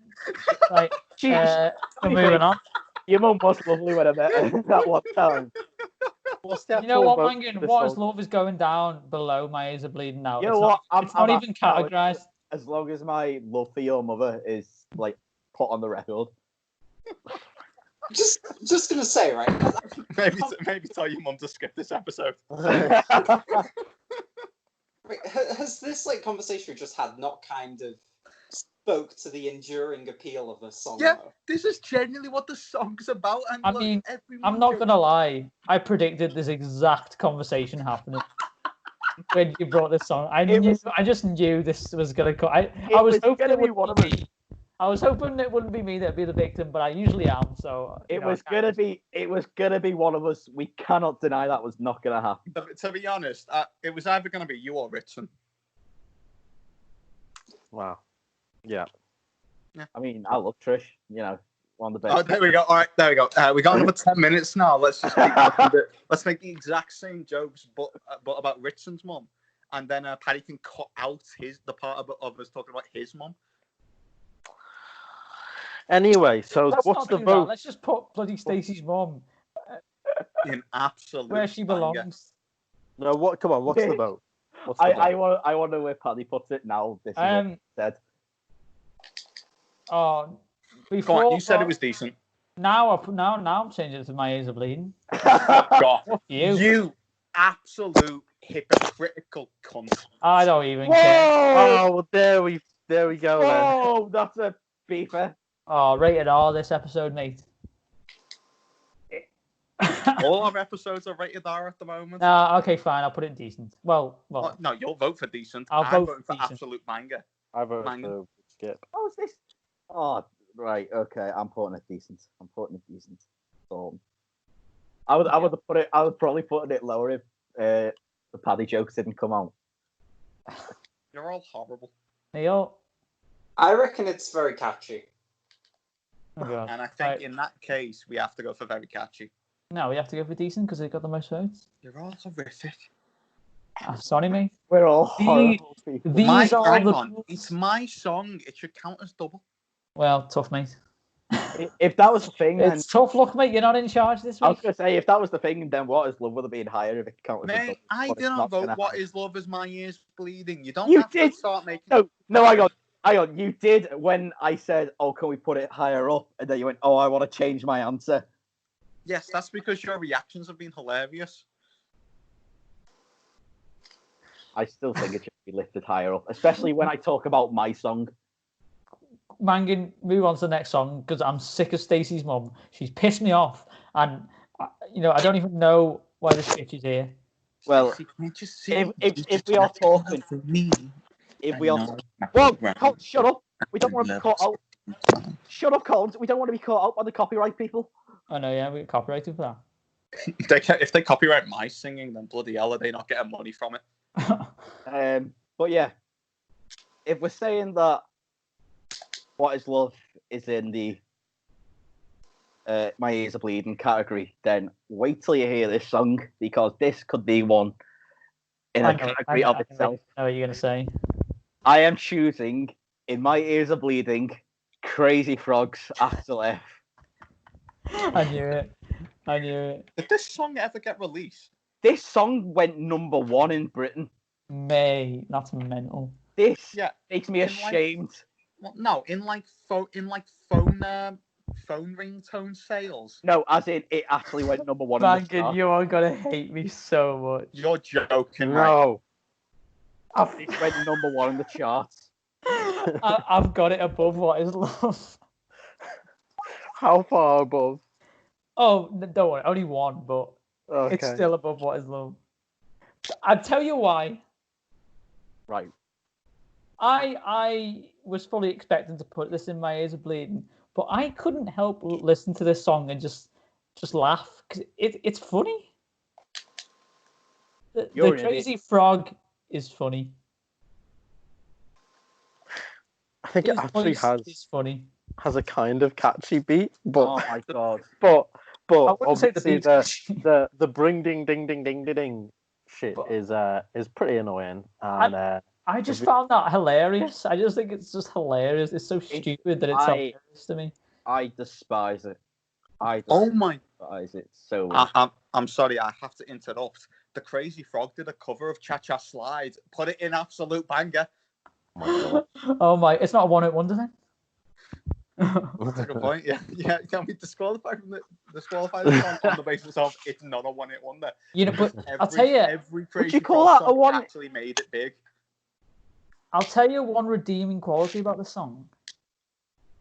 [SPEAKER 4] Right, we're moving on.
[SPEAKER 1] Your mum was lovely when I met her that one time.
[SPEAKER 4] You know what, Mangan? What is love is going down below my ears are bleeding now.
[SPEAKER 1] You know what?
[SPEAKER 4] It's not even categorized.
[SPEAKER 1] As long as my love for your mother is like put on the record.
[SPEAKER 5] Just gonna say, right?
[SPEAKER 2] Maybe tell your mum to skip this episode.
[SPEAKER 5] Wait, has this conversation we just had not kind of spoke to the enduring appeal of the song?
[SPEAKER 2] Yeah,
[SPEAKER 5] though?
[SPEAKER 2] this is genuinely what the song's about. And
[SPEAKER 4] I mean, I'm not gonna lie. I predicted this exact conversation happening when you brought this song. I just knew this was gonna come. I was hoping it wouldn't be me. I was hoping it wouldn't be me that'd be the victim, but I usually am. So
[SPEAKER 1] it was gonna be one of us. We cannot deny that was not gonna happen.
[SPEAKER 2] To be honest, it was either gonna be you or Ritson.
[SPEAKER 3] Wow. Yeah.
[SPEAKER 1] I mean, I love Trish. One of the best.
[SPEAKER 2] Oh, there we go. All right, there we go. We got another 10 minutes now. Let's just let's make the exact same jokes, but about Ritson's mum, and then Paddy can cut out the part of us talking about his mum.
[SPEAKER 3] Anyway, so
[SPEAKER 4] Let's
[SPEAKER 3] what's
[SPEAKER 4] not
[SPEAKER 3] the
[SPEAKER 4] do
[SPEAKER 3] vote?
[SPEAKER 4] that. Let's just put bloody Stacey's mom
[SPEAKER 2] In absolute
[SPEAKER 4] where she
[SPEAKER 2] banger.
[SPEAKER 4] belongs.
[SPEAKER 3] No, what? Come on, what's the vote? What's the
[SPEAKER 1] I
[SPEAKER 3] vote?
[SPEAKER 1] want to know where Paddy puts it now. This is what he said.
[SPEAKER 4] Oh,
[SPEAKER 2] Go
[SPEAKER 4] before
[SPEAKER 2] on, you said it was decent.
[SPEAKER 4] now I'm changing it to my ears are bleeding.
[SPEAKER 2] God,
[SPEAKER 4] Fuck you.
[SPEAKER 2] you absolute hypocritical cunt.
[SPEAKER 4] I don't even care.
[SPEAKER 3] Oh, there we go then.
[SPEAKER 1] Oh, that's a beeper.
[SPEAKER 4] Oh, rated R this episode, mate.
[SPEAKER 2] All our episodes are rated R at the moment.
[SPEAKER 4] Okay, fine. I'll put it in decent. Well.
[SPEAKER 2] No, you'll vote for decent.
[SPEAKER 4] I'll
[SPEAKER 2] I'm
[SPEAKER 4] vote
[SPEAKER 2] voting for
[SPEAKER 4] decent.
[SPEAKER 2] absolute banger.
[SPEAKER 3] I voted
[SPEAKER 2] Manga.
[SPEAKER 3] for skip.
[SPEAKER 1] Oh, is this? Oh, right. Okay, I'm putting it decent. So, I would have put it. I would probably put it lower if the Paddy jokes didn't come out.
[SPEAKER 2] You're all horrible.
[SPEAKER 4] Neil.
[SPEAKER 5] I reckon it's very catchy.
[SPEAKER 4] Oh, God.
[SPEAKER 2] And I think in that case, we have to go for very catchy.
[SPEAKER 4] No, we have to go for decent because they got the most votes.
[SPEAKER 2] You're all horrific.
[SPEAKER 4] Sorry, mate.
[SPEAKER 1] We're all horrible people.
[SPEAKER 4] These are the rules.
[SPEAKER 2] It's my song. It should count as double.
[SPEAKER 4] Well, tough, mate.
[SPEAKER 1] If that was the thing, then
[SPEAKER 4] It's tough luck, mate. You're not in charge this
[SPEAKER 1] I was
[SPEAKER 4] week.
[SPEAKER 1] gonna say if that was the thing, then What Is Love would have been higher if it counted. as
[SPEAKER 2] Mate,
[SPEAKER 1] double,
[SPEAKER 2] I
[SPEAKER 1] but it's
[SPEAKER 2] didn't
[SPEAKER 1] not
[SPEAKER 2] vote
[SPEAKER 1] gonna
[SPEAKER 2] What
[SPEAKER 1] happen.
[SPEAKER 2] Is Love as my ears bleeding. You don't
[SPEAKER 1] You
[SPEAKER 2] have
[SPEAKER 1] did.
[SPEAKER 2] to start making...
[SPEAKER 1] No, hang on. You did when I said, "Oh, can we put it higher up?" And then you went, "Oh, I want to change my answer."
[SPEAKER 2] Yes, that's because your reactions have been hilarious.
[SPEAKER 1] I still think it should be lifted higher up, especially when I talk about my song.
[SPEAKER 4] Mangan, move on to the next song because I'm sick of Stacey's mum. She's pissed me off, and I don't even know why this bitch is here.
[SPEAKER 1] Well, if we are talking, shut up. We don't want to be caught out. Shut up, Collins. We don't want to be caught out by the copyright people.
[SPEAKER 4] I know, yeah, we get copyrighted for
[SPEAKER 2] If they copyright my singing, then bloody hell are they not getting money from it?
[SPEAKER 4] that.
[SPEAKER 1] But yeah, if we're saying that What Is Love is in the My Ears Are Bleeding category, then wait till you hear this song, because this could be one in a category of itself.
[SPEAKER 4] I know what you're going to say.
[SPEAKER 1] I am choosing In My Ears Are Bleeding, Crazy Frogs, Axel F.
[SPEAKER 4] I knew it.
[SPEAKER 2] Did this song ever get released?
[SPEAKER 1] This song went number 1 in Britain.
[SPEAKER 4] Mate, that's mental.
[SPEAKER 1] This
[SPEAKER 2] Yeah,
[SPEAKER 1] makes me ashamed.
[SPEAKER 2] Well, no, in phone ringtone sales.
[SPEAKER 1] No, as in it actually went number 1 in the
[SPEAKER 4] Mangan,
[SPEAKER 1] chart.
[SPEAKER 4] you are going to hate me so much.
[SPEAKER 2] You're joking, right?
[SPEAKER 3] No.
[SPEAKER 1] It went number 1 in the charts.
[SPEAKER 4] I've got it above What Is Love.
[SPEAKER 3] How far above?
[SPEAKER 4] Oh, don't worry, only one, but
[SPEAKER 3] Okay.
[SPEAKER 4] it's still above What Is Love. I'll tell you why.
[SPEAKER 1] Right.
[SPEAKER 4] I was fully expecting to put this in My Ears Are Bleeding, but I couldn't help but listen to this song and just laugh because it's funny. The Crazy Frog is funny.
[SPEAKER 3] I think it actually
[SPEAKER 4] is funny.
[SPEAKER 3] has a kind of catchy beat, but
[SPEAKER 1] Oh my god.
[SPEAKER 3] but
[SPEAKER 4] I wouldn't say the
[SPEAKER 3] obviously
[SPEAKER 4] beat's catchy.
[SPEAKER 3] the bring ding ding ding ding ding ding shit is pretty annoying, and
[SPEAKER 4] I just found that hilarious. I just think it's just hilarious. It's so stupid that it's hilarious to me.
[SPEAKER 1] I despise it.
[SPEAKER 2] Oh my!
[SPEAKER 1] Despise it so much.
[SPEAKER 2] I'm sorry, I have to interrupt. The Crazy Frog did a cover of Cha Cha Slide. Put it in absolute banger.
[SPEAKER 4] Oh my! It's not a one-hit wonder then.
[SPEAKER 2] That's a good point. Yeah. Can we disqualify the song on the basis of it's not a one-hit wonder?
[SPEAKER 4] But I'll tell you,
[SPEAKER 2] every Crazy
[SPEAKER 1] you call
[SPEAKER 2] Frog
[SPEAKER 1] that a
[SPEAKER 2] song
[SPEAKER 1] one-
[SPEAKER 2] actually made it big.
[SPEAKER 4] I'll tell you one redeeming quality about the song.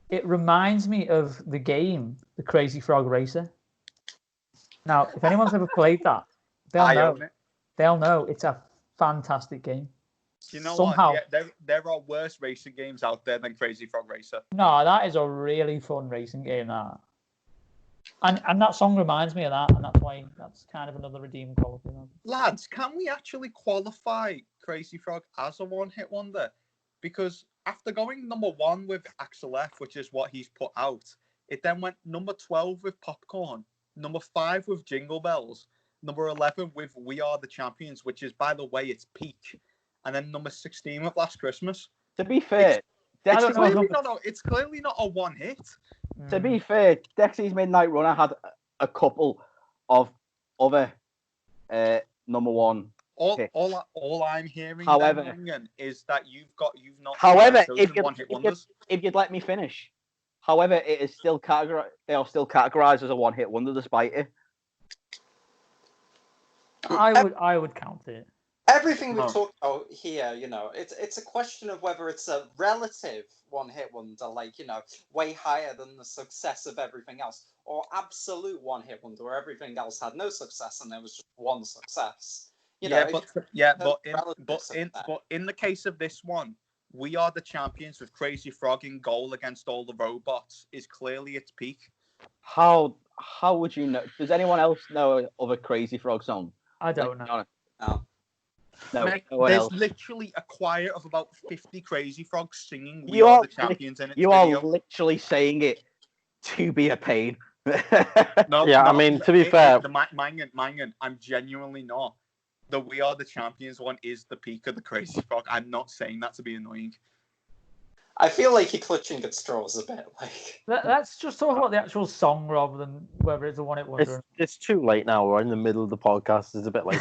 [SPEAKER 4] It reminds me of the game, The Crazy Frog Racer. Now, if anyone's ever played that, they'll know it's a fantastic game.
[SPEAKER 2] You know
[SPEAKER 4] Somehow,
[SPEAKER 2] what? Yeah, there are worse racing games out there than Crazy Frog Racer.
[SPEAKER 4] No, that is a really fun racing game. That, and that song reminds me of that, and that's kind of another redeeming quality.
[SPEAKER 2] Lads, can we actually qualify Crazy Frog as a one-hit wonder? Because after going number 1 with Axel F, which is what he's put out, it then went number 12 with Popcorn, number 5 with Jingle Bells, number 11 with We Are the Champions, which is, by the way, it's peak, and then number 16 with Last Christmas.
[SPEAKER 1] To be fair,
[SPEAKER 2] it's clearly not a one hit.
[SPEAKER 1] To be fair, Dexy's Midnight Runner had a couple of other number 1.
[SPEAKER 2] All I'm hearing,
[SPEAKER 1] however,
[SPEAKER 2] is that you've not.
[SPEAKER 1] However,
[SPEAKER 2] wonders.
[SPEAKER 1] if you'd let me finish, however, it is still categorized. They are still categorized as a one-hit wonder, despite it.
[SPEAKER 4] I would count it.
[SPEAKER 5] Everything we've talked about here, it's a question of whether it's a relative one-hit wonder, like, way higher than the success of everything else, or absolute one-hit wonder where everything else had no success and there was just one success.
[SPEAKER 2] But in the case of this one, We Are the Champions with Crazy Frog in goal against all the robots is clearly its peak.
[SPEAKER 1] How would you know? Does anyone else know of a Crazy Frog song?
[SPEAKER 4] I don't know.
[SPEAKER 1] No,
[SPEAKER 2] Mate,
[SPEAKER 1] no one
[SPEAKER 2] there's
[SPEAKER 1] else.
[SPEAKER 2] literally a choir of about 50 Crazy Frogs singing We Are the Champions in its
[SPEAKER 1] You
[SPEAKER 2] video.
[SPEAKER 1] are literally saying it to be a pain.
[SPEAKER 3] I mean, to be fair...
[SPEAKER 2] Mangan, I'm genuinely not. The We Are the Champions one is the peak of the Crazy Frog. I'm not saying that to be annoying.
[SPEAKER 5] I feel like you're clutching at straws a bit.
[SPEAKER 4] Let's just talk about the actual song rather than whether it's a one-hit wonder.
[SPEAKER 3] It's too late now. We're in the middle of the podcast. It's a bit late.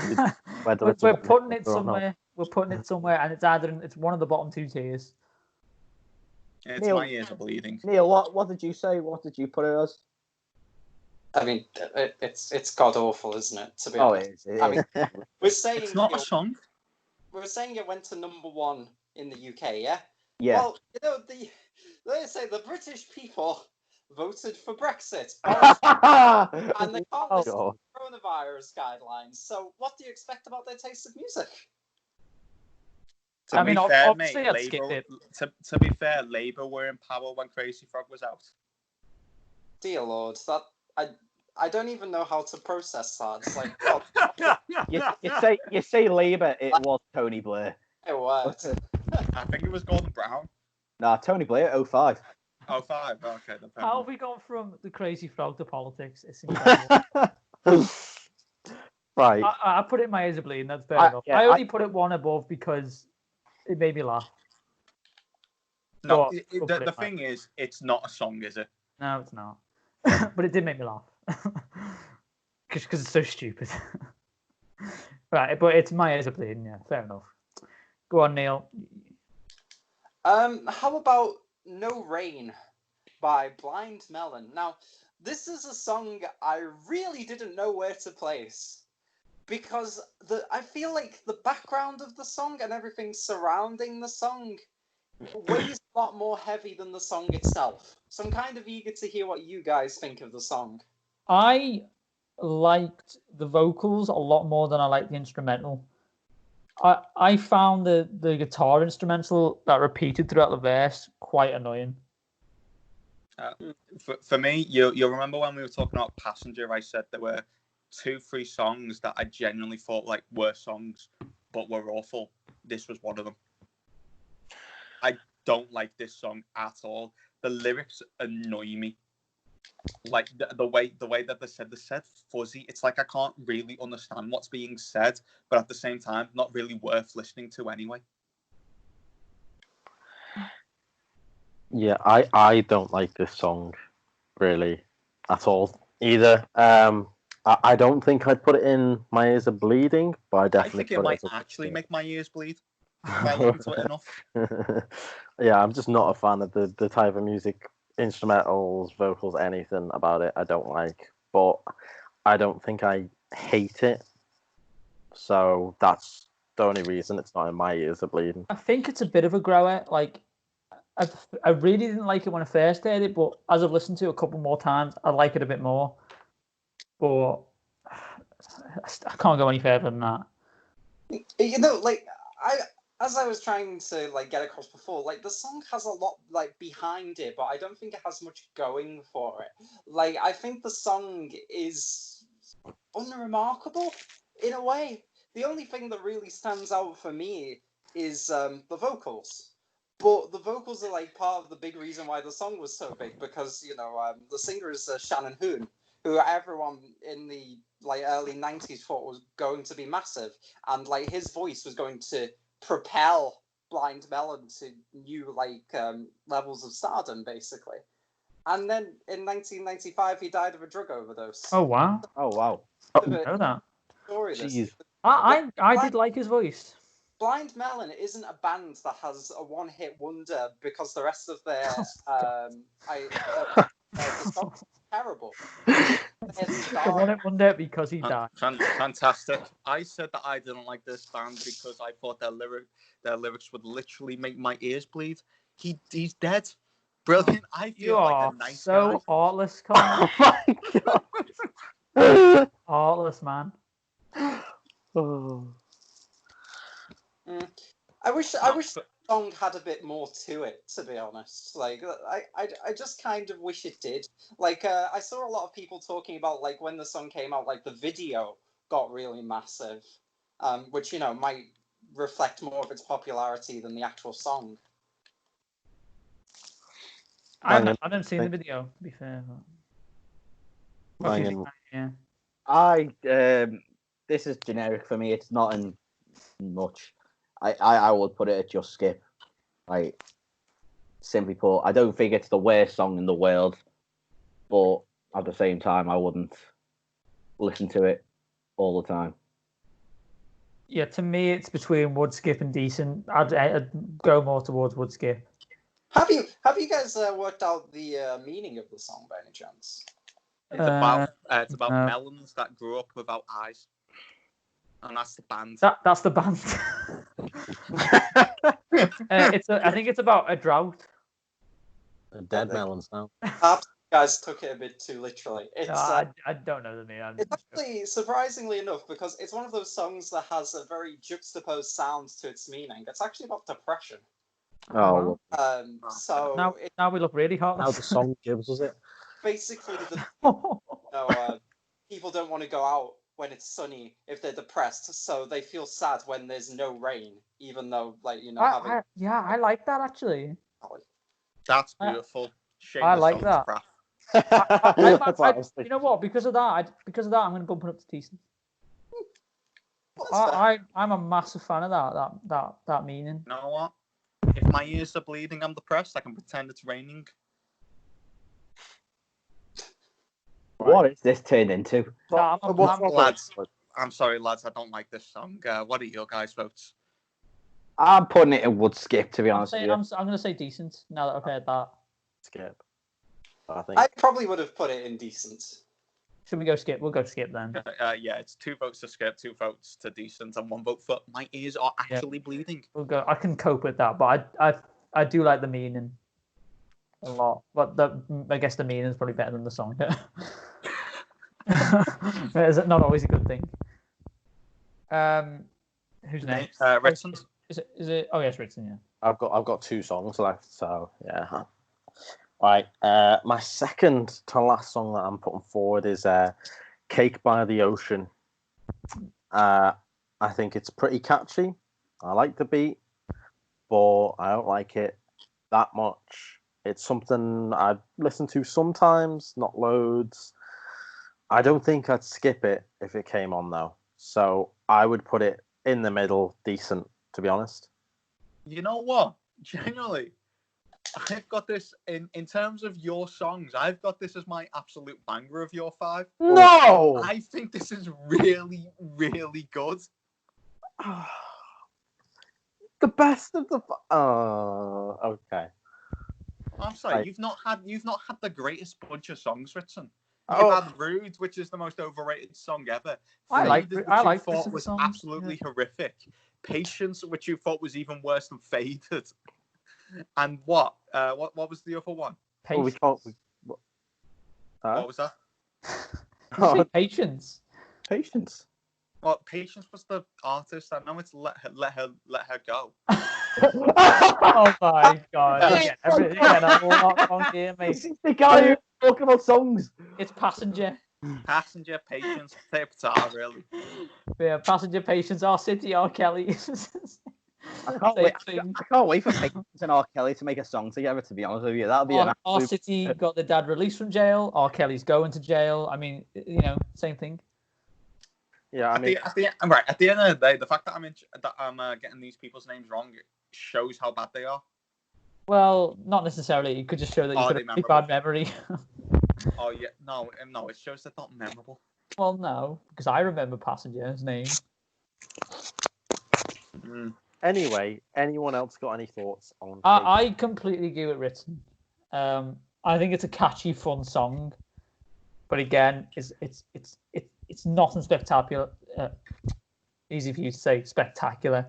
[SPEAKER 4] We're putting it somewhere. We're putting it somewhere, and it's one of the bottom two tiers.
[SPEAKER 2] It's Neil, my ears are bleeding.
[SPEAKER 1] Neil, what did you say? What did you put it as?
[SPEAKER 5] I mean, it's god awful, isn't it? To be honest.
[SPEAKER 1] It is.
[SPEAKER 5] We're saying
[SPEAKER 2] it's not a song.
[SPEAKER 5] We're saying it went to #1 in the UK, yeah.
[SPEAKER 1] Yeah.
[SPEAKER 5] Well, they say the British people voted for Brexit, and they can't listen to coronavirus guidelines. So, what do you expect about their taste of music?
[SPEAKER 2] To be fair, Labour were in power when Crazy Frog was out.
[SPEAKER 5] Dear Lord, I don't even know how to process that. It's like,
[SPEAKER 1] you say Labour, it was Tony Blair.
[SPEAKER 5] It was.
[SPEAKER 2] I think it was Gordon Brown.
[SPEAKER 1] Nah, Tony Blair, 05.
[SPEAKER 2] 05, okay.
[SPEAKER 4] How have we gone from the Crazy Frog to politics? It's incredible.
[SPEAKER 3] Right.
[SPEAKER 4] I put it in my ears are bleeding, that's fair enough. I only put it one above because it made me laugh.
[SPEAKER 2] No, the thing is, it's not a song, is it?
[SPEAKER 4] No, it's not. But it did make me laugh. Because it's so stupid. Right, but it's my ears are bleeding, yeah, fair enough. Go on, Neil.
[SPEAKER 5] How about No Rain by Blind Melon? Now, this is a song I really didn't know where to place. Because I feel like the background of the song and everything surrounding the song weighs a lot more heavy than the song itself. So I'm kind of eager to hear what you guys think of the song.
[SPEAKER 4] I liked the vocals a lot more than I liked the instrumental. I found the guitar instrumental that repeated throughout the verse quite annoying.
[SPEAKER 2] For me, you'll remember when we were talking about Passenger, I said there were 2-3 songs that I genuinely thought were songs, but were awful. This was one of them. I don't like this song at all. The lyrics annoy me. Like the way that they said fuzzy. It's like I can't really understand what's being said, but at the same time, not really worth listening to anyway.
[SPEAKER 3] Yeah, I don't like this song really at all either. I don't think I'd put it in My Ears Are Bleeding, but I definitely
[SPEAKER 2] think it might actually make my ears bleed. If I listen to it enough.
[SPEAKER 3] Yeah, I'm just not a fan of the type of music, instrumentals, vocals, anything about it I don't like. But I don't think I hate it. So that's the only reason it's not in My Ears Are Bleeding.
[SPEAKER 4] I think it's a bit of a grower. Like, I really didn't like it when I first heard it, but as I've listened to it a couple more times, I like it a bit more. But I can't go any further than that.
[SPEAKER 5] As I was trying to get across before, the song has a lot behind it, but I don't think it has much going for it. I think the song is unremarkable in a way. The only thing that really stands out for me is the vocals. But the vocals are part of the big reason why the song was so big, because the singer is Shannon Hoon, who everyone in the early 90s thought was going to be massive, and his voice was going to propel Blind Melon to new levels of stardom, basically. And then in 1995 he died of a drug overdose.
[SPEAKER 4] Oh wow! I didn't know that.
[SPEAKER 5] Jeez.
[SPEAKER 4] I did like his voice.
[SPEAKER 5] Blind Melon isn't a band that has a one-hit wonder because the rest of their the song's terrible.
[SPEAKER 4] I won it Monday because he died.
[SPEAKER 2] Fantastic. I said that I didn't like this band because I thought their lyrics would literally make my ears bleed. He's dead. Brilliant. I
[SPEAKER 4] You
[SPEAKER 2] feel
[SPEAKER 4] are
[SPEAKER 2] like a nice
[SPEAKER 4] so
[SPEAKER 2] guy.
[SPEAKER 4] heartless, Colin.
[SPEAKER 3] Oh my god.
[SPEAKER 4] Heartless, man.
[SPEAKER 3] Oh.
[SPEAKER 5] I wish the song had a bit more to it, to be honest. Like, I just kind of wish it did. Like, I saw a lot of people talking about, like, when the song came out, like, the video got really massive, which, you know, might reflect more of its popularity than the actual song.
[SPEAKER 4] I haven't seen the video, to be fair. What do you think, Matt? Yeah.
[SPEAKER 1] This is generic for me. It's not in much. I would put it at just skip. Like, simply put, I don't think it's the worst song in the world, but at the same time, I wouldn't listen to it all the time.
[SPEAKER 4] Yeah, to me, it's between wood skip and decent. I'd go more towards wood skip.
[SPEAKER 5] Have you guys worked out the meaning of the song by any chance?
[SPEAKER 2] It's about melons that grew up without eyes, and that's the band.
[SPEAKER 4] That's the band. I think it's about a drought.
[SPEAKER 3] Dead melons now.
[SPEAKER 5] Perhaps you guys took it a bit too literally.
[SPEAKER 4] I don't know the meaning.
[SPEAKER 5] It's actually, surprisingly enough, because it's one of those songs that has a very juxtaposed sound to its meaning. It's actually about depression.
[SPEAKER 1] Oh,
[SPEAKER 5] So
[SPEAKER 4] now we look really hot.
[SPEAKER 3] How the song gives us it.
[SPEAKER 5] basically, people don't want to go out when it's sunny if they're depressed, so they feel sad when there's no rain, even though, like, you know,
[SPEAKER 4] I like that actually.
[SPEAKER 2] That's beautiful. Shame
[SPEAKER 4] I
[SPEAKER 2] the
[SPEAKER 4] like
[SPEAKER 2] song's
[SPEAKER 4] that.
[SPEAKER 2] crap.
[SPEAKER 4] You know what? Because of that, I'm going to bump it up to decent.
[SPEAKER 5] Well,
[SPEAKER 4] I'm a massive fan of that meaning.
[SPEAKER 2] You know what? If my ears are bleeding, I'm depressed. I can pretend it's raining.
[SPEAKER 1] what is this turned into?
[SPEAKER 2] Lads, I'm sorry, lads. I don't like this song. What are your guys' votes?
[SPEAKER 1] I'm putting it in wood skip, to be honest with you.
[SPEAKER 4] I'm going to say decent now that I've heard that.
[SPEAKER 3] Skip. I
[SPEAKER 5] I probably would have put it in decent.
[SPEAKER 4] Should we go skip? We'll go skip then.
[SPEAKER 2] Yeah, it's 2 votes to skip, 2 votes to decent, and 1 vote for my ears are actually bleeding.
[SPEAKER 4] We'll go. I can cope with that, but I do like the meaning a lot. But I guess the meaning is probably better than the song. Is it not always a good thing? Who's next?
[SPEAKER 2] Ritson.
[SPEAKER 4] Is it? Oh yes, Ritson. Yeah.
[SPEAKER 3] I've got 2 songs left, so yeah. Right, my second to last song that I'm putting forward is Cake by the Ocean. I think it's pretty catchy. I like the beat, but I don't like it that much. It's something I listen to sometimes, not loads. I don't think I'd skip it if it came on, though. So I would put it in the middle, decent, to be honest.
[SPEAKER 2] You know what? Genuinely, I've got this in terms of your songs. I've got this as my absolute banger of your 5.
[SPEAKER 3] No,
[SPEAKER 2] I think this is really, really good.
[SPEAKER 3] The best of the. Oh, okay.
[SPEAKER 2] I'm sorry, you've not had the greatest bunch of songs, Ritson. You had Rude, which is the most overrated song ever.
[SPEAKER 4] I like
[SPEAKER 2] you thought was
[SPEAKER 4] songs,
[SPEAKER 2] absolutely horrific. Patience, which you thought was even worse than Faded. And what was the other one?
[SPEAKER 4] Patience.
[SPEAKER 2] What was that?
[SPEAKER 4] Patience.
[SPEAKER 3] Patience.
[SPEAKER 2] Well, Patience was the artist. I know it's let her go.
[SPEAKER 4] Oh my god! Everything a lot on here, mate.
[SPEAKER 1] This is the guy who's talking about songs.
[SPEAKER 4] It's Passenger.
[SPEAKER 2] Passenger, Patience, Ep3, really.
[SPEAKER 4] Yeah, Passenger, Patience, Our City, R. Kelly.
[SPEAKER 1] I can't wait for Patience and R. Kelly to make a song together, to be honest with you. That'll be
[SPEAKER 4] Our City got the dad released from jail. R. Kelly's going to jail. I mean, you know, same thing.
[SPEAKER 3] Yeah, I mean,
[SPEAKER 2] at the end of the day, the fact that I'm getting these people's names wrong shows how bad they are.
[SPEAKER 4] Well, not necessarily. It could just show that you've got a pretty bad memory.
[SPEAKER 2] Oh yeah, no, it shows they're not memorable.
[SPEAKER 4] Well, no, because I remember Passenger's name.
[SPEAKER 3] Anyway, anyone else got any thoughts on?
[SPEAKER 4] I completely agree with Ritson. I think it's a catchy, fun song, but again, it's nothing spectacular. Easy for you to say, spectacular.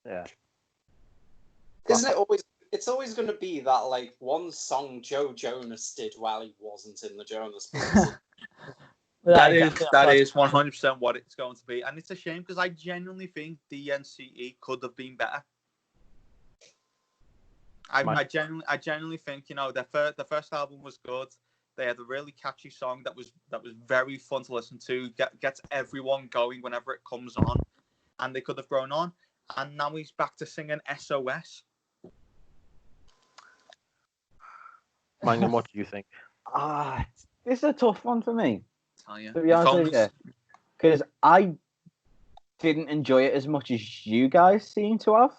[SPEAKER 3] Yeah.
[SPEAKER 5] Isn't it always? It's always going to be that like one song Joe Jonas did while he wasn't in the Jonas Brothers.
[SPEAKER 2] That is 100% what it's going to be, and it's a shame because I genuinely think DNCE could have been better. I genuinely think the first album was good. They had a really catchy song that was very fun to listen to. Gets everyone going whenever it comes on, and they could have grown on. And now he's back to singing SOS.
[SPEAKER 3] Mangan, what do you think?
[SPEAKER 1] This is a tough one for me.
[SPEAKER 2] To
[SPEAKER 1] be honest with you, because I didn't enjoy it as much as you guys seem to have.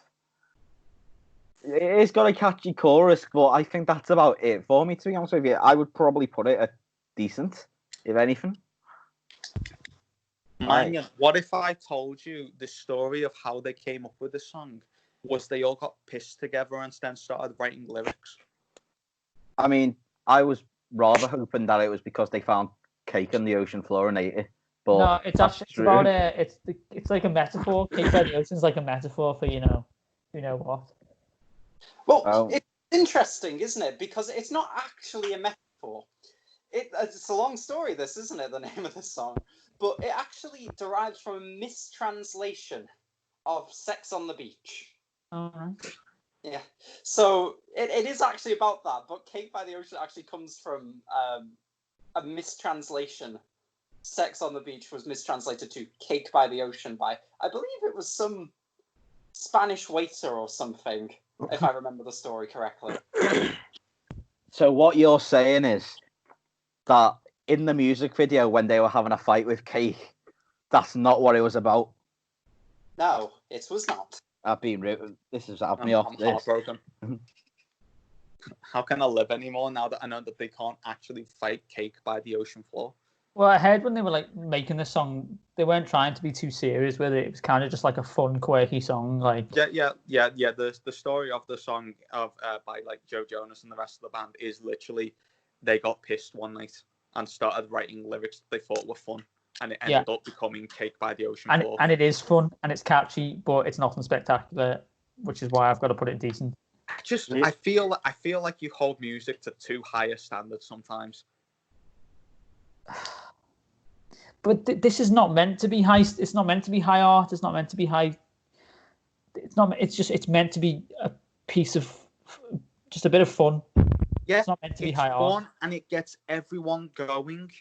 [SPEAKER 1] It's got a catchy chorus, but I think that's about it for me, to be honest with you. I would probably put it at decent, if anything.
[SPEAKER 2] Mangan, what if I told you the story of how they came up with the song was they all got pissed together and then started writing lyrics?
[SPEAKER 1] I mean, I was rather hoping that it was because they found cake on the ocean floor and ate it. But
[SPEAKER 4] no, it's about it's like a metaphor. Cake by the ocean is like a metaphor for you know what.
[SPEAKER 5] Well, it's interesting, isn't it? Because it's not actually a metaphor. It's a long story, this, isn't it, the name of the song? But it actually derives from a mistranslation of Sex on the Beach.
[SPEAKER 4] Uh-huh.
[SPEAKER 5] Yeah. So it is actually about that, but Cake by the Ocean actually comes from a mistranslation. Sex on the Beach was mistranslated to Cake by the Ocean by, I believe it was some Spanish waiter or something, if I remember the story correctly.
[SPEAKER 1] So what you're saying is that in the music video when they were having a fight with Cake, that's not what it was about?
[SPEAKER 5] No, it was not.
[SPEAKER 1] This has happened me off.
[SPEAKER 2] I'm heartbroken. How can I live anymore now that I know that they can't actually fight Cake by the ocean floor?
[SPEAKER 4] Well, I heard when they were like making the song, they weren't trying to be too serious with it. It was kind of just like a fun, quirky song. Like
[SPEAKER 2] yeah. The story of the song by like Joe Jonas and the rest of the band is literally they got pissed one night and started writing lyrics that they thought were fun, and it ended up becoming Cake by the ocean floor.
[SPEAKER 4] And it is fun and it's catchy, but it's nothing spectacular, which is why I've got to put it decent.
[SPEAKER 2] I feel like you hold music to too high a standard sometimes.
[SPEAKER 4] But this is not meant to be high. It's not meant to be high art. It's not meant to be high. It's not. It's meant to be a piece of just a bit of fun.
[SPEAKER 2] Yeah,
[SPEAKER 4] it's not meant to be high art,
[SPEAKER 2] and it gets everyone going.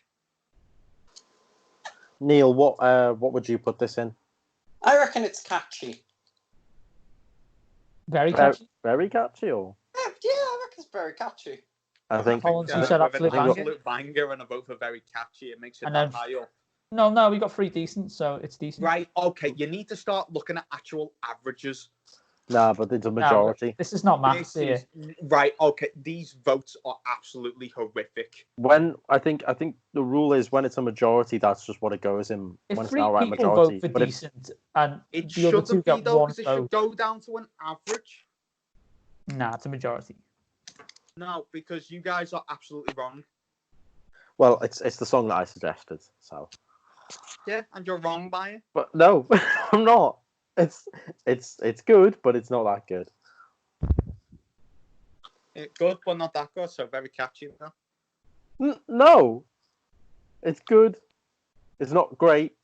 [SPEAKER 3] Neil, what would you put this in?
[SPEAKER 5] I reckon it's catchy.
[SPEAKER 4] Very catchy.
[SPEAKER 3] Very catchy, or?
[SPEAKER 5] Yeah, I reckon it's very catchy.
[SPEAKER 3] I think
[SPEAKER 4] you said
[SPEAKER 2] absolute banger and both are very catchy. It makes it that high up.
[SPEAKER 4] No, we got 3 decent, so it's decent.
[SPEAKER 2] Right, okay. You need to start looking at actual averages.
[SPEAKER 3] Nah, but it's a majority.
[SPEAKER 4] No, this is not maths here.
[SPEAKER 2] Right, okay. These votes are absolutely horrific.
[SPEAKER 3] When I think the rule is when it's a majority, that's just what it goes in.
[SPEAKER 4] If
[SPEAKER 3] when it's
[SPEAKER 4] 3
[SPEAKER 3] not right
[SPEAKER 4] people
[SPEAKER 3] majority,
[SPEAKER 4] vote for decent and
[SPEAKER 2] it
[SPEAKER 4] the other 2 get
[SPEAKER 2] though,
[SPEAKER 4] 1
[SPEAKER 2] because it
[SPEAKER 4] vote.
[SPEAKER 2] should go down to an average.
[SPEAKER 4] Nah, it's a majority.
[SPEAKER 2] No, because you guys are absolutely wrong.
[SPEAKER 3] Well, it's the song that I suggested, so.
[SPEAKER 2] Yeah, and you're wrong by it.
[SPEAKER 3] But no, I'm not. It's good, but it's not that good.
[SPEAKER 2] It's good, but not that good. So very catchy, though.
[SPEAKER 3] No, it's good. It's not great,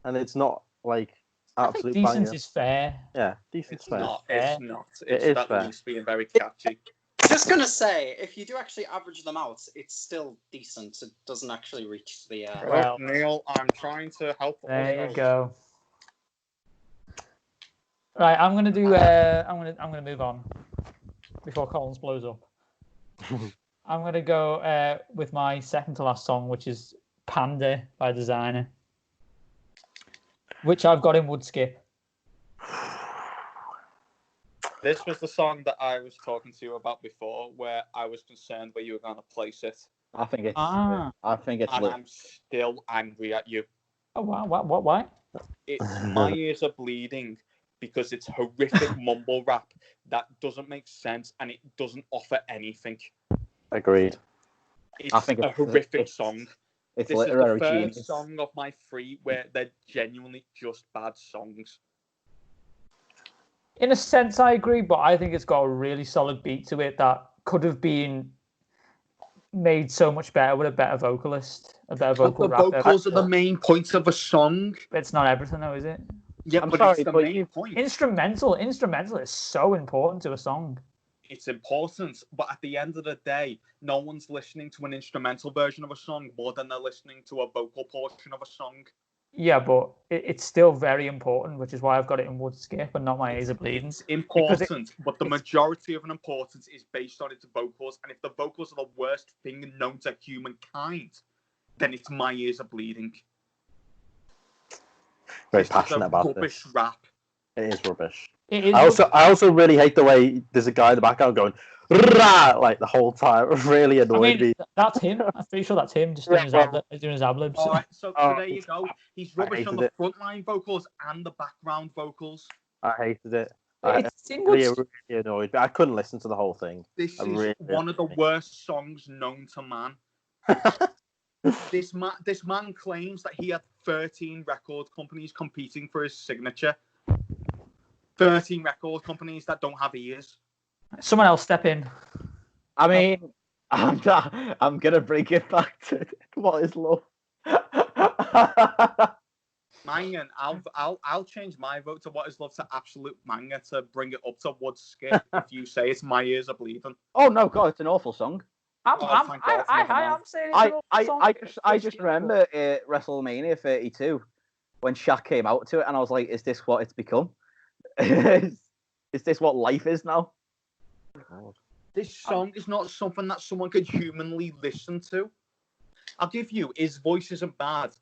[SPEAKER 3] and it's not like absolute.
[SPEAKER 4] I think decent
[SPEAKER 3] banger.
[SPEAKER 4] is fair.
[SPEAKER 3] Yeah, decent's fair.
[SPEAKER 2] It's not. It's
[SPEAKER 3] is
[SPEAKER 2] at
[SPEAKER 3] fair.
[SPEAKER 2] least being very catchy.
[SPEAKER 5] Just gonna say, if you do actually average them out, it's still decent. It doesn't actually reach the.
[SPEAKER 4] Well,
[SPEAKER 2] Neil, I'm trying to help.
[SPEAKER 4] There you go. Right, I'm gonna do. I'm gonna move on before Collins blows up. I'm gonna go with my second to last song, which is "Panda" by Designer, which I've got in would skip.
[SPEAKER 2] This was the song that I was talking to you about before, where I was concerned where you were going to place it.
[SPEAKER 1] I think it's.
[SPEAKER 4] Ah.
[SPEAKER 1] I think it's.
[SPEAKER 2] And I'm still angry at you.
[SPEAKER 4] Oh wow! What? Why?
[SPEAKER 2] My ears are bleeding because it's horrific mumble rap that doesn't make sense and it doesn't offer anything.
[SPEAKER 3] Agreed.
[SPEAKER 2] It's
[SPEAKER 1] I think
[SPEAKER 2] a horrific song.
[SPEAKER 1] It's
[SPEAKER 2] This is the
[SPEAKER 1] literary
[SPEAKER 2] first
[SPEAKER 1] genius.
[SPEAKER 2] song of my 3 where they're genuinely just bad songs.
[SPEAKER 4] In a sense, I agree, but I think it's got a really solid beat to it that could have been made so much better with a better vocalist, a better vocal
[SPEAKER 2] The
[SPEAKER 4] rapper.
[SPEAKER 2] vocals are the main points of a song.
[SPEAKER 4] It's not everything, though, is it?
[SPEAKER 2] Yeah,
[SPEAKER 1] I'm
[SPEAKER 2] but
[SPEAKER 1] sorry,
[SPEAKER 2] it's the
[SPEAKER 1] but
[SPEAKER 2] main point.
[SPEAKER 4] Instrumental is so important to a song.
[SPEAKER 2] It's important, but at the end of the day, no one's listening to an instrumental version of a song more than they're listening to a vocal portion of a song.
[SPEAKER 4] Yeah, but it's still very important, which is why I've got it in Wood Skip and not My Ears Are Bleeding.
[SPEAKER 2] It's important, but the majority of an importance is based on its vocals, and if the vocals are the worst thing known to humankind, then it's My Ears Are Bleeding.
[SPEAKER 3] Very
[SPEAKER 2] It's
[SPEAKER 3] passionate about
[SPEAKER 2] rubbish
[SPEAKER 3] this.
[SPEAKER 2] rap.
[SPEAKER 3] It is rubbish.
[SPEAKER 4] It is
[SPEAKER 3] I also really hate the way there's a guy in the background going "Rah!" like the whole time. It really annoyed me.
[SPEAKER 4] That's him. I'm pretty sure that's him just doing his ad-libs.
[SPEAKER 2] All right, so there you go. He's rubbish on the frontline vocals and the background vocals.
[SPEAKER 3] I hated it.
[SPEAKER 4] It's
[SPEAKER 3] really annoyed me. I couldn't listen to the whole thing.
[SPEAKER 2] This is one of the worst songs known to man. This man claims that he had 13 record companies competing for his signature. 13 record companies that don't have ears.
[SPEAKER 4] Someone else step in.
[SPEAKER 1] I mean, I'm gonna bring it back to What Is Love.
[SPEAKER 2] Mangan, I'll change my vote to What Is Love to Absolute Manga to bring it up to Wood Skip if you say it's My Ears Are Bleeding.
[SPEAKER 1] Oh no, God, it's an awful song.
[SPEAKER 4] I'm saying
[SPEAKER 1] I just remember WrestleMania 32 when Shaq came out to it, and I was like, "Is this what it's become? Is this what life is now?"
[SPEAKER 2] This song is not something that someone could humanly listen to. I'll give you, his voice isn't bad,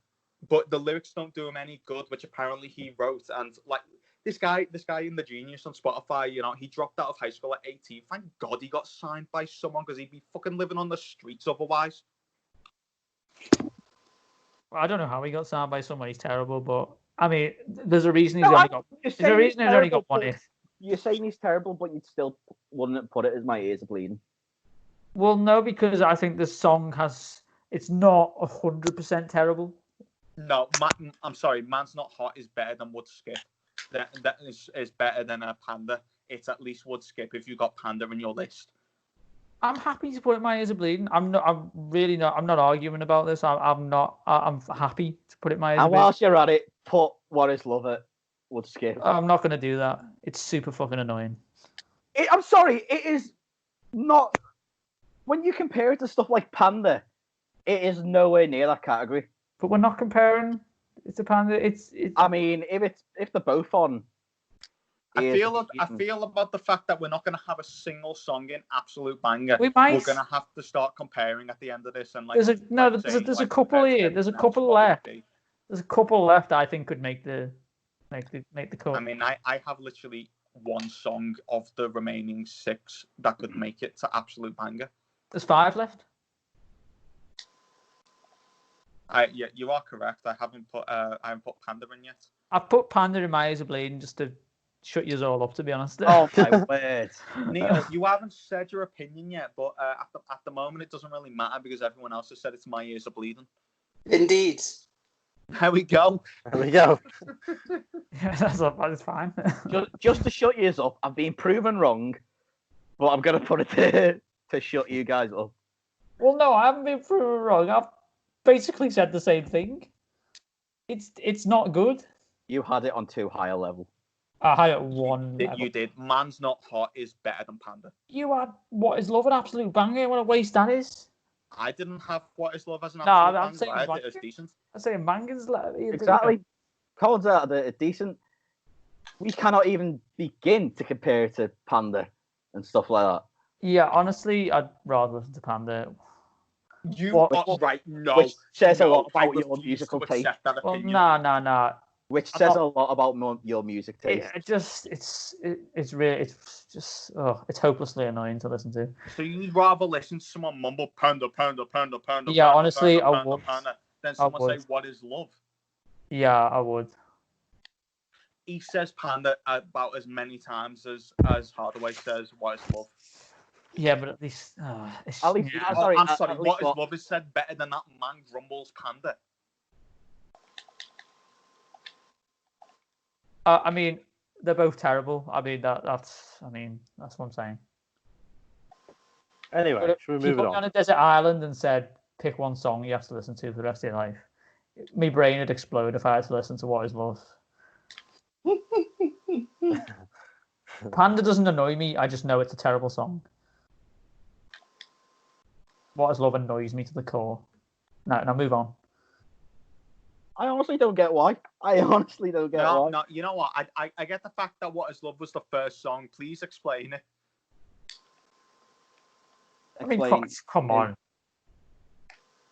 [SPEAKER 2] but the lyrics don't do him any good, which apparently he wrote. And like this guy in the Genius on Spotify, you know, he dropped out of high school at 18. Thank God he got signed by someone because he'd be fucking living on the streets otherwise.
[SPEAKER 4] I don't know how he got signed by someone. He's terrible, but I mean, there's a reason he's only got. There's a reason he's only got one hit.
[SPEAKER 1] You're saying he's terrible, but you still wouldn't put it as My Ears Are Bleeding.
[SPEAKER 4] Well, no, because I think this song it's not 100% terrible.
[SPEAKER 2] No, I'm sorry, Man's Not Hot is better than Wood Skip. That is better than a Panda. It's at least Wood Skip if you got Panda in your list.
[SPEAKER 4] I'm happy to put it My Ears Are Bleeding. I'm not arguing about this. I'm happy to put it My Ears Are Bleeding.
[SPEAKER 1] And whilst you're at it, put What Is Love at Wood Skip.
[SPEAKER 4] I'm not going to do that. It's super fucking annoying.
[SPEAKER 1] I'm sorry, it is not. When you compare it to stuff like Panda, it is nowhere near that category.
[SPEAKER 4] But we're not comparing it to Panda. It's.
[SPEAKER 1] I mean, if they're both on.
[SPEAKER 2] I feel about the fact that we're not going to have a single song in Absolute Banger.
[SPEAKER 4] We might.
[SPEAKER 2] We're going to have to start comparing at the end of this and like.
[SPEAKER 4] There's a couple here. There's a couple left. There's a couple left I think could make the cut.
[SPEAKER 2] I mean, I have literally one song of the remaining 6 that could make it to Absolute Banger.
[SPEAKER 4] There's 5 left.
[SPEAKER 2] Yeah, you are correct. I haven't put Panda in yet.
[SPEAKER 4] I've put Panda in My Ears Are Bleeding just to shut you all up, to be honest.
[SPEAKER 1] Oh my word,
[SPEAKER 2] Neil, you haven't said your opinion yet, but at the moment it doesn't really matter because everyone else has said it's My Ears Are Bleeding.
[SPEAKER 5] Indeed.
[SPEAKER 2] There we go.
[SPEAKER 4] Yeah, that's fine.
[SPEAKER 1] just to shut you up, I've been proven wrong, but I'm gonna put it to shut you guys up.
[SPEAKER 4] Well, no, I haven't been proven wrong. I've basically said the same thing. It's not good.
[SPEAKER 1] You had it on too high a level.
[SPEAKER 4] I had it at 1 level.
[SPEAKER 2] You did. Man's Not Hot is better than Panda.
[SPEAKER 4] You had What Is Love an Absolute Banger? What a waste that is.
[SPEAKER 2] I didn't have What Is Love as an absolute banger.
[SPEAKER 4] I'm saying
[SPEAKER 2] I had it as decent.
[SPEAKER 4] I'm saying Mangan's
[SPEAKER 1] exactly. Colin's out a decent. We cannot even begin to compare it to Panda and stuff like that.
[SPEAKER 4] Yeah, honestly, I'd rather listen to Panda.
[SPEAKER 2] Right? No,
[SPEAKER 1] which says a lot about your musical taste.
[SPEAKER 4] Well, no.
[SPEAKER 1] Which says a lot about your music taste.
[SPEAKER 4] It's hopelessly annoying to listen to.
[SPEAKER 2] So you'd rather listen to someone mumble Panda.
[SPEAKER 4] Yeah, honestly, I would.
[SPEAKER 2] Then someone say, "What is love?"
[SPEAKER 4] Yeah, I would.
[SPEAKER 2] He says Panda about as many times as Hardaway says, "What is love?"
[SPEAKER 4] Yeah, but at least,
[SPEAKER 1] At least,
[SPEAKER 4] yeah.
[SPEAKER 1] I'm sorry.
[SPEAKER 2] I'm
[SPEAKER 1] at
[SPEAKER 2] sorry.
[SPEAKER 1] least
[SPEAKER 2] What is love is said better than that man grumbles panda.
[SPEAKER 4] I mean, they're both terrible. I mean, that's what I'm saying.
[SPEAKER 3] Anyway,
[SPEAKER 4] But
[SPEAKER 3] should we
[SPEAKER 4] if you
[SPEAKER 3] move it
[SPEAKER 4] put me
[SPEAKER 3] on?
[SPEAKER 4] on a desert island and said, pick one song you have to listen to for the rest of your life, my brain would explode if I had to listen to What Is Love. Panda doesn't annoy me. I just know it's a terrible song. What Is Love annoys me to the core. No, move on.
[SPEAKER 1] I honestly don't get why. I honestly don't get why.
[SPEAKER 2] No, you know what? I get the fact that What Is Love was the first song. Please explain it.
[SPEAKER 4] I mean,
[SPEAKER 1] Explain.
[SPEAKER 4] come on.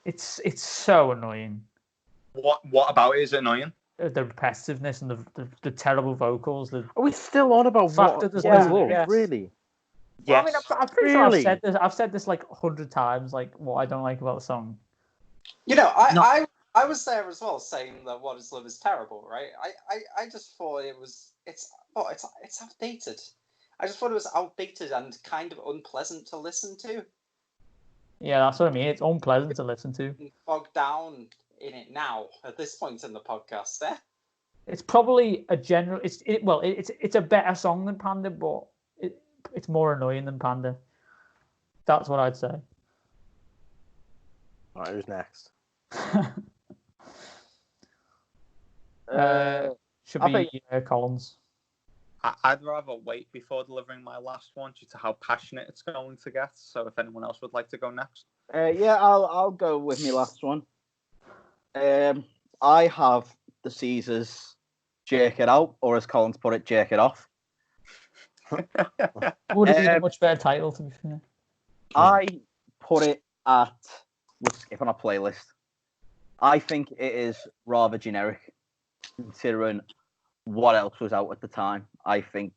[SPEAKER 4] It's so annoying.
[SPEAKER 2] What about it is annoying?
[SPEAKER 4] The repetitiveness and the terrible vocals.
[SPEAKER 3] Are we still on about
[SPEAKER 4] fact
[SPEAKER 3] what
[SPEAKER 4] that there's
[SPEAKER 3] is
[SPEAKER 4] no
[SPEAKER 3] love?
[SPEAKER 4] lyrics.
[SPEAKER 3] Really?
[SPEAKER 4] Well, I mean, I'm pretty sure
[SPEAKER 3] Really?
[SPEAKER 4] I've said this like 100 times. Like what I don't like about the song.
[SPEAKER 5] You know, I was there as well, saying that What Is Love is terrible, right? I just thought it's outdated. I just thought it was outdated and kind of unpleasant to listen to.
[SPEAKER 4] Yeah, that's what I mean. It's unpleasant to listen to.
[SPEAKER 5] Bogged down in it now at this point in the podcast, eh?
[SPEAKER 4] It's probably a general. It's a better song than Panda, but it's more annoying than Panda. That's what I'd say.
[SPEAKER 3] All right, who's next?
[SPEAKER 4] Should
[SPEAKER 1] I
[SPEAKER 4] be Collins.
[SPEAKER 2] I'd rather wait before delivering my last one due to how passionate it's going to get. So if anyone else would like to go next.
[SPEAKER 1] Yeah, I'll go with my last one. I have the Caesars Jerk It Out, or as Collins put it, Jerk It Off.
[SPEAKER 4] Would have been a much better title, to be fair.
[SPEAKER 1] I put it at we'll skip on a playlist. I think it is rather generic, considering what else was out at the time. I think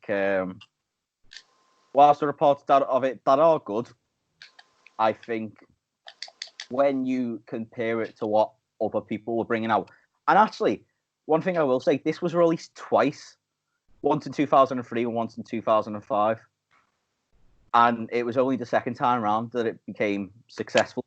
[SPEAKER 1] whilst the reports of it that are good, I think when you compare it to what other people were bringing out, and actually, one thing I will say, this was released twice, once in 2003 and once in 2005. And it was only the second time around that it became successful.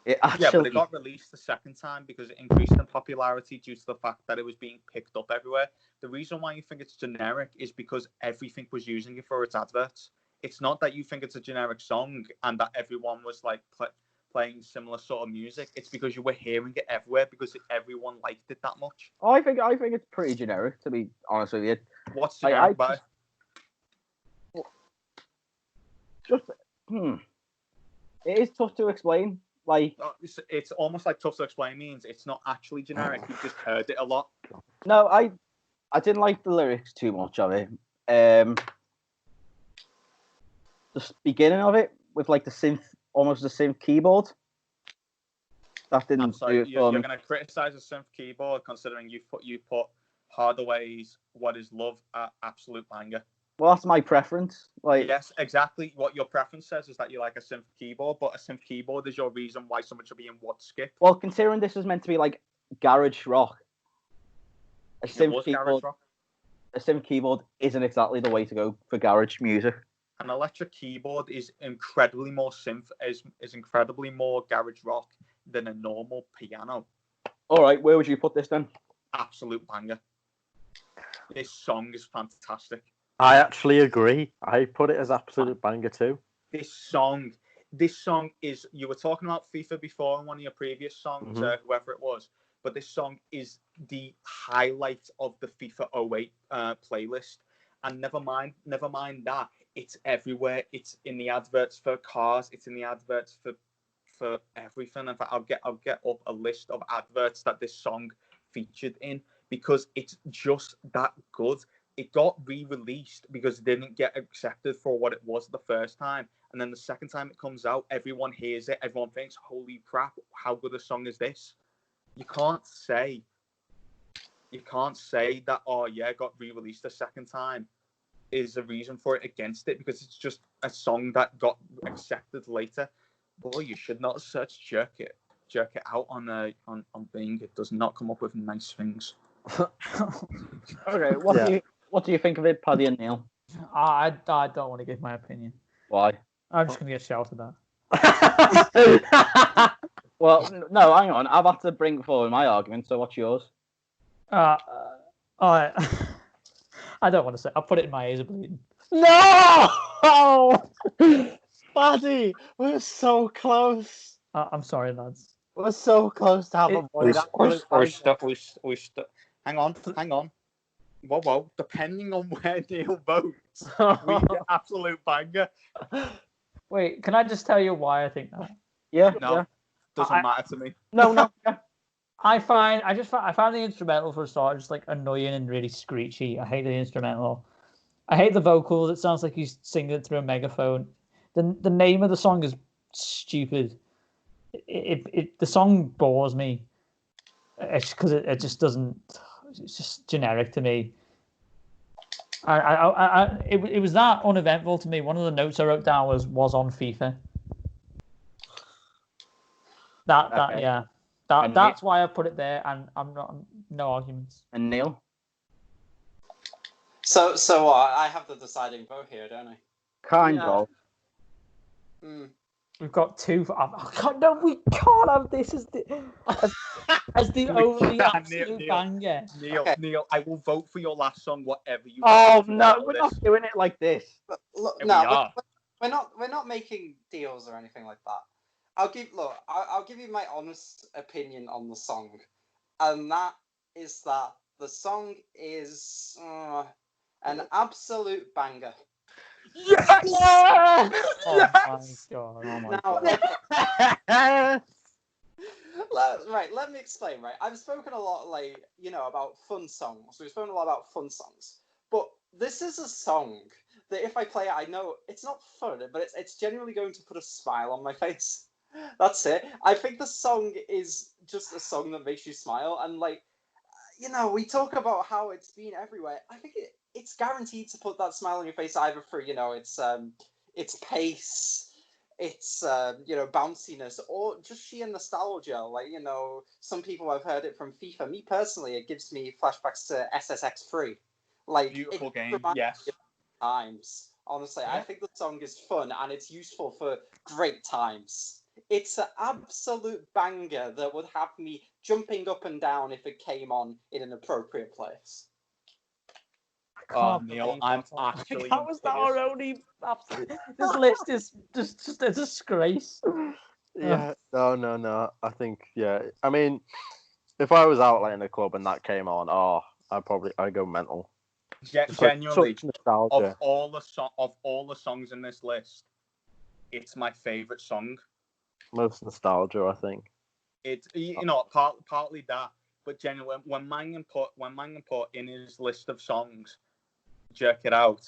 [SPEAKER 2] Yeah, but it got released the second time because it increased in popularity due to the fact that it was being picked up everywhere. The reason why you think it's generic is because everything was using it for its adverts. It's not that you think it's a generic song and that everyone was like playing similar sort of music. It's because you were hearing it everywhere because everyone liked it that much.
[SPEAKER 1] Oh, I think it's pretty generic, to be honest with you.
[SPEAKER 2] What's generic about it?
[SPEAKER 1] It is tough to explain. Like,
[SPEAKER 2] it's almost like tough to explain means it's not actually generic. You've just heard it a lot.
[SPEAKER 1] No, I didn't like the lyrics too much of it. The beginning of it with like the synth, almost the synth keyboard. That didn't do it
[SPEAKER 2] you're
[SPEAKER 1] for me.
[SPEAKER 2] going to criticize a synth keyboard considering you put Hardaway's What Is Love at absolute banger.
[SPEAKER 1] Well, that's my preference. Like,
[SPEAKER 2] yes, exactly. What your preference says is that you like a synth keyboard, but a synth keyboard is your reason why someone should be in what skip.
[SPEAKER 1] Well, considering this was meant to be like garage rock, a synth keyboard isn't exactly the way to go for garage music.
[SPEAKER 2] An electric keyboard is incredibly more synth, is incredibly more garage rock than a normal piano.
[SPEAKER 1] All right, where would you put this then?
[SPEAKER 2] Absolute banger. This song is fantastic.
[SPEAKER 3] I actually agree. I put it as absolute banger too.
[SPEAKER 2] This song is, you were talking about FIFA before in one of your previous songs, whoever it was, but this song is the highlight of the FIFA 08 playlist. And never mind that, it's everywhere. It's in the adverts for cars. It's in the adverts for everything. In fact, I'll get up a list of adverts that this song featured in because it's just that good. It got re-released because it didn't get accepted for what it was the first time. And then the second time it comes out, everyone hears it. Everyone thinks, holy crap, how good a song is this? You can't say that, oh yeah, it got re-released a second time is a reason for it against it because it's just a song that got accepted later. Boy, you should not search jerk it out on Bing. It does not come up with nice things.
[SPEAKER 1] Okay, what do you think of it, Paddy and Neil?
[SPEAKER 4] I don't want to give my opinion.
[SPEAKER 1] Why?
[SPEAKER 4] I'm just going to get shouted at.
[SPEAKER 1] Well, no, hang on. I've had to bring forward my argument. So what's yours?
[SPEAKER 4] I don't want to say. I'll put it in my ears are bleeding.
[SPEAKER 3] No! Buddy, we're so close.
[SPEAKER 4] I'm sorry, lads.
[SPEAKER 3] We're so close to having
[SPEAKER 2] We,
[SPEAKER 3] we
[SPEAKER 2] hang on. Whoa. Depending on where Neil votes, we get absolute banger.
[SPEAKER 4] Wait, can I just tell you why I think that?
[SPEAKER 1] Yeah.
[SPEAKER 2] No,
[SPEAKER 1] Yeah.
[SPEAKER 2] doesn't matter to me.
[SPEAKER 1] No. Yeah.
[SPEAKER 4] I found the instrumental for a start just like annoying and really screechy. I hate the instrumental. I hate the vocals. It sounds like he's singing it through a megaphone. The name of the song is stupid. The song bores me. It's because it just doesn't. It's just generic to me. It was that uneventful to me. One of the notes I wrote down was on FIFA.
[SPEAKER 1] Okay.
[SPEAKER 4] That's why I put it there, and I'm not no arguments.
[SPEAKER 1] And Neil?
[SPEAKER 5] So I have the deciding vote here, don't I?
[SPEAKER 1] Kind
[SPEAKER 5] Yeah.
[SPEAKER 1] of.
[SPEAKER 4] We've got two. No, we can't have this as the only absolute banger.
[SPEAKER 2] Neil, I will vote for your last song, whatever you.
[SPEAKER 1] Oh no, we're not doing it like this.
[SPEAKER 5] Look,
[SPEAKER 2] We
[SPEAKER 5] no,
[SPEAKER 2] are.
[SPEAKER 5] we're not making deals or anything like that. I'll give you my honest opinion on the song, and that is that the song is an absolute banger.
[SPEAKER 4] Yes! Oh my god!
[SPEAKER 5] Right, let me explain. Right, I've spoken a lot, about fun songs. We've spoken a lot about fun songs, but this is a song that if I play it, I know it's not fun, but it's genuinely going to put a smile on my face. That's it. I think the song is just a song that makes you smile, and we talk about how it's been everywhere. I think it's guaranteed to put that smile on your face either through, its pace, its bounciness, or just sheer nostalgia. Some people have heard it from FIFA. Me personally, it gives me flashbacks to SSX3.
[SPEAKER 2] Beautiful game,
[SPEAKER 5] reminds
[SPEAKER 2] yes.
[SPEAKER 5] me of times. Honestly, I think the song is fun and it's useful for great times. It's an absolute banger that would have me jumping up and down if it came on in an appropriate place.
[SPEAKER 2] Oh, Neil, I'm actually.
[SPEAKER 4] How was that our only? This list is just a disgrace.
[SPEAKER 3] Yeah, no. I think, yeah. I mean, if I was out in a club and that came on, I'd go mental.
[SPEAKER 2] Genuinely,
[SPEAKER 3] nostalgia.
[SPEAKER 2] of all the songs in this list, it's my favorite song.
[SPEAKER 3] Most nostalgia, I think.
[SPEAKER 2] It's partly that, but genuinely, when Mangan put in his list of songs, Jerk It Out,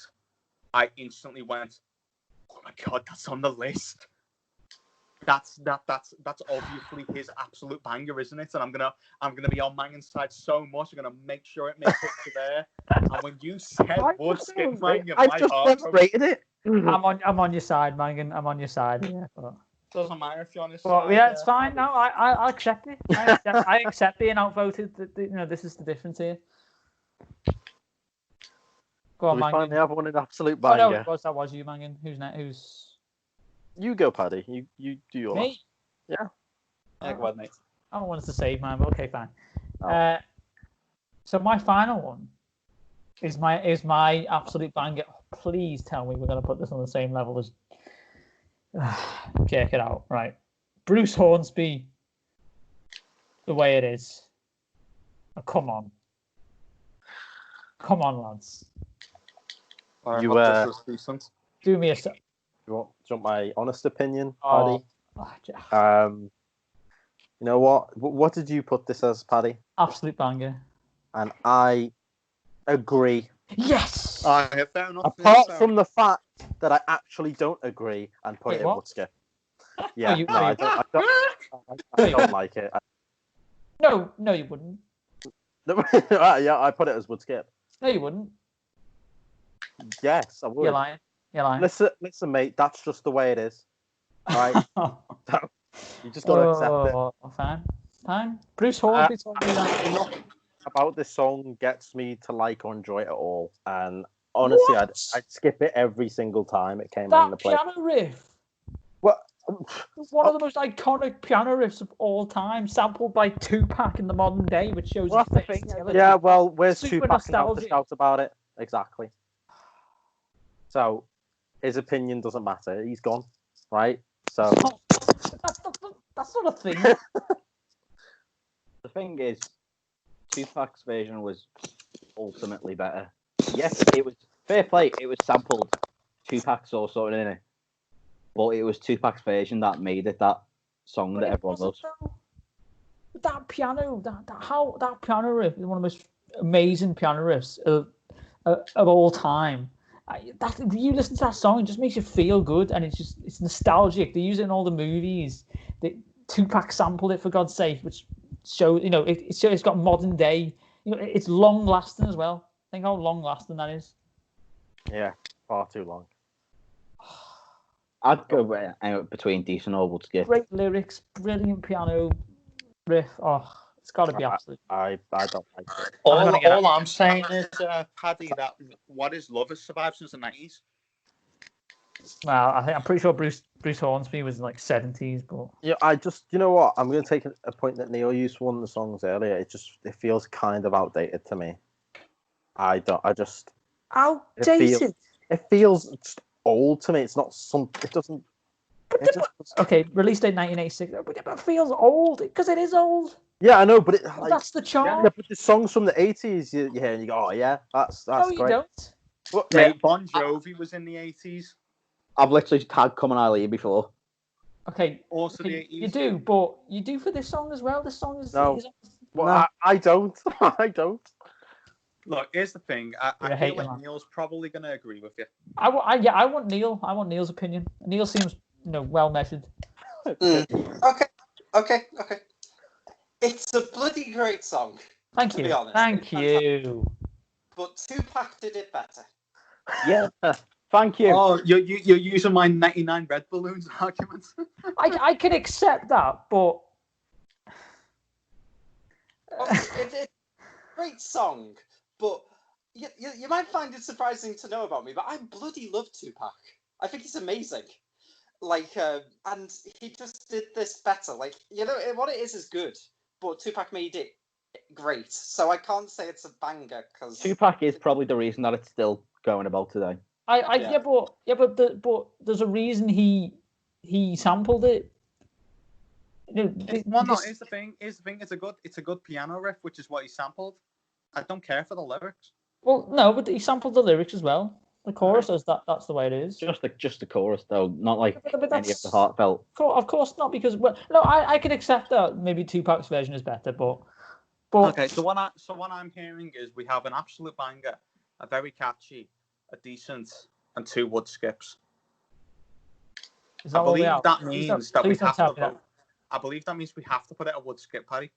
[SPEAKER 2] I instantly went, oh my god, that's on the list. That's obviously his absolute banger, isn't it? And I'm gonna be on Mangan's side so much. I'm gonna make sure it makes it to there. And when you said would skip Mangan,
[SPEAKER 1] I've just rated it.
[SPEAKER 4] I'm on your side, Mangan. I'm on your side. Yeah. But...
[SPEAKER 2] Doesn't matter if you're on his
[SPEAKER 4] well,
[SPEAKER 2] side.
[SPEAKER 4] yeah, it's fine. No, I accept it. I accept being outvoted. This is the difference here. Go on,
[SPEAKER 3] we
[SPEAKER 4] Mangan.
[SPEAKER 3] finally have one in absolute banger.
[SPEAKER 4] No, that was you, Mangan. Who's next? Who's?
[SPEAKER 3] You go, Paddy. You do your
[SPEAKER 4] Me?
[SPEAKER 3] last. Yeah.
[SPEAKER 2] Yeah, go ahead, mate.
[SPEAKER 4] I don't want us to save mine, but okay, fine.
[SPEAKER 3] Oh.
[SPEAKER 4] So my final one is my absolute banger. Please tell me we're going to put this on the same level as. Check it out, right? Bruce Hornsby, The Way It Is. Oh, come on, lads. Do me a sec.
[SPEAKER 3] Do you want my honest opinion,
[SPEAKER 4] Oh.
[SPEAKER 3] Paddy? You know what? What did you put this as, Paddy?
[SPEAKER 4] Absolute banger.
[SPEAKER 3] And I agree.
[SPEAKER 4] Yes.
[SPEAKER 2] Fair enough.
[SPEAKER 3] Apart from the fact that I actually don't agree and put it in
[SPEAKER 4] what?
[SPEAKER 3] would skip. Yeah, I don't like it.
[SPEAKER 4] No, you wouldn't.
[SPEAKER 3] Yeah, I put it as would skip.
[SPEAKER 4] No, you wouldn't.
[SPEAKER 3] Yes, I would.
[SPEAKER 4] You're lying.
[SPEAKER 3] Listen, mate. That's just the way it is. Right? You just gotta accept it.
[SPEAKER 4] Fine. Bruce Hornsby told me that.
[SPEAKER 3] Nothing about this song gets me to like or enjoy it at all, and Honestly,
[SPEAKER 4] What?
[SPEAKER 3] I'd skip it every single time it came on
[SPEAKER 4] That
[SPEAKER 3] the play.
[SPEAKER 4] piano riff.
[SPEAKER 3] What?
[SPEAKER 4] One of the most iconic piano riffs of all time, sampled by Tupac in the modern day, which shows
[SPEAKER 1] Well,
[SPEAKER 4] his
[SPEAKER 1] that's the thing.
[SPEAKER 4] versatility.
[SPEAKER 3] Yeah, well, where's
[SPEAKER 4] Super
[SPEAKER 3] Tupac about to
[SPEAKER 4] nostalgic.
[SPEAKER 3] shout about it? Exactly. So, his opinion doesn't matter. He's gone, right? So,
[SPEAKER 4] That's not a thing.
[SPEAKER 1] The thing is, Tupac's version was ultimately better. Yes, it was fair play. It was sampled. Tupac saw something in it, but it was Tupac's version that made it that song that everyone loves.
[SPEAKER 4] That piano, that piano riff is one of the most amazing piano riffs of all time. You listen to that song, it just makes you feel good, and it's nostalgic. They use it in all the movies. Tupac sampled it, for God's sake, which shows it's got modern day. It's long lasting as well. Think how long lasting that is.
[SPEAKER 3] yeah, far too long.
[SPEAKER 1] I'd go between decent or would skip.
[SPEAKER 4] Great lyrics, brilliant piano riff. Oh, it's got to be absolute.
[SPEAKER 3] I don't like it.
[SPEAKER 2] All I'm saying is, Paddy, that What Is Love has survived since the 90s.
[SPEAKER 4] Well, I'm pretty sure Bruce Hornsby was in like 70s, but
[SPEAKER 3] Yeah, you know what? I'm going to take a point that Neil used for one of the songs earlier. It feels kind of outdated to me.
[SPEAKER 4] outdated.
[SPEAKER 3] It feels old to me. It's not it doesn't.
[SPEAKER 4] Okay, release date 1986, but it feels old because it is old.
[SPEAKER 3] Yeah, I know, but
[SPEAKER 4] That's the charm.
[SPEAKER 3] Yeah, but the songs from the 80s, you hear and you go, oh yeah, that's
[SPEAKER 4] No,
[SPEAKER 3] great.
[SPEAKER 4] you don't.
[SPEAKER 3] Well,
[SPEAKER 2] Mate, Bon Jovi was in the 80s.
[SPEAKER 1] I've literally tagged Come On Ali before.
[SPEAKER 4] Okay,
[SPEAKER 2] Also the 80s.
[SPEAKER 4] you do, but you do for this song as well. This song is
[SPEAKER 3] No.
[SPEAKER 4] is-
[SPEAKER 3] Well,
[SPEAKER 1] No.
[SPEAKER 3] I don't. I don't.
[SPEAKER 2] Look, here's the thing. I
[SPEAKER 4] You're a
[SPEAKER 2] feel
[SPEAKER 4] hater,
[SPEAKER 2] like
[SPEAKER 4] man.
[SPEAKER 2] Neil's probably going to agree with you.
[SPEAKER 4] I want Neil. I want Neil's opinion. Neil seems well measured.
[SPEAKER 5] Okay. It's a bloody great song.
[SPEAKER 4] Thank
[SPEAKER 5] To
[SPEAKER 4] you.
[SPEAKER 5] be honest,
[SPEAKER 4] Thank
[SPEAKER 5] it's
[SPEAKER 4] you.
[SPEAKER 5] But Tupac did it better.
[SPEAKER 1] Yeah, thank you.
[SPEAKER 2] Oh, you're using my 99 Red Balloons argument.
[SPEAKER 4] I can accept that, but
[SPEAKER 5] It's a great song, but you might find it surprising to know about me, but I bloody love Tupac. I think he's amazing. And he just did this better. What it is good, but Tupac made it great. So I can't say it's a banger because
[SPEAKER 1] Tupac is probably the reason that it's still going about today.
[SPEAKER 4] but there's a reason he sampled it.
[SPEAKER 2] Here's the thing. It's a good piano riff, which is what he sampled. I don't care for the lyrics.
[SPEAKER 4] Well, no, but he sampled the lyrics as well. The chorus is that's the way it is.
[SPEAKER 1] Just the chorus though, not like
[SPEAKER 4] But
[SPEAKER 1] any of the heartfelt.
[SPEAKER 4] Of course not, because I can accept that maybe Tupac's version is better, but
[SPEAKER 2] Okay, so what I'm hearing is we have an absolute banger, a very catchy, a decent, and 2 wood skips.
[SPEAKER 4] I believe
[SPEAKER 2] that means that we have to vote. I believe that means we have to put it a wood skip, Paddy.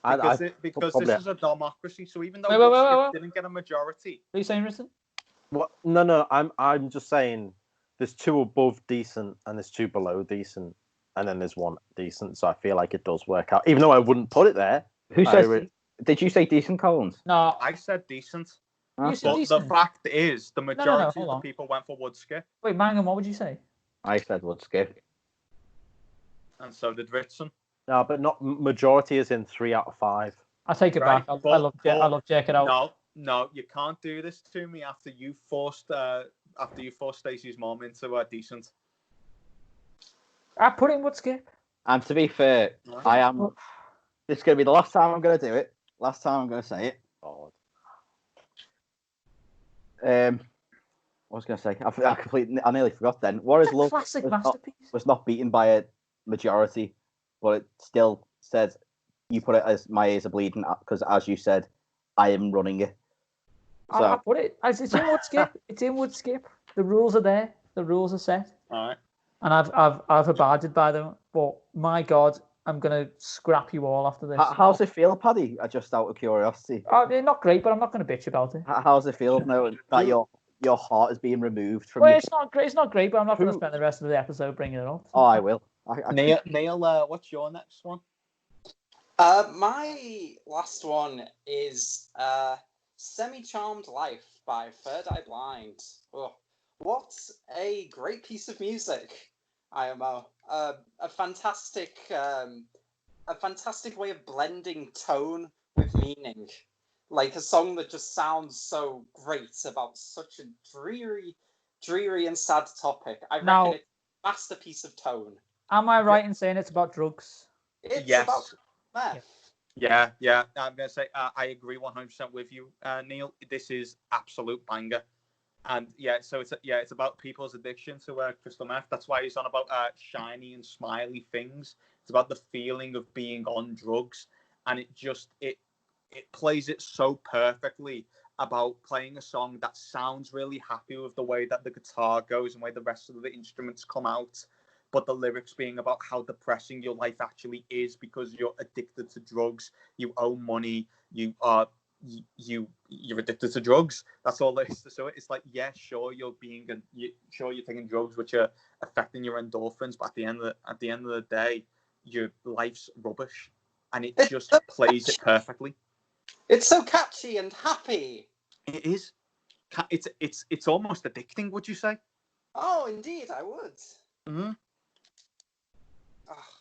[SPEAKER 2] Because this is a democracy, so even though wood skip didn't get a majority.
[SPEAKER 4] What are you saying, Riston?
[SPEAKER 3] What? No. I'm just saying there's 2 above decent and there's 2 below decent, and then there's 1 decent. So I feel like it does work out, even though I wouldn't put it there.
[SPEAKER 1] Who says? Did you say decent, Collins?
[SPEAKER 4] No,
[SPEAKER 2] I said decent.
[SPEAKER 4] You said
[SPEAKER 2] But
[SPEAKER 4] decent.
[SPEAKER 2] the fact is, the majority
[SPEAKER 4] hold
[SPEAKER 2] of the
[SPEAKER 4] on.
[SPEAKER 2] people went for wood skip,
[SPEAKER 4] Wait, Mangan, what would you say?
[SPEAKER 1] I said would skip.
[SPEAKER 2] and so did Ritson.
[SPEAKER 3] No, but not majority is in 3 out of 5.
[SPEAKER 4] I take it back. I love Jack it out.
[SPEAKER 2] No, you can't do this to me after you forced Stacey's mom into a decent.
[SPEAKER 4] I put it in wood skip.
[SPEAKER 1] And to be fair, I am. This is going to be the last time I'm going to do it. Last time I'm going to say it.
[SPEAKER 3] God.
[SPEAKER 1] What was I going to say? I nearly forgot then. What is Love
[SPEAKER 4] classic masterpiece.
[SPEAKER 1] Was not beaten by a majority, but it still says you put it as my ears are bleeding because, as you said, I am running it. So
[SPEAKER 4] I put it. It's in wood skip. It's in wood skip. The rules are there. The rules are set.
[SPEAKER 2] All right.
[SPEAKER 4] And I've abided by them. But my God, I'm gonna scrap you all after this.
[SPEAKER 1] How's it feel, Paddy? Just out of curiosity.
[SPEAKER 4] Not great, but I'm not gonna bitch about it.
[SPEAKER 1] How's it feel now that your heart is being removed from
[SPEAKER 4] Well,
[SPEAKER 1] you?
[SPEAKER 4] it's not great. It's not great, but I'm not gonna spend the rest of the episode bringing it up.
[SPEAKER 1] Oh, I will.
[SPEAKER 2] Neil, what's your next one?
[SPEAKER 5] My last one is Semi-Charmed Life by Third Eye Blind. Oh, what a great piece of music, IMO. A fantastic way of blending tone with meaning. Like a song that just sounds so great about such a dreary and sad topic. I reckon it's a masterpiece of tone.
[SPEAKER 4] Am I right in saying it's about drugs?
[SPEAKER 5] It's
[SPEAKER 2] Yes.
[SPEAKER 5] about meth.
[SPEAKER 2] Yeah. I'm gonna say I agree 100% with you, Neil. This is absolute banger, and it's about people's addiction to crystal meth. That's why he's on about shiny and smiley things. It's about the feeling of being on drugs, and it plays it so perfectly about playing a song that sounds really happy with the way that the guitar goes and the way the rest of the instruments come out, but the lyrics being about how depressing your life actually is because you're addicted to drugs, you owe money, you're addicted to drugs. That's all there is to it. It's like, yeah, sure, you're taking drugs which are affecting your endorphins, but at the end of the day, your life's rubbish, and it just plays it perfectly.
[SPEAKER 5] It's so catchy and happy.
[SPEAKER 2] It is. It's almost addicting. Would you say?
[SPEAKER 5] Oh, indeed, I would.
[SPEAKER 2] Mm-hmm.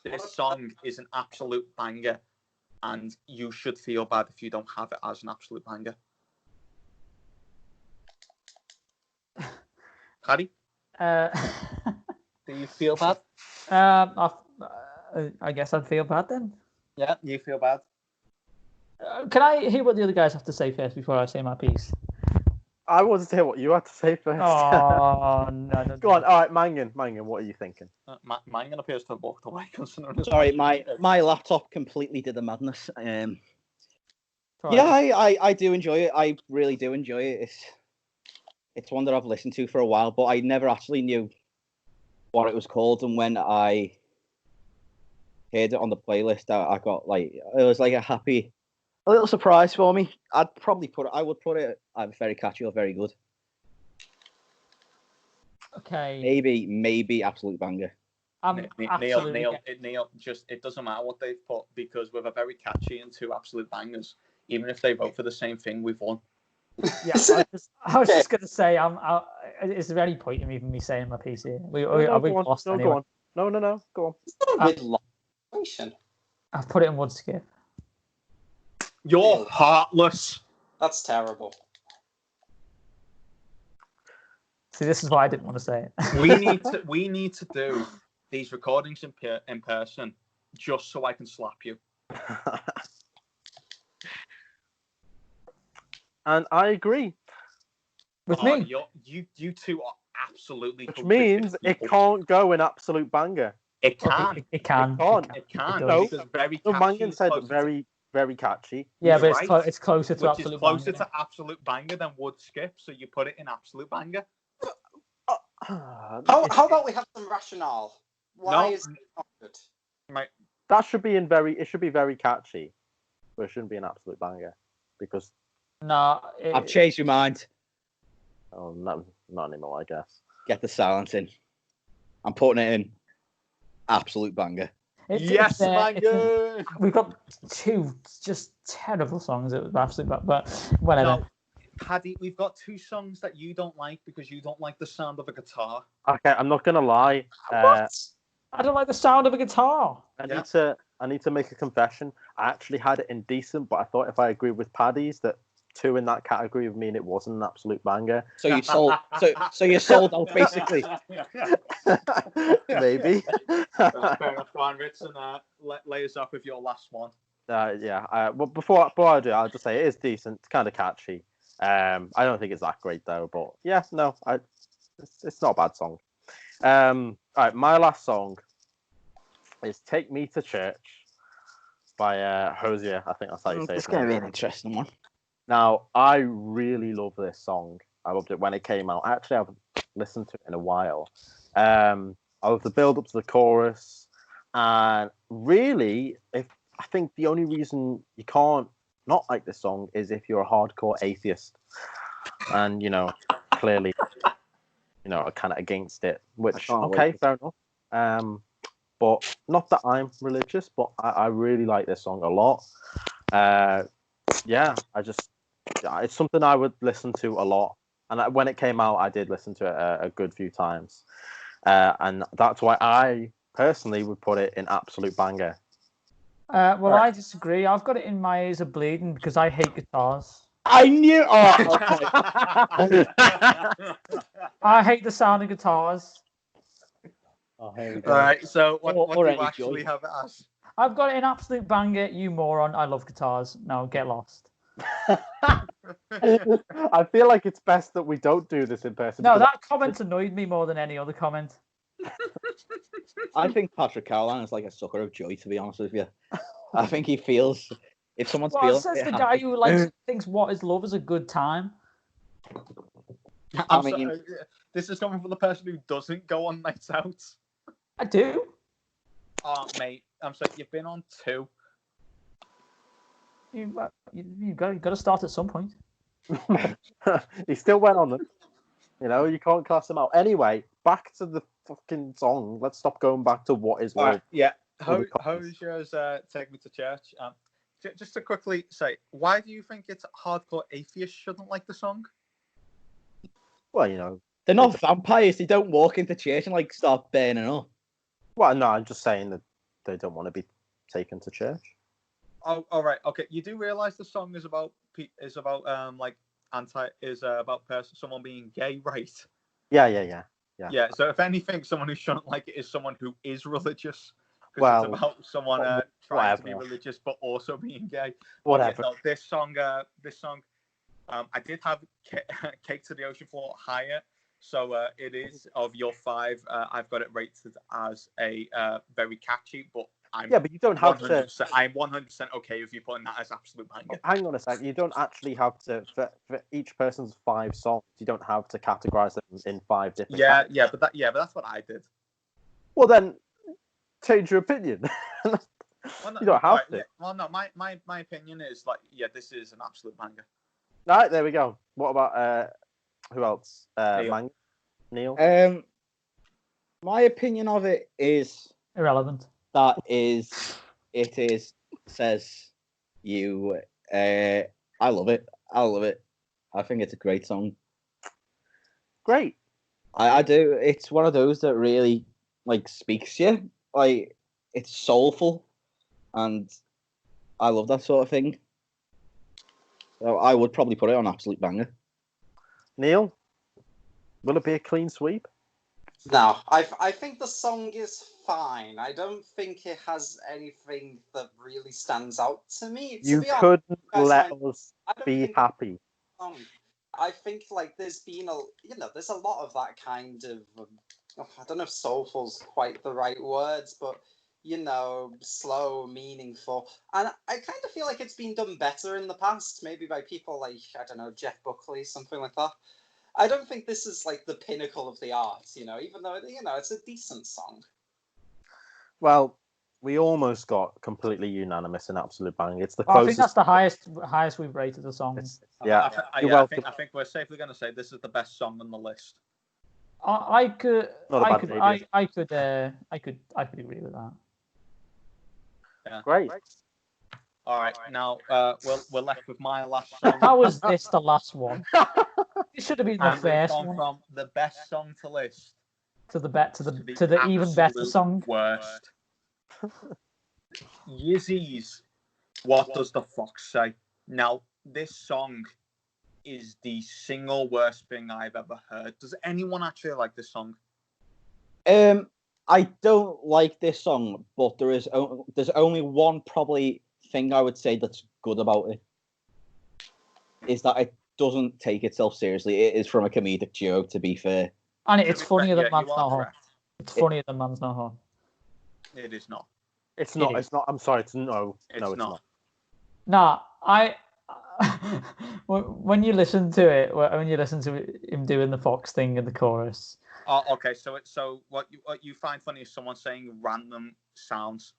[SPEAKER 2] This song is an absolute banger, and you should feel bad if you don't have it as an absolute banger. Harry? Do you feel bad?
[SPEAKER 4] I guess I'd feel bad then.
[SPEAKER 2] Yeah, you feel bad.
[SPEAKER 4] Can I hear what the other guys have to say first before I say my piece?
[SPEAKER 3] I wanted to hear what you had to say first.
[SPEAKER 4] Oh, no.
[SPEAKER 3] Go on. All right, Mangan, what are you thinking?
[SPEAKER 2] Mangan appears to have walked away.
[SPEAKER 1] Sorry, my laptop completely did the madness.
[SPEAKER 4] Right.
[SPEAKER 1] Yeah, I do enjoy it. I really do enjoy it. It's one that I've listened to for a while, but I never actually knew what it was called. And when I heard it on the playlist, I got it was like a little surprise for me. I would put it very catchy or very good.
[SPEAKER 4] Okay.
[SPEAKER 1] Maybe absolute banger.
[SPEAKER 2] Neil, just it doesn't matter what they've put, because with a very catchy and two absolute bangers, even if they vote for the same thing, we've won.
[SPEAKER 4] Yeah, I was just going to say, is there any point in even me saying my piece here? Lost anyway?
[SPEAKER 3] Go on. No, go on.
[SPEAKER 5] It's not a mid-long.
[SPEAKER 4] I've put it in wood skip.
[SPEAKER 2] You're heartless.
[SPEAKER 5] That's terrible.
[SPEAKER 4] See, this is why I didn't want to say
[SPEAKER 2] it. We need to do these recordings in person, just so I can slap you.
[SPEAKER 3] And I agree.
[SPEAKER 4] With me.
[SPEAKER 2] You two are absolutely.
[SPEAKER 3] Which means it can't go in absolute banger.
[SPEAKER 2] It can.
[SPEAKER 4] It can.
[SPEAKER 2] It can.
[SPEAKER 3] No,
[SPEAKER 2] because very
[SPEAKER 3] Mangan said very, very catchy.
[SPEAKER 4] Yeah, but it's closer to absolute banger.
[SPEAKER 2] Which is closer to absolute banger than would skip, so you put it in absolute banger.
[SPEAKER 5] How about we have some rationale? Why is it not good?
[SPEAKER 2] Right.
[SPEAKER 3] That should be it should be very catchy, but it shouldn't be an absolute banger, because
[SPEAKER 1] I've changed your mind.
[SPEAKER 3] Oh, not anymore, I guess.
[SPEAKER 1] Get the silence in. I'm putting it in absolute banger.
[SPEAKER 2] Yes, banger.
[SPEAKER 4] We've got two just terrible songs that were absolute, but whatever.
[SPEAKER 2] No, Paddy, we've got two songs that you don't like because you don't like the sound of a guitar.
[SPEAKER 3] Okay, I'm not gonna lie.
[SPEAKER 4] What? I don't like the sound of a guitar.
[SPEAKER 3] I need to make a confession. I actually had it in decent, but I thought if I agree with Paddy's that two in that category would mean it wasn't an absolute banger.
[SPEAKER 1] So you sold. So you sold out basically.
[SPEAKER 3] Maybe.
[SPEAKER 2] Fair enough. Go on, Ritson. Lay us up with your last one.
[SPEAKER 3] Yeah. Well, before I do, I'll just say it is decent. It's kind of catchy. I don't think it's that great though, but yeah, no, it's not a bad song. All right, my last song is "Take Me to Church" by Hosier. I think that's how you say it.
[SPEAKER 1] It's going to be an interesting one.
[SPEAKER 3] Now, I really love this song. I loved it when it came out. Actually, I haven't listened to it in a while. I love the build up to the chorus, and really, I think the only reason you can't not like this song is if you're a hardcore atheist, and clearly, are kind of against it. Which okay, fair enough. But not that I'm religious, but I really like this song a lot. Yeah, I just it's something I would listen to a lot. And when it came out, I did listen to it a good few times. And that's why I personally would put it in absolute banger.
[SPEAKER 4] Well, I disagree. I've got it in my ears are bleeding because I hate guitars.
[SPEAKER 1] I knew. Oh, okay.
[SPEAKER 4] I hate the sound of guitars.
[SPEAKER 1] Oh, here we go.
[SPEAKER 2] All right. So what do you
[SPEAKER 1] Already
[SPEAKER 2] actually
[SPEAKER 1] joy.
[SPEAKER 2] have it as?
[SPEAKER 4] I've got it in absolute banger. You moron! I love guitars. No, get lost.
[SPEAKER 3] I feel like it's best that we don't do this in person.
[SPEAKER 4] No,
[SPEAKER 3] because
[SPEAKER 4] that comment annoyed me more than any other comment.
[SPEAKER 1] I think Patrick Caroline is like a sucker of joy, to be honest with you. I think he feels if someone's
[SPEAKER 4] Well,
[SPEAKER 1] feeling
[SPEAKER 4] says
[SPEAKER 1] a bit
[SPEAKER 4] the guy
[SPEAKER 1] happy-
[SPEAKER 4] who thinks what is love is a good time.
[SPEAKER 2] I'm
[SPEAKER 1] mean-
[SPEAKER 2] sorry, this is coming from the person who doesn't go on nights out.
[SPEAKER 4] I do.
[SPEAKER 2] Oh, mate, I'm sorry, you've been on 2.
[SPEAKER 4] You got to start at some point.
[SPEAKER 3] he still went on them. You know, you can't cast them out. Anyway, back to the fucking song. Let's stop going back to what is love.
[SPEAKER 2] Yeah.
[SPEAKER 3] All
[SPEAKER 2] How's yours? Take Me to Church. Just to quickly say, why do you think it's hardcore atheists shouldn't like the song?
[SPEAKER 3] Well, you know.
[SPEAKER 1] They're not vampires. They don't walk into church and like start burning up.
[SPEAKER 3] Well, no, I'm just saying that they don't want to be taken to church.
[SPEAKER 2] Oh, all right. Okay, you do realize the song is about someone being gay, right?
[SPEAKER 3] Yeah.
[SPEAKER 2] Yeah. So if anything, someone who shouldn't like it is someone who is religious. Because
[SPEAKER 3] Well,
[SPEAKER 2] it's about someone trying to be
[SPEAKER 3] whatever.
[SPEAKER 2] religious but also being gay.
[SPEAKER 3] Whatever.
[SPEAKER 2] No, this song. I did have Cake to the Ocean Floor higher, so it is of your 5. I've got it rated as a very catchy, but
[SPEAKER 3] but you don't have to.
[SPEAKER 2] I'm 100% okay with you putting that as absolute banger.
[SPEAKER 3] Hang on a second. You don't actually have to for each person's 5 songs. You don't have to categorize them in 5 different.
[SPEAKER 2] Yeah, but that's what I did.
[SPEAKER 3] Well, then change your opinion.
[SPEAKER 2] Well, no,
[SPEAKER 3] You don't have to.
[SPEAKER 2] Yeah. Well, no, my opinion is like, yeah, this is an absolute banger.
[SPEAKER 3] All right, there we go. What about who else? Neil.
[SPEAKER 1] My opinion of it is
[SPEAKER 4] Irrelevant.
[SPEAKER 1] it says you. I love it. I think it's a great song.
[SPEAKER 3] Great.
[SPEAKER 1] I do. It's one of those that really like speaks to you. Like it's soulful, and I love that sort of thing. So I would probably put it on absolute banger.
[SPEAKER 3] Neil, will it be a clean sweep?
[SPEAKER 5] No, I think the song is fine. I don't think it has anything that really stands out to me.
[SPEAKER 3] You
[SPEAKER 5] to be
[SPEAKER 3] couldn't
[SPEAKER 5] honest,
[SPEAKER 3] let us
[SPEAKER 5] I don't
[SPEAKER 3] be
[SPEAKER 5] think
[SPEAKER 3] happy.
[SPEAKER 5] I think like there's been there's a lot of that kind of I don't know if soulful's quite the right words, but slow, meaningful, and I kind of feel like it's been done better in the past, maybe by people like I don't know Jeff Buckley, something like that. I don't think this is like the pinnacle of the art, even though it's a decent song.
[SPEAKER 3] Well, we almost got completely unanimous in absolute bang. It's the
[SPEAKER 4] I
[SPEAKER 3] closest.
[SPEAKER 4] think that's the highest we've rated the song.
[SPEAKER 3] Yeah,
[SPEAKER 2] I think we're safely going to say this is the best song on the list.
[SPEAKER 4] I could agree with that.
[SPEAKER 2] Yeah.
[SPEAKER 3] Great.
[SPEAKER 2] All right, now we're left with my last song.
[SPEAKER 4] How was this the last one? It should have been the
[SPEAKER 2] And we've
[SPEAKER 4] first
[SPEAKER 2] gone
[SPEAKER 4] one.
[SPEAKER 2] from the best song to list
[SPEAKER 4] To the even better
[SPEAKER 2] absolute
[SPEAKER 4] song.
[SPEAKER 2] worst. Yeezys, What Does the Fox Say? Now, this song is the single worst thing I've ever heard. Does anyone actually like this song?
[SPEAKER 1] I don't like this song, but there's only one probably thing I would say that's good about it. Is that it doesn't take itself seriously. It is from a comedic joke, to be fair.
[SPEAKER 4] And it's funnier than Man's
[SPEAKER 2] you are
[SPEAKER 4] Not Hot.
[SPEAKER 2] correct.
[SPEAKER 4] It's funnier than Man's Not Hot.
[SPEAKER 2] It is not.
[SPEAKER 3] It's not.
[SPEAKER 4] It
[SPEAKER 3] It's not. I'm sorry. It's no.
[SPEAKER 2] It's
[SPEAKER 3] No, it's
[SPEAKER 2] not.
[SPEAKER 3] not.
[SPEAKER 4] Nah, when you listen to it, when you listen to him doing the fox thing in the chorus.
[SPEAKER 2] Oh, okay. So what you find funny is someone saying random sounds.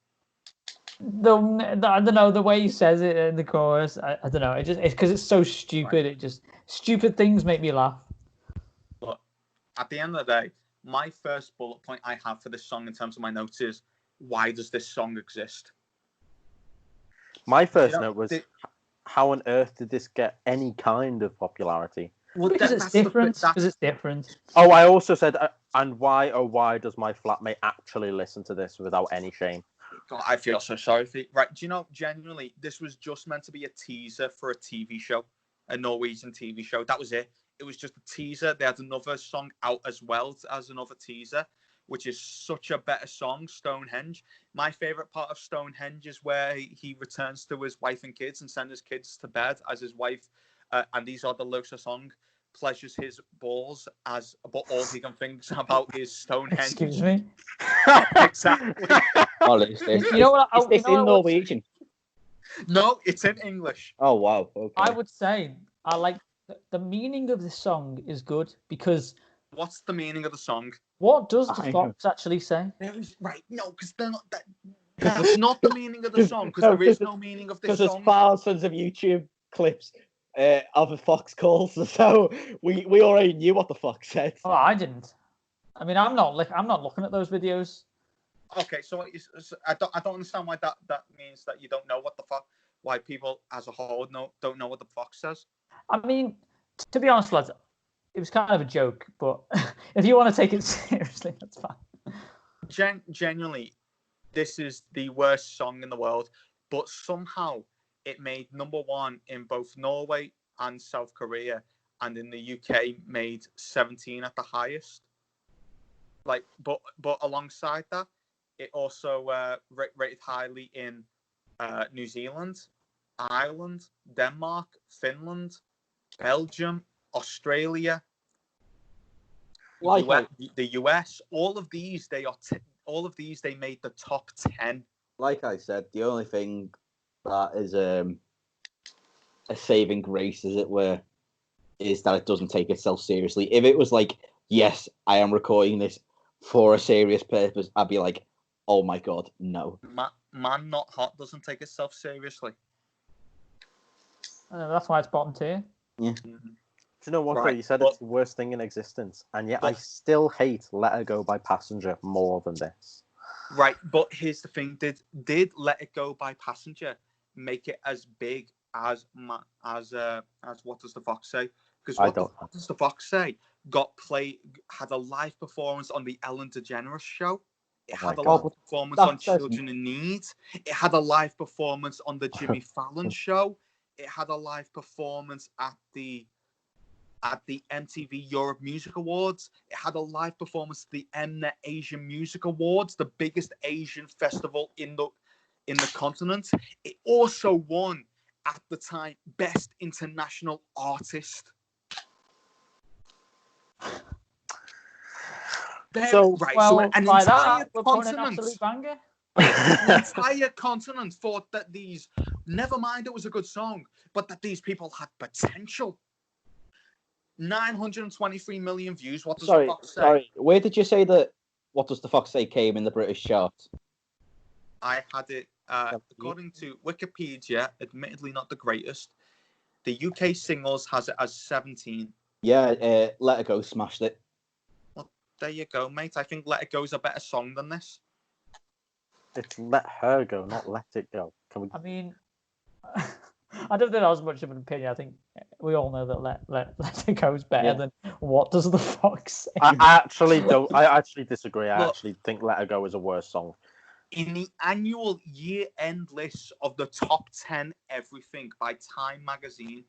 [SPEAKER 4] I don't know, the way he says it in the chorus. I don't know. It's because it's so stupid.
[SPEAKER 2] Right.
[SPEAKER 4] Stupid things make me laugh.
[SPEAKER 2] But at the end of the day, my first bullet point I have for this song in terms of my notes is, why does this song exist?
[SPEAKER 3] My first note was, how on earth did this get any kind of popularity?
[SPEAKER 2] Well,
[SPEAKER 4] Because it's different. Because it's different.
[SPEAKER 3] Oh, I also said, and why, oh, why does my flatmate actually listen to this without any shame?
[SPEAKER 2] God, I feel so sorry for you. Right, do you know, genuinely, this was just meant to be a teaser for a TV show, a Norwegian TV show. That was it. It was just a teaser. They had another song out as well as another teaser, which is such a better song, Stonehenge. My favourite part of Stonehenge is where he returns to his wife and kids and sends his kids to bed as his wife, and these are the lyrics of the song, pleasures his balls, but all he can think about is Stonehenge.
[SPEAKER 4] Excuse me.
[SPEAKER 2] Exactly.
[SPEAKER 1] Oh, it's
[SPEAKER 4] You know what?
[SPEAKER 1] it's in Norwegian.
[SPEAKER 2] No, it's in English.
[SPEAKER 1] Oh wow. Okay.
[SPEAKER 4] I would say I like the meaning of this song is good because
[SPEAKER 2] What's the meaning of the song?
[SPEAKER 4] what does
[SPEAKER 1] I
[SPEAKER 4] the
[SPEAKER 1] know.
[SPEAKER 4] fox actually say?
[SPEAKER 2] Right, no, because they're not that. That's not the meaning of the song, because
[SPEAKER 1] No,
[SPEAKER 2] there is no meaning of this
[SPEAKER 1] Because there's
[SPEAKER 2] song.
[SPEAKER 1] thousands of YouTube clips of the fox calls, so we already knew what the fox said.
[SPEAKER 4] Oh, I didn't. I mean, I'm not looking at those videos.
[SPEAKER 2] Okay, so I don't understand why that means that you don't know what the fuck. Why people as a whole don't know what the fox says.
[SPEAKER 4] I mean, to be honest, lads, it was kind of a joke. But if you want to take it seriously, that's fine.
[SPEAKER 2] Genuinely, this is the worst song in the world, but somehow it made #1 in both Norway and South Korea, and in the UK made 17 at the highest. Like, but alongside that, it also rated highly in New Zealand, Ireland, Denmark, Finland, Belgium, Australia, the US. All of these they made the top 10.
[SPEAKER 1] Like I said, the only thing that is a saving grace, as it were, is that it doesn't take itself seriously. If it was like, yes, I am recording this for a serious purpose, I'd be like, oh my god, no.
[SPEAKER 2] Man Not Hot doesn't take itself seriously.
[SPEAKER 4] That's why it's bottom tier.
[SPEAKER 1] Yeah.
[SPEAKER 2] Mm-hmm.
[SPEAKER 3] Do you know what, though?
[SPEAKER 2] Right,
[SPEAKER 3] You said it's the worst thing in existence, and yet I still hate Let Her Go by Passenger more than this.
[SPEAKER 2] Right, but here's the thing: did Let It Go by Passenger make it as big as What Does the Fox Say? Because What Does the Fox Say had a live performance on the Ellen DeGeneres show. It had a live performance on Children in Need. It had a live performance on the Jimmy Fallon show. It had a live performance at the MTV Europe Music Awards. It had a live performance at the Mnet Asian Music Awards, the biggest Asian festival in the continent. It also won at the time Best International Artist.
[SPEAKER 4] So an entire
[SPEAKER 2] continent thought that these, never mind it was a good song, but that these people had potential. 923 million views. What does the Fox say?
[SPEAKER 1] Sorry, where did you say that What Does the Fox Say came in the British charts?
[SPEAKER 2] I had it, according to Wikipedia, admittedly not the greatest. The UK singles has it as 17.
[SPEAKER 1] Yeah, Let It Go smashed it.
[SPEAKER 2] Well, there you go, mate. I think Let It Go is a better song than this.
[SPEAKER 3] It's Let Her Go, not Let It Go.
[SPEAKER 4] I mean, I don't think that was much of an opinion. I think we all know that Let It Go is better than What Does the Fox Say?
[SPEAKER 3] I actually disagree. I actually think Let Her Go is a worse song.
[SPEAKER 2] In the annual year-end list of the top 10 everything by Time magazine,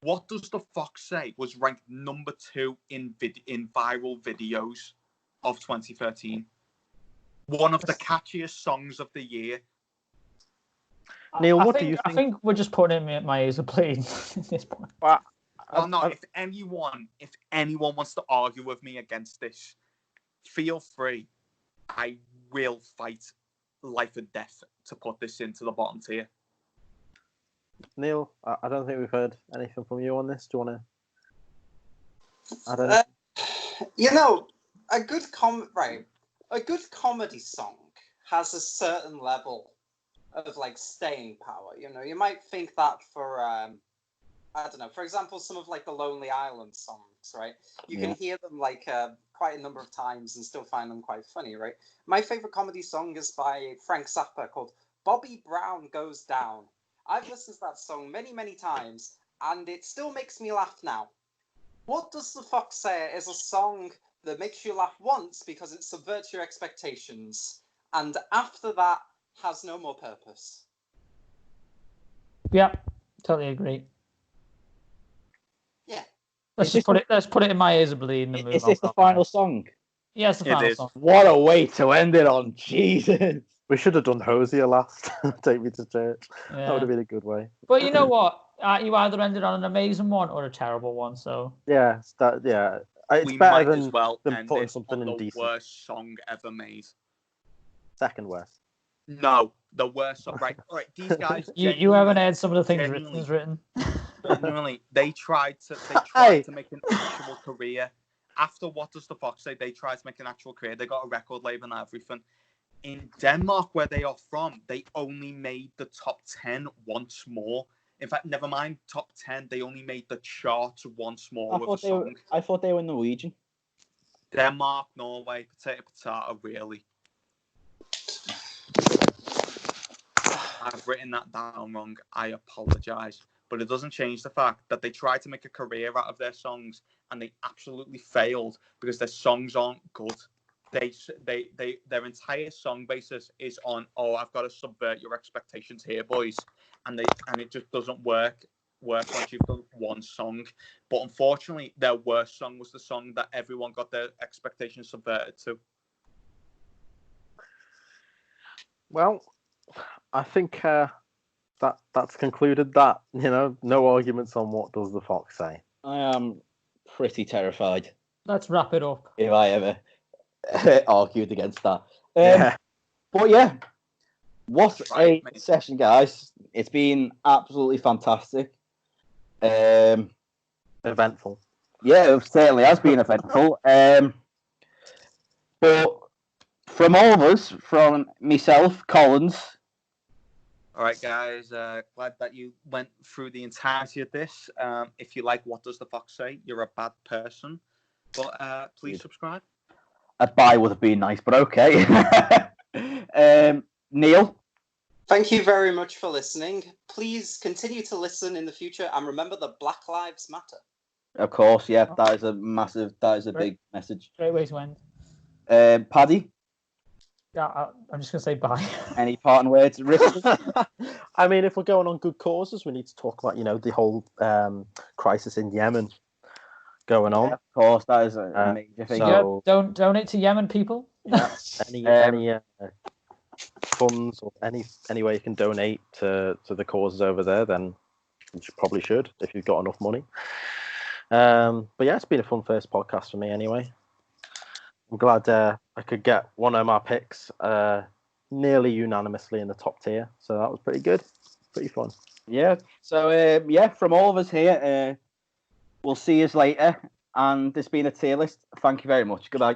[SPEAKER 2] What Does the Fox Say was ranked #2 in viral videos of 2013. One of the catchiest songs of the year.
[SPEAKER 3] Neil, what do you think?
[SPEAKER 4] I think we're just putting him in my ears are bleeding at this point.
[SPEAKER 2] Well, no. If anyone wants to argue with me against this, feel free. I will fight life and death to put this into the bottom tier.
[SPEAKER 3] Neil, I don't think we've heard anything from you on this. Do you want to? I don't know.
[SPEAKER 5] You know, a good comedy song has a certain level of like staying power. You know, you might think that for I don't know, for example, some of like the Lonely Island songs, right? You can hear them like quite a number of times and still find them quite funny, right? My favorite comedy song is by Frank Zappa called Bobby Brown Goes Down. I've listened to that song many, many times, and it still makes me laugh now. What Does the Fox Say is a song that makes you laugh once because it subverts your expectations, and after that has no more purpose.
[SPEAKER 4] Yeah, totally agree.
[SPEAKER 5] Yeah.
[SPEAKER 4] Let's put it in my ears a bleed and move
[SPEAKER 1] Is
[SPEAKER 4] on.
[SPEAKER 1] this the final song?
[SPEAKER 4] Yeah, it's the
[SPEAKER 2] It
[SPEAKER 4] final
[SPEAKER 2] is.
[SPEAKER 4] song.
[SPEAKER 1] What a way to end it on, Jesus.
[SPEAKER 3] We should have done Hosier last. Take Me to Church. That would
[SPEAKER 4] Yeah.
[SPEAKER 3] have been a good way.
[SPEAKER 4] But you know what? You either ended on an amazing one or a terrible one. So
[SPEAKER 3] Yeah, it's
[SPEAKER 2] We
[SPEAKER 3] better
[SPEAKER 2] might as well
[SPEAKER 3] than
[SPEAKER 2] end
[SPEAKER 3] putting
[SPEAKER 2] this
[SPEAKER 3] something
[SPEAKER 2] on
[SPEAKER 3] in
[SPEAKER 2] the
[SPEAKER 3] decent.
[SPEAKER 2] worst song ever made.
[SPEAKER 3] Second worst.
[SPEAKER 2] No, the worst song. Right, all right. These guys.
[SPEAKER 4] you haven't heard some of the things
[SPEAKER 2] genuinely-
[SPEAKER 4] Ritten's written.
[SPEAKER 2] Genuinely, they tried to make an actual career. After What Does the Fox Say, they tried to make an actual career. They got a record label and everything. In Denmark, where they are from, they only made the top 10 once more. In fact, never mind top 10, they only made the charts once more with a song.
[SPEAKER 1] I thought they were Norwegian.
[SPEAKER 2] Denmark, Norway, potato, really. I've written that down wrong. I apologise. But it doesn't change the fact that they tried to make a career out of their songs and they absolutely failed because their songs aren't good. Their entire song basis is on, oh, I've got to subvert your expectations here, boys. And it just doesn't work once you've done one song. But unfortunately, their worst song was the song that everyone got their expectations subverted to.
[SPEAKER 3] Well, I think that's concluded that. No arguments on What Does the Fox Say.
[SPEAKER 1] I am pretty terrified
[SPEAKER 4] Let's wrap it up.
[SPEAKER 1] if I ever argued against that.
[SPEAKER 3] Yeah.
[SPEAKER 1] But yeah, what
[SPEAKER 2] Right,
[SPEAKER 1] a session, guys. It's been absolutely fantastic.
[SPEAKER 3] Eventful.
[SPEAKER 1] Yeah, it certainly has been eventful. But from all of us, from myself, Collins.
[SPEAKER 2] All right, guys. Glad that you went through the entirety of this. If you like What Does the Fox Say, you're a bad person. But please subscribe.
[SPEAKER 1] A buy would have been nice, but okay. Neil.
[SPEAKER 5] Thank you very much for listening. Please continue to listen in the future and remember that Black Lives Matter.
[SPEAKER 1] Of course, yeah, that is a big message.
[SPEAKER 4] Great way to end.
[SPEAKER 1] Paddy.
[SPEAKER 4] Yeah, I'm just gonna say bye.
[SPEAKER 1] Any parting words?
[SPEAKER 3] I mean, if we're going on good causes, we need to talk about the whole crisis in Yemen going on.
[SPEAKER 1] Yeah, of course, that is a major thing.
[SPEAKER 3] So,
[SPEAKER 4] don't donate to Yemen people.
[SPEAKER 3] Yeah, any funds or any way you can donate to the causes over there, then you probably should if you've got enough money. But yeah, it's been a fun first podcast for me anyway. I'm glad I could get one of my picks nearly unanimously in the top tier, so that was pretty good, pretty fun.
[SPEAKER 1] Yeah. So from all of us here, we'll see you later. And this has been a tier list. Thank you very much. Goodbye.